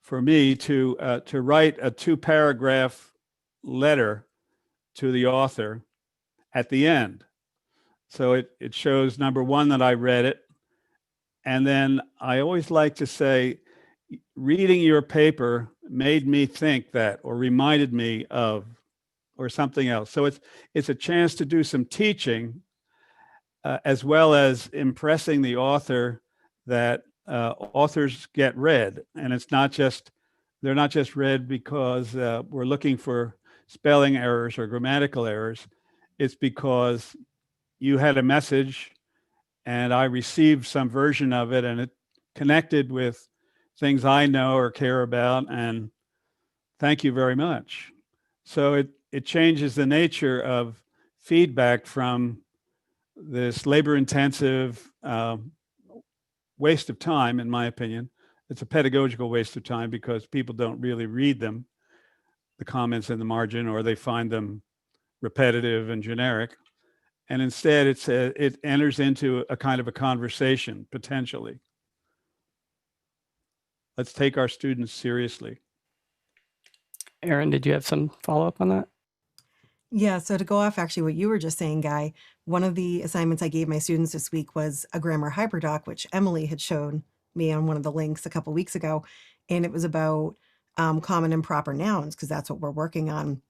for me to write a 2-paragraph letter to the author at the end. So it shows, number one, that I read it. And then I always like to say, reading your paper made me think that, or reminded me of, or something else. So it's a chance to do some teaching, as well as impressing the author that authors get read. And they're not just read because we're looking for spelling errors or grammatical errors. It's because you had a message and I received some version of it, and it connected with things I know or care about, and thank you very much. So it changes the nature of feedback from this labor-intensive waste of time, in my opinion. It's a pedagogical waste of time because people don't really read them, the comments in the margin, or they find them repetitive and generic. And instead, it enters into a kind of a conversation, potentially. Let's take our students seriously. Aaron, did you have some follow-up on that? Yeah, so to go off actually what you were just saying, Guy, one of the assignments I gave my students this week was a grammar hyperdoc, which Emily had shown me on one of the links a couple weeks ago. And it was about common and proper nouns, because that's what we're working on.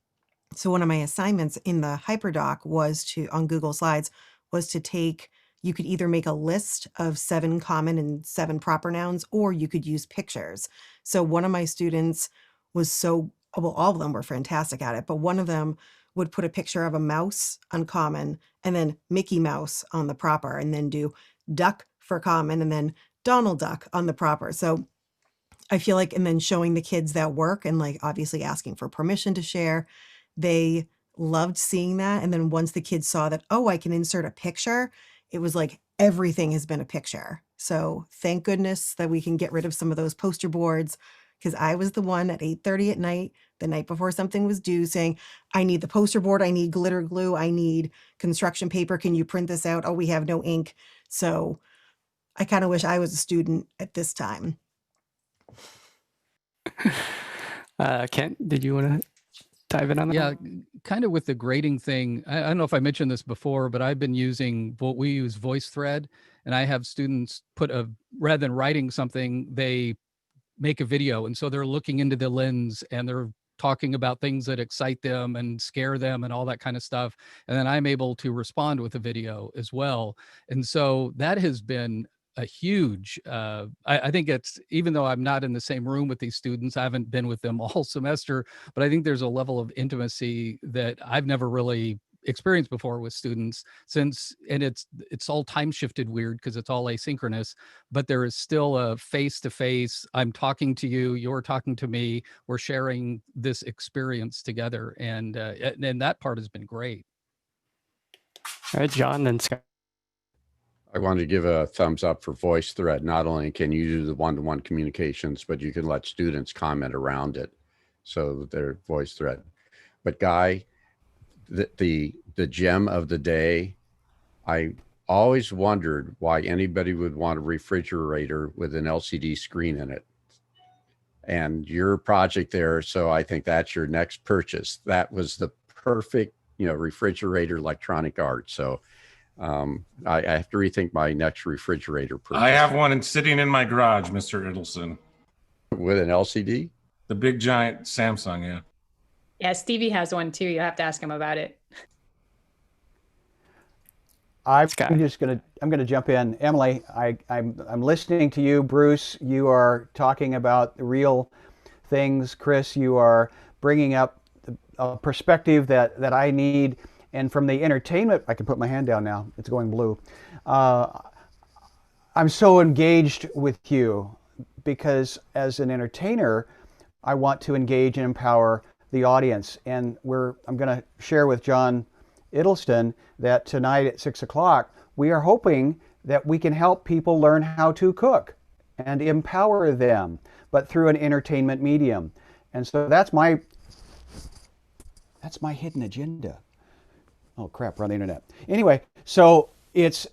So one of my assignments in the hyperdoc was on Google Slides, was to you could either make a list of 7 common and 7 proper nouns, or you could use pictures. So one of my students was all of them were fantastic at it, but one of them would put a picture of a mouse on common, and then Mickey Mouse on the proper, and then do duck for common, and then Donald Duck on the proper. So I feel like, and then showing the kids that work, and like obviously asking for permission to share, they loved seeing that. And then once the kids saw that, oh, I can insert a picture, it was like everything has been a picture. So thank goodness that we can get rid of some of those poster boards, because I was the one at 8:30 at night, the night before something was due, saying, I need the poster board, I need glitter glue, I need construction paper. Can you print this out? Oh, we have no ink. So I kind of wish I was a student at this time. Kent, did you want to dive in on that? Yeah, kind of with the grading thing. I don't know if I mentioned this before, but I've been using what we use VoiceThread, and I have students put rather than writing something, they make a video. And so they're looking into the lens and they're talking about things that excite them and scare them and all that kind of stuff. And then I'm able to respond with a video as well. And so that has been a huge, I think it's, even though I'm not in the same room with these students, I haven't been with them all semester, but I think there's a level of intimacy that I've never really experienced before with students and it's all time shifted weird because it's all asynchronous, but there is still a face-to-face, I'm talking to you, you're talking to me, we're sharing this experience together. And that part has been great. All right, John, then Scott. I wanted to give a thumbs up for VoiceThread. Not only can you do the one-to-one communications, but you can let students comment around it. So they're VoiceThread. But Guy, the gem of the day, I always wondered why anybody would want a refrigerator with an LCD screen in it. And your project there, so I think that's your next purchase. That was the perfect, refrigerator electronic art. So I have to rethink my next refrigerator purchase. I have one sitting in my garage, Mr. Idelson. With an LCD? The big giant Samsung, yeah. Yeah, Stevie has one too. You'll have to ask him about it. I'm gonna jump in. Emily, I'm listening to you. Bruce, you are talking about real things. Chris, you are bringing up a perspective that I need. And from the entertainment, I can put my hand down now. It's going blue. I'm so engaged with you because as an entertainer, I want to engage and empower the audience. And I'm going to share with John Idleston that tonight at 6 o'clock, we are hoping that we can help people learn how to cook and empower them, but through an entertainment medium. And so that's my hidden agenda. Oh crap, we're on the internet. Anyway, so it's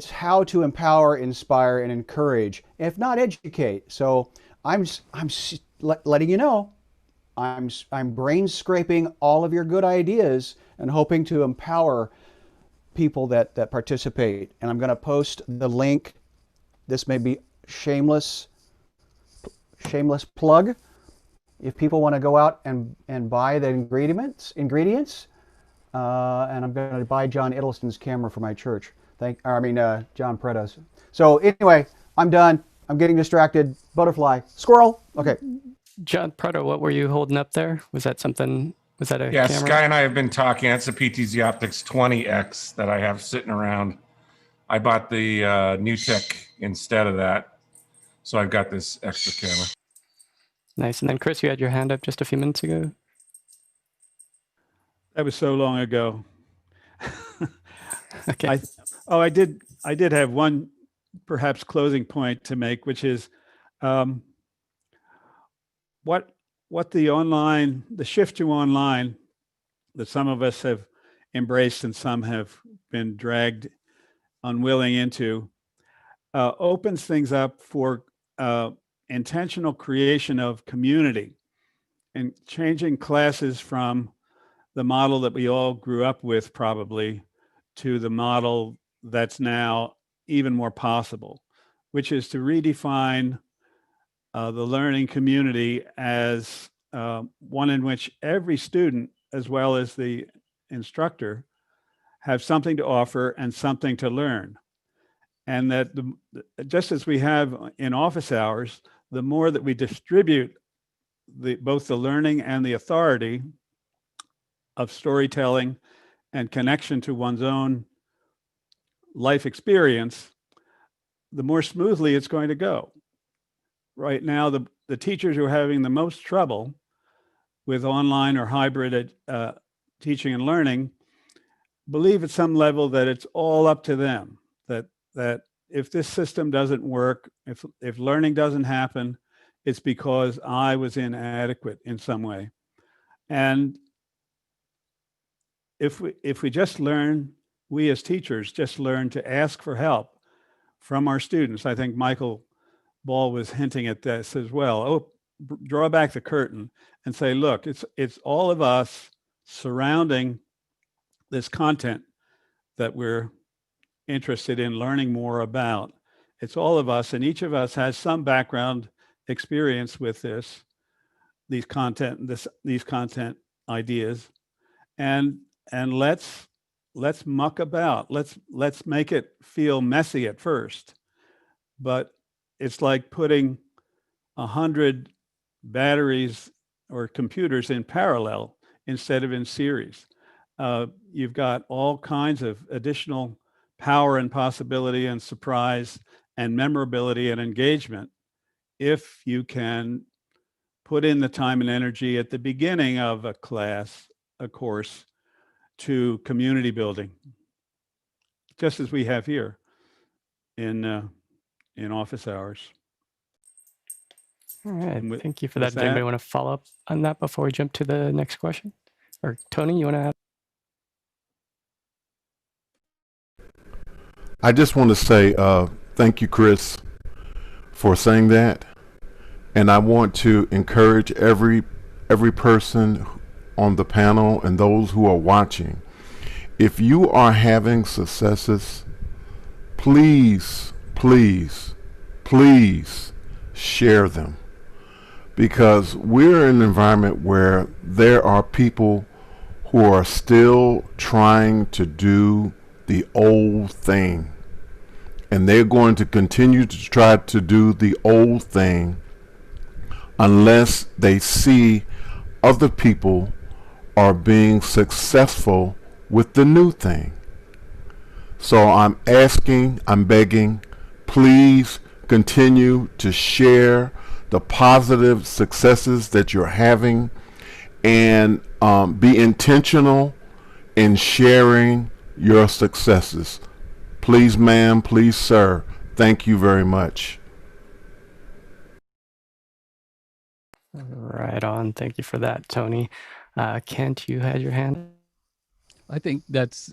how to empower, inspire, and encourage, if not educate. So I'm letting you know, I'm brain scraping all of your good ideas and hoping to empower people that participate. And I'm going to post the link. This may be shameless plug. If people want to go out and buy the ingredients. And I'm going to buy John Idleston's camera for my church. John Preda's. So anyway, I'm done. I'm getting distracted. Butterfly. Squirrel. Okay. John Preda, what were you holding up there? Was that something? Was that a yeah, camera? Sky and I have been talking. That's a PTZ Optics 20X that I have sitting around. I bought the New Tech instead of that. So I've got this extra camera. Nice. And then Chris, you had your hand up just a few minutes ago. That was so long ago. Okay. I did have one perhaps closing point to make, which is what the shift to online that some of us have embraced and some have been dragged unwilling into opens things up for intentional creation of community and changing classes from the model that we all grew up with probably to the model that's now even more possible, which is to redefine the learning community as one in which every student, as well as the instructor, have something to offer and something to learn. And that just as we have in office hours, the more that we distribute both the learning and the authority of storytelling and connection to one's own life experience, the more smoothly it's going to go. Right now, the teachers who are having the most trouble with online or hybrid teaching and learning believe at some level that it's all up to them, that if this system doesn't work, if learning doesn't happen, it's because I was inadequate in some way. And if we just learn, we as teachers just learn to ask for help from our students. I think Michael Ball was hinting at this as well. Oh, draw back the curtain and say, look, it's all of us surrounding this content that we're interested in learning more about. It's all of us, and each of us has some background experience with these content ideas, and let's muck about. Let's make it feel messy at first, but it's like putting 100 batteries or computers in parallel instead of in series. You've got all kinds of additional power and possibility and surprise and memorability and engagement if you can put in the time and energy at the beginning of a class, a course, to community building, just as we have here in office hours. All right, thank you for that. Does anybody want to follow up on that before we jump to the next question? Or Tony, you want to add? I just want to say thank you, Chris, for saying that. And I want to encourage every person on the panel and those who are watching. If you are having successes, please, please, please share them. Because we're in an environment where there are people who are still trying to do the old thing. And they're going to continue to try to do the old thing unless they see other people are being successful with the new thing. So I'm asking, I'm begging, please continue to share the positive successes that you're having, and be intentional in sharing your successes. Please, ma'am, please, sir. Thank you very much. Right on. Thank you for that, Tony. Kent, you had your hand. I think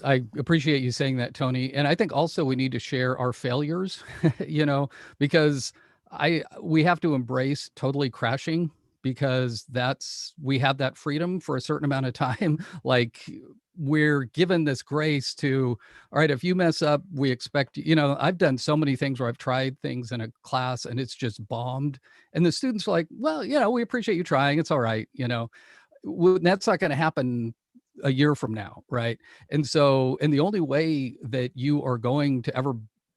I appreciate you saying that, Tony. And I think also we need to share our failures, because we have to embrace totally crashing, because we have that freedom for a certain amount of time. Like, we're given this grace to, all right, if you mess up, we expect, I've done so many things where I've tried things in a class and it's just bombed. And the students are like, well, we appreciate you trying. It's all right. That's not going to happen a year from now. Right. And the only way that you are going to ever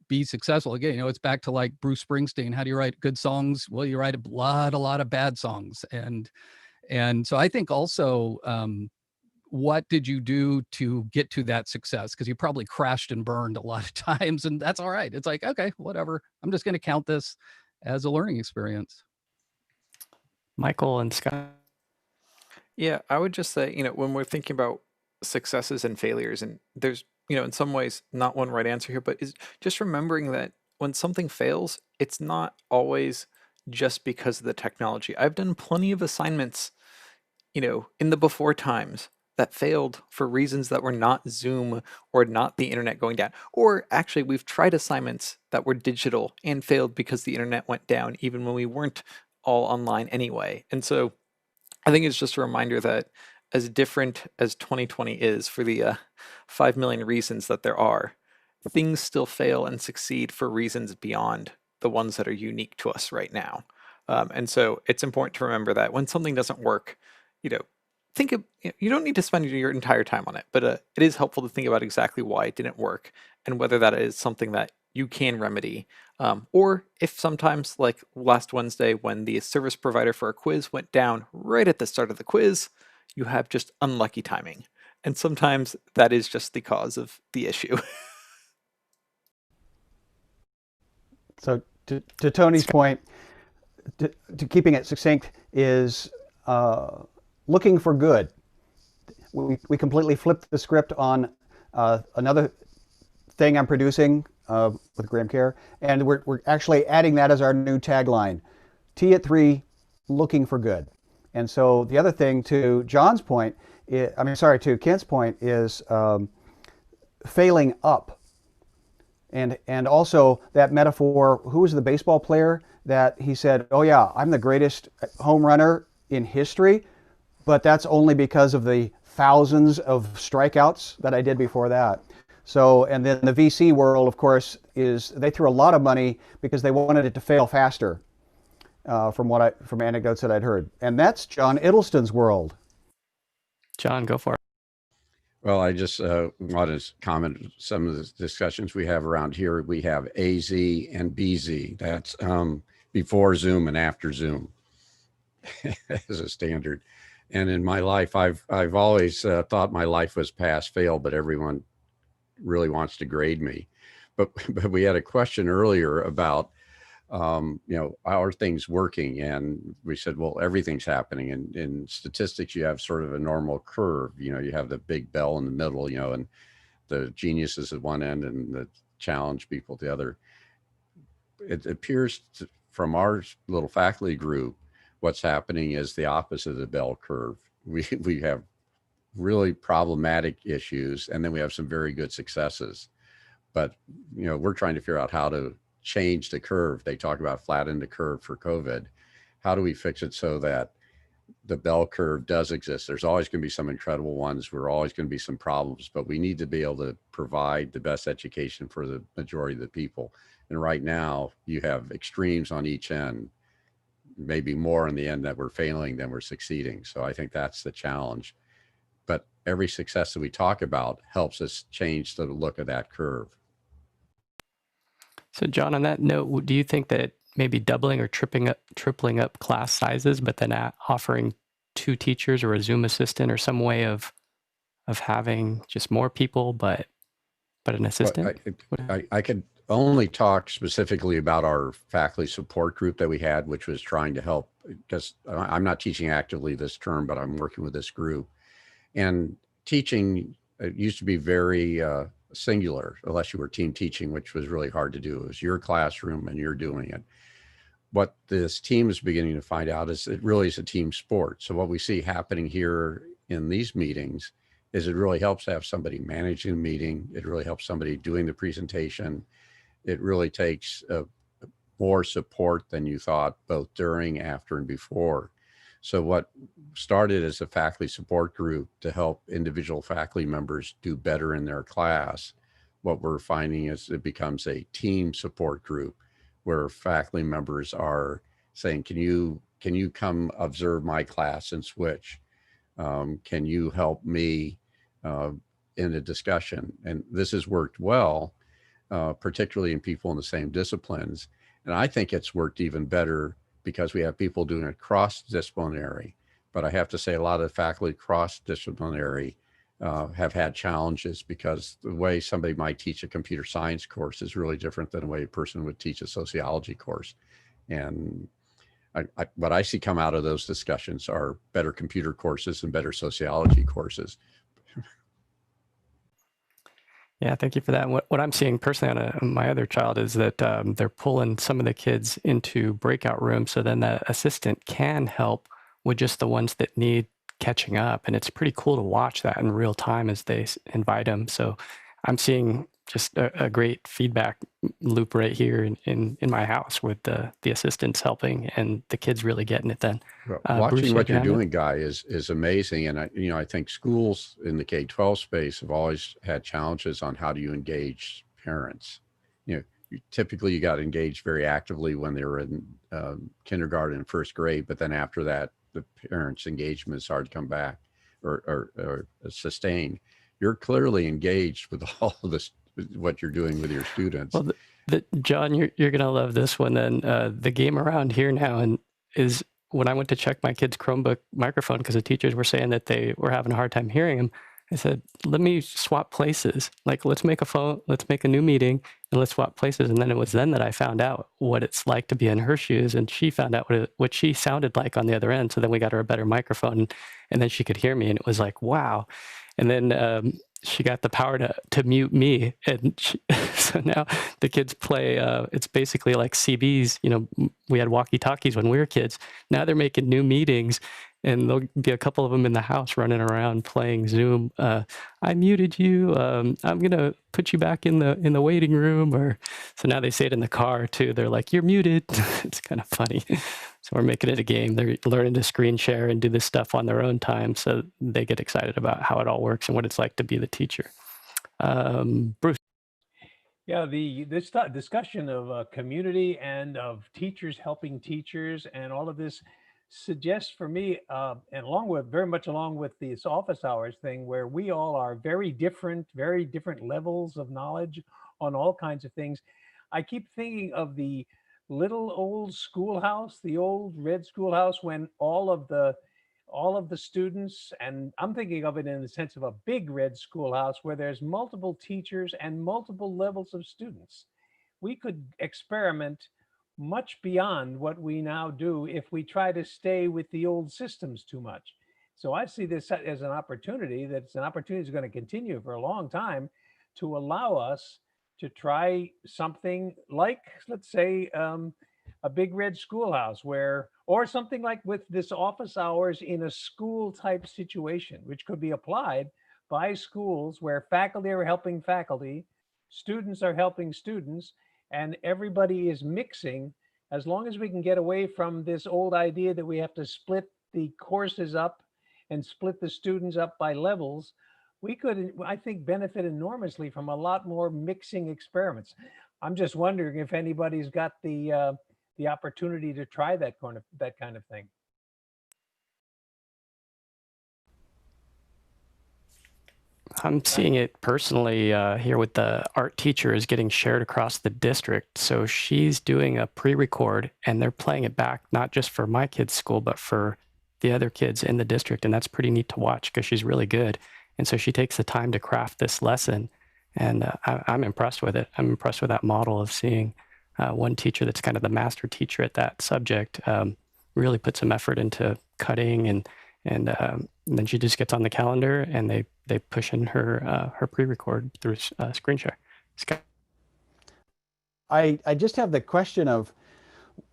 be successful, again, it's back to like Bruce Springsteen. How do you write good songs? Well, you write a lot of bad songs. And so I think also, what did you do to get to that success? Because you probably crashed and burned a lot of times, and that's all right. It's like, okay, whatever. I'm just going to count this as a learning experience. Michael and Scott. Yeah, I would just say, when we're thinking about successes and failures, and there's, in some ways, not one right answer here, but is just remembering that when something fails, it's not always just because of the technology. I've done plenty of assignments, in the before times that failed for reasons that were not Zoom or not the internet going down. Or actually, we've tried assignments that were digital and failed because the internet went down, even when we weren't all online anyway. And so I think it's just a reminder that as different as 2020 is for the 5 million reasons that there are, things still fail and succeed for reasons beyond the ones that are unique to us right now. And so it's important to remember that when something doesn't work, you don't need to spend your entire time on it, but it is helpful to think about exactly why it didn't work and whether that is something that you can remedy. Or if sometimes, like last Wednesday, when the service provider for a quiz went down right at the start of the quiz, you have just unlucky timing. And sometimes that is just the cause of the issue. So to Tony's point, to keeping it succinct is looking for good. we completely flipped the script on another thing I'm producing with Graham Kerr, and we're actually adding that as our new tagline, T at 3, looking for good. And so the other thing, to John's point, to Kent's point, is failing up. And also that metaphor, who was the baseball player that he said, oh yeah, I'm the greatest home runner in history, but that's only because of the thousands of strikeouts that I did before that. So, and then the VC world, of course, they threw a lot of money because they wanted it to fail faster, from anecdotes that I'd heard. And that's John Iddleston's world. John, go for it. Well, I just want to comment some of the discussions we have around here. We have AZ and BZ. That's before Zoom and after Zoom as a standard. And in my life, I've always thought my life was pass fail, but everyone really wants to grade me. But we had a question earlier about how are things working? And we said, well, everything's happening. And in statistics, you have sort of a normal curve. You have the big bell in the middle, and the geniuses at one end and the challenge people at the other. It appears from our little faculty group, what's happening is the opposite of the bell curve. We have really problematic issues, and then we have some very good successes. But, we're trying to figure out how to change the curve. They talk about flatten the curve for COVID. How do we fix it so that the bell curve does exist? There's always going to be some incredible ones. We're always going to be some problems, but we need to be able to provide the best education for the majority of the people. And right now you have extremes on each end, maybe more in the end that we're failing than we're succeeding. So I think that's the challenge. But every success that we talk about helps us change the look of that curve. So John, on that note, do you think that maybe doubling or tripling up class sizes, but then offering 2 teachers or a Zoom assistant or some way of having just more people, but an assistant? Well, I could only talk specifically about our faculty support group that we had, which was trying to help, because I'm not teaching actively this term, but I'm working with this group. And teaching used to be very singular, unless you were team teaching, which was really hard to do. It was your classroom and you're doing it. What this team is beginning to find out is it really is a team sport. So what we see happening here in these meetings is it really helps to have somebody managing the meeting. It really helps somebody doing the presentation. It really takes more support than you thought, both during, after, and before. So what started as a faculty support group to help individual faculty members do better in their class, what we're finding is it becomes a team support group where faculty members are saying, can you come observe my class and switch? Can you help me in a discussion? And this has worked well, particularly in people in the same disciplines. And I think it's worked even better because we have people doing it cross-disciplinary. But I have to say a lot of the faculty cross-disciplinary have had challenges because the way somebody might teach a computer science course is really different than the way a person would teach a sociology course. And what I see come out of those discussions are better computer courses and better sociology courses. Yeah, thank you for that. What I'm seeing personally on my other child is that they're pulling some of the kids into breakout rooms, so then the assistant can help with just the ones that need catching up. And it's pretty cool to watch that in real time as they invite them. So I'm seeing just a great feedback loop right here in my house with the assistants helping and the kids really getting it then. Watching Bruce, what you're doing, Guy, is amazing. And I think schools in the K-12 space have always had challenges on how do you engage parents. Typically you got engaged very actively when they were in kindergarten and first grade, but then after that, the parents' engagement is hard to come back or sustain. You're clearly engaged with all of this, what you're doing with your students. Well, John, you're going to love this one then. The game around here now is when I went to check my kid's Chromebook microphone because the teachers were saying that they were having a hard time hearing him. I said, let me swap places. Like, let's make a new meeting and let's swap places. And then it was then that I found out what it's like to be in her shoes. And she found out what she sounded like on the other end. So then we got her a better microphone and then she could hear me. And it was like, wow. And then she got the power to mute me. And so now the kids play, it's basically like CBs. You know, we had walkie-talkies when we were kids. Now they're making new meetings. And there'll be a couple of them in the house running around playing Zoom. I muted you. I'm gonna put you back in the waiting room. Or so now they say it in the car too. They're like, "You're muted." It's kind of funny. So we're making it a game. They're learning to screen share and do this stuff on their own time, so they get excited about how it all works and what it's like to be the teacher. Bruce. Yeah, this discussion of community and of teachers helping teachers and all of this suggests for me, and very much along with this office hours thing, where we all are very different levels of knowledge on all kinds of things. I keep thinking of the little old schoolhouse, the old red schoolhouse, when all of the students, and I'm thinking of it in the sense of a big red schoolhouse where there's multiple teachers and multiple levels of students. We could experiment much beyond what we now do if we try to stay with the old systems too much. So I see this as an opportunity that's going to continue for a long time to allow us to try something like, let's say, a big red schoolhouse or something like with this office hours in a school type situation, which could be applied by schools where faculty are helping faculty, students are helping students, and everybody is mixing. As long as we can get away from this old idea that we have to split the courses up and split the students up by levels, we could, I think, benefit enormously from a lot more mixing experiments. I'm just wondering if anybody's got the opportunity to try that kind of thing. I'm seeing it personally here with the art teacher is getting shared across the district. So she's doing a pre-record and they're playing it back, not just for my kids' school, but for the other kids in the district. And that's pretty neat to watch because she's really good. And so she takes the time to craft this lesson. And I'm impressed with it. I'm impressed with that model of seeing one teacher that's kind of the master teacher at that subject really put some effort into cutting and then she just gets on the calendar and they push in her pre-record through screen share. I just have the question of,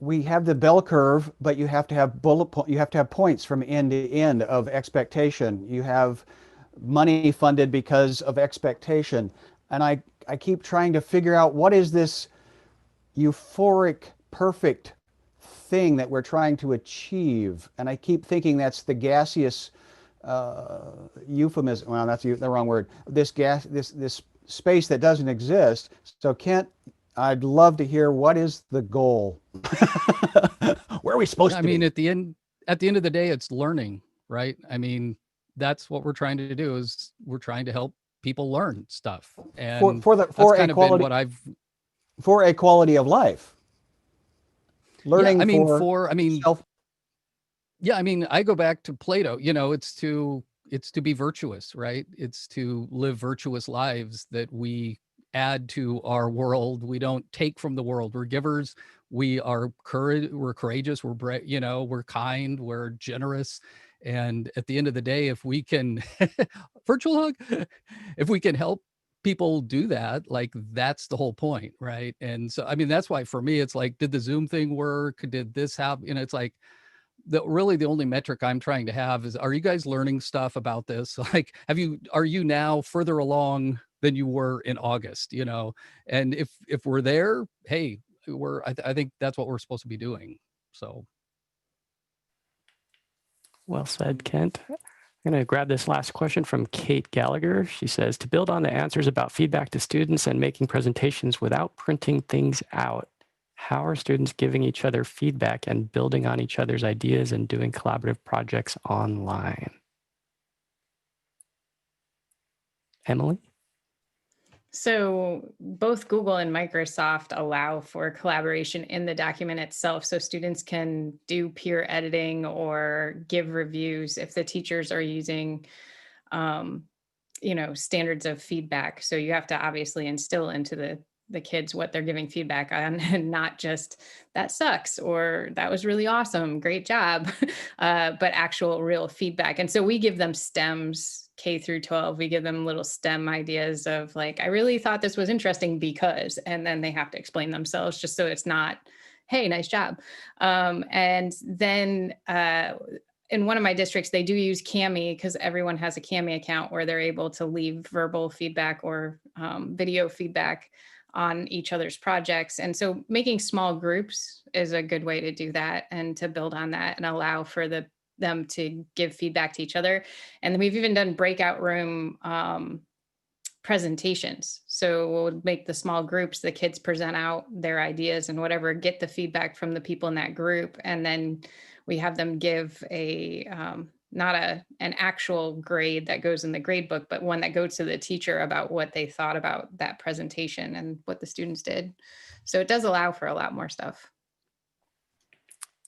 we have the bell curve, but you have to have you have to have points from end to end of expectation. You have money funded because of expectation. And I keep trying to figure out what is this euphoric, perfect thing that we're trying to achieve. And I keep thinking that's the gaseous euphemism. Well, that's the wrong word. This space that doesn't exist. So Kent, I'd love to hear, what is the goal? Where are we supposed to be? I mean, at the end of the day, it's learning, right? I mean, that's what we're trying to do, is we're trying to help people learn stuff. And for that's kind of been what I've, for a quality of life. Learning, yeah, I mean, I go back to Plato, you know, it's to be virtuous, right? It's to live virtuous lives that we add to our world. We don't take from the world. We're givers. We're courageous. We're brave, you know, we're kind, we're generous. And at the end of the day, if we can virtual hug, if we can help people do that, like, that's the whole point, right? And so, I mean, that's why for me, it's like, did the Zoom thing work? Did this happen? You know, it's like, really the only metric I'm trying to have is, are you guys learning stuff about this? Like, are you now further along than you were in August, you know? And if we're there, hey, I think that's what we're supposed to be doing. So. Well said, Kent. I'm going to grab this last question from Kate Gallagher. She says, to build on the answers about feedback to students and making presentations without printing things out, how are students giving each other feedback and building on each other's ideas and doing collaborative projects online? Emily? So both Google and Microsoft allow for collaboration in the document itself, so students can do peer editing or give reviews if the teachers are using standards of feedback. So you have to obviously instill into the kids what they're giving feedback on, and not just that sucks or that was really awesome, great job, but actual real feedback. And so we give them stems, K through 12. We give them little STEM ideas of like, I really thought this was interesting because, and then they have to explain themselves, just so it's not, hey, nice job. And then in one of my districts, they do use Cami, because everyone has a Cami account where they're able to leave verbal feedback or video feedback on each other's projects. And so making small groups is a good way to do that and to build on that and allow for them to give feedback to each other. And we've even done breakout room presentations. So we'll make the small groups, the kids present out their ideas and whatever, get the feedback from the people in that group. And then we have them give not an actual grade that goes in the grade book, but one that goes to the teacher about what they thought about that presentation and what the students did. So it does allow for a lot more stuff.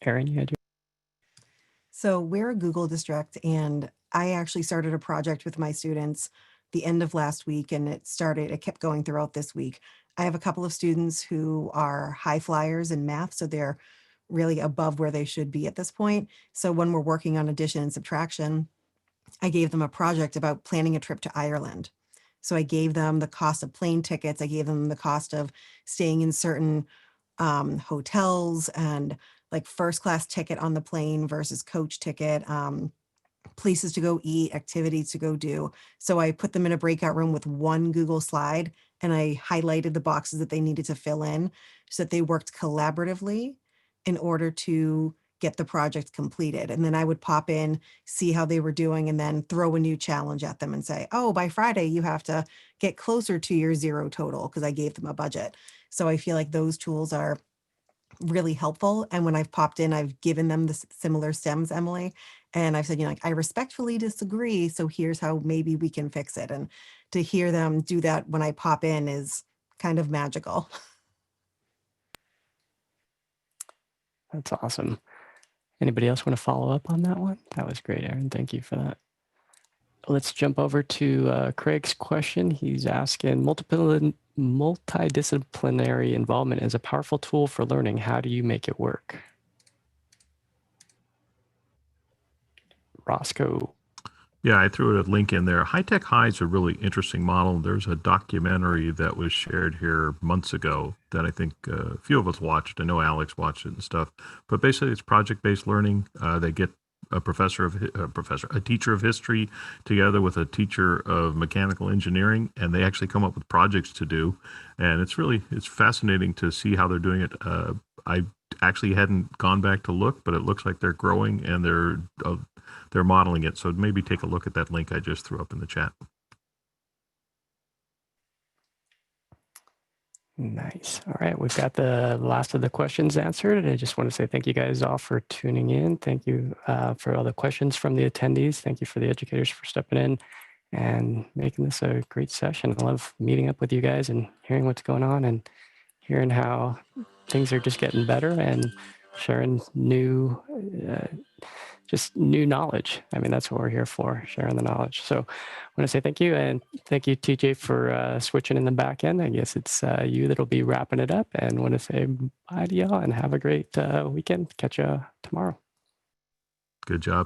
Erin, you had your... So we're a Google district, and I actually started a project with my students the end of last week, and it kept going throughout this week. I have a couple of students who are high flyers in math, so they're really above where they should be at this point. So when we're working on addition and subtraction, I gave them a project about planning a trip to Ireland. So I gave them the cost of plane tickets. I gave them the cost of staying in certain hotels, and like first class ticket on the plane versus coach ticket, places to go eat, activities to go do. So I put them in a breakout room with one Google slide, and I highlighted the boxes that they needed to fill in so that they worked collaboratively in order to get the project completed. And then I would pop in, see how they were doing, and then throw a new challenge at them and say, oh, by Friday, you have to get closer to your zero total, because I gave them a budget. So I feel like those tools are really helpful. And when I've popped in, I've given them the similar stems, Emily, and I've said, I respectfully disagree, so here's how maybe we can fix it. And to hear them do that when I pop in is kind of magical. That's awesome. Anybody else want to follow up on that one? That was great, Erin. Thank you for that. Let's jump over to Craig's question. He's asking, multidisciplinary involvement is a powerful tool for learning. How do you make it work? Roscoe. Yeah, I threw a link in there. High Tech High is a really interesting model. There's a documentary that was shared here months ago that I think a few of us watched. I know Alex watched it and stuff. But basically, it's project-based learning. They get a teacher of history together with a teacher of mechanical engineering, and they actually come up with projects to do. And it's fascinating to see how they're doing it. I actually hadn't gone back to look, but it looks like they're growing and they're modeling it. So maybe take a look at that link I just threw up in the chat. Nice. All right, we've got the last of the questions answered. And I just want to say thank you guys all for tuning in. Thank you for all the questions from the attendees. Thank you for the educators for stepping in and making this a great session. I love meeting up with you guys and hearing what's going on and hearing how things are just getting better and sharing new knowledge. I mean, that's what we're here for, sharing the knowledge. So I want to say thank you, and thank you, TJ, for switching in the back end. I guess it's you that'll be wrapping it up, and want to say bye to y'all and have a great weekend. Catch you tomorrow. Good job.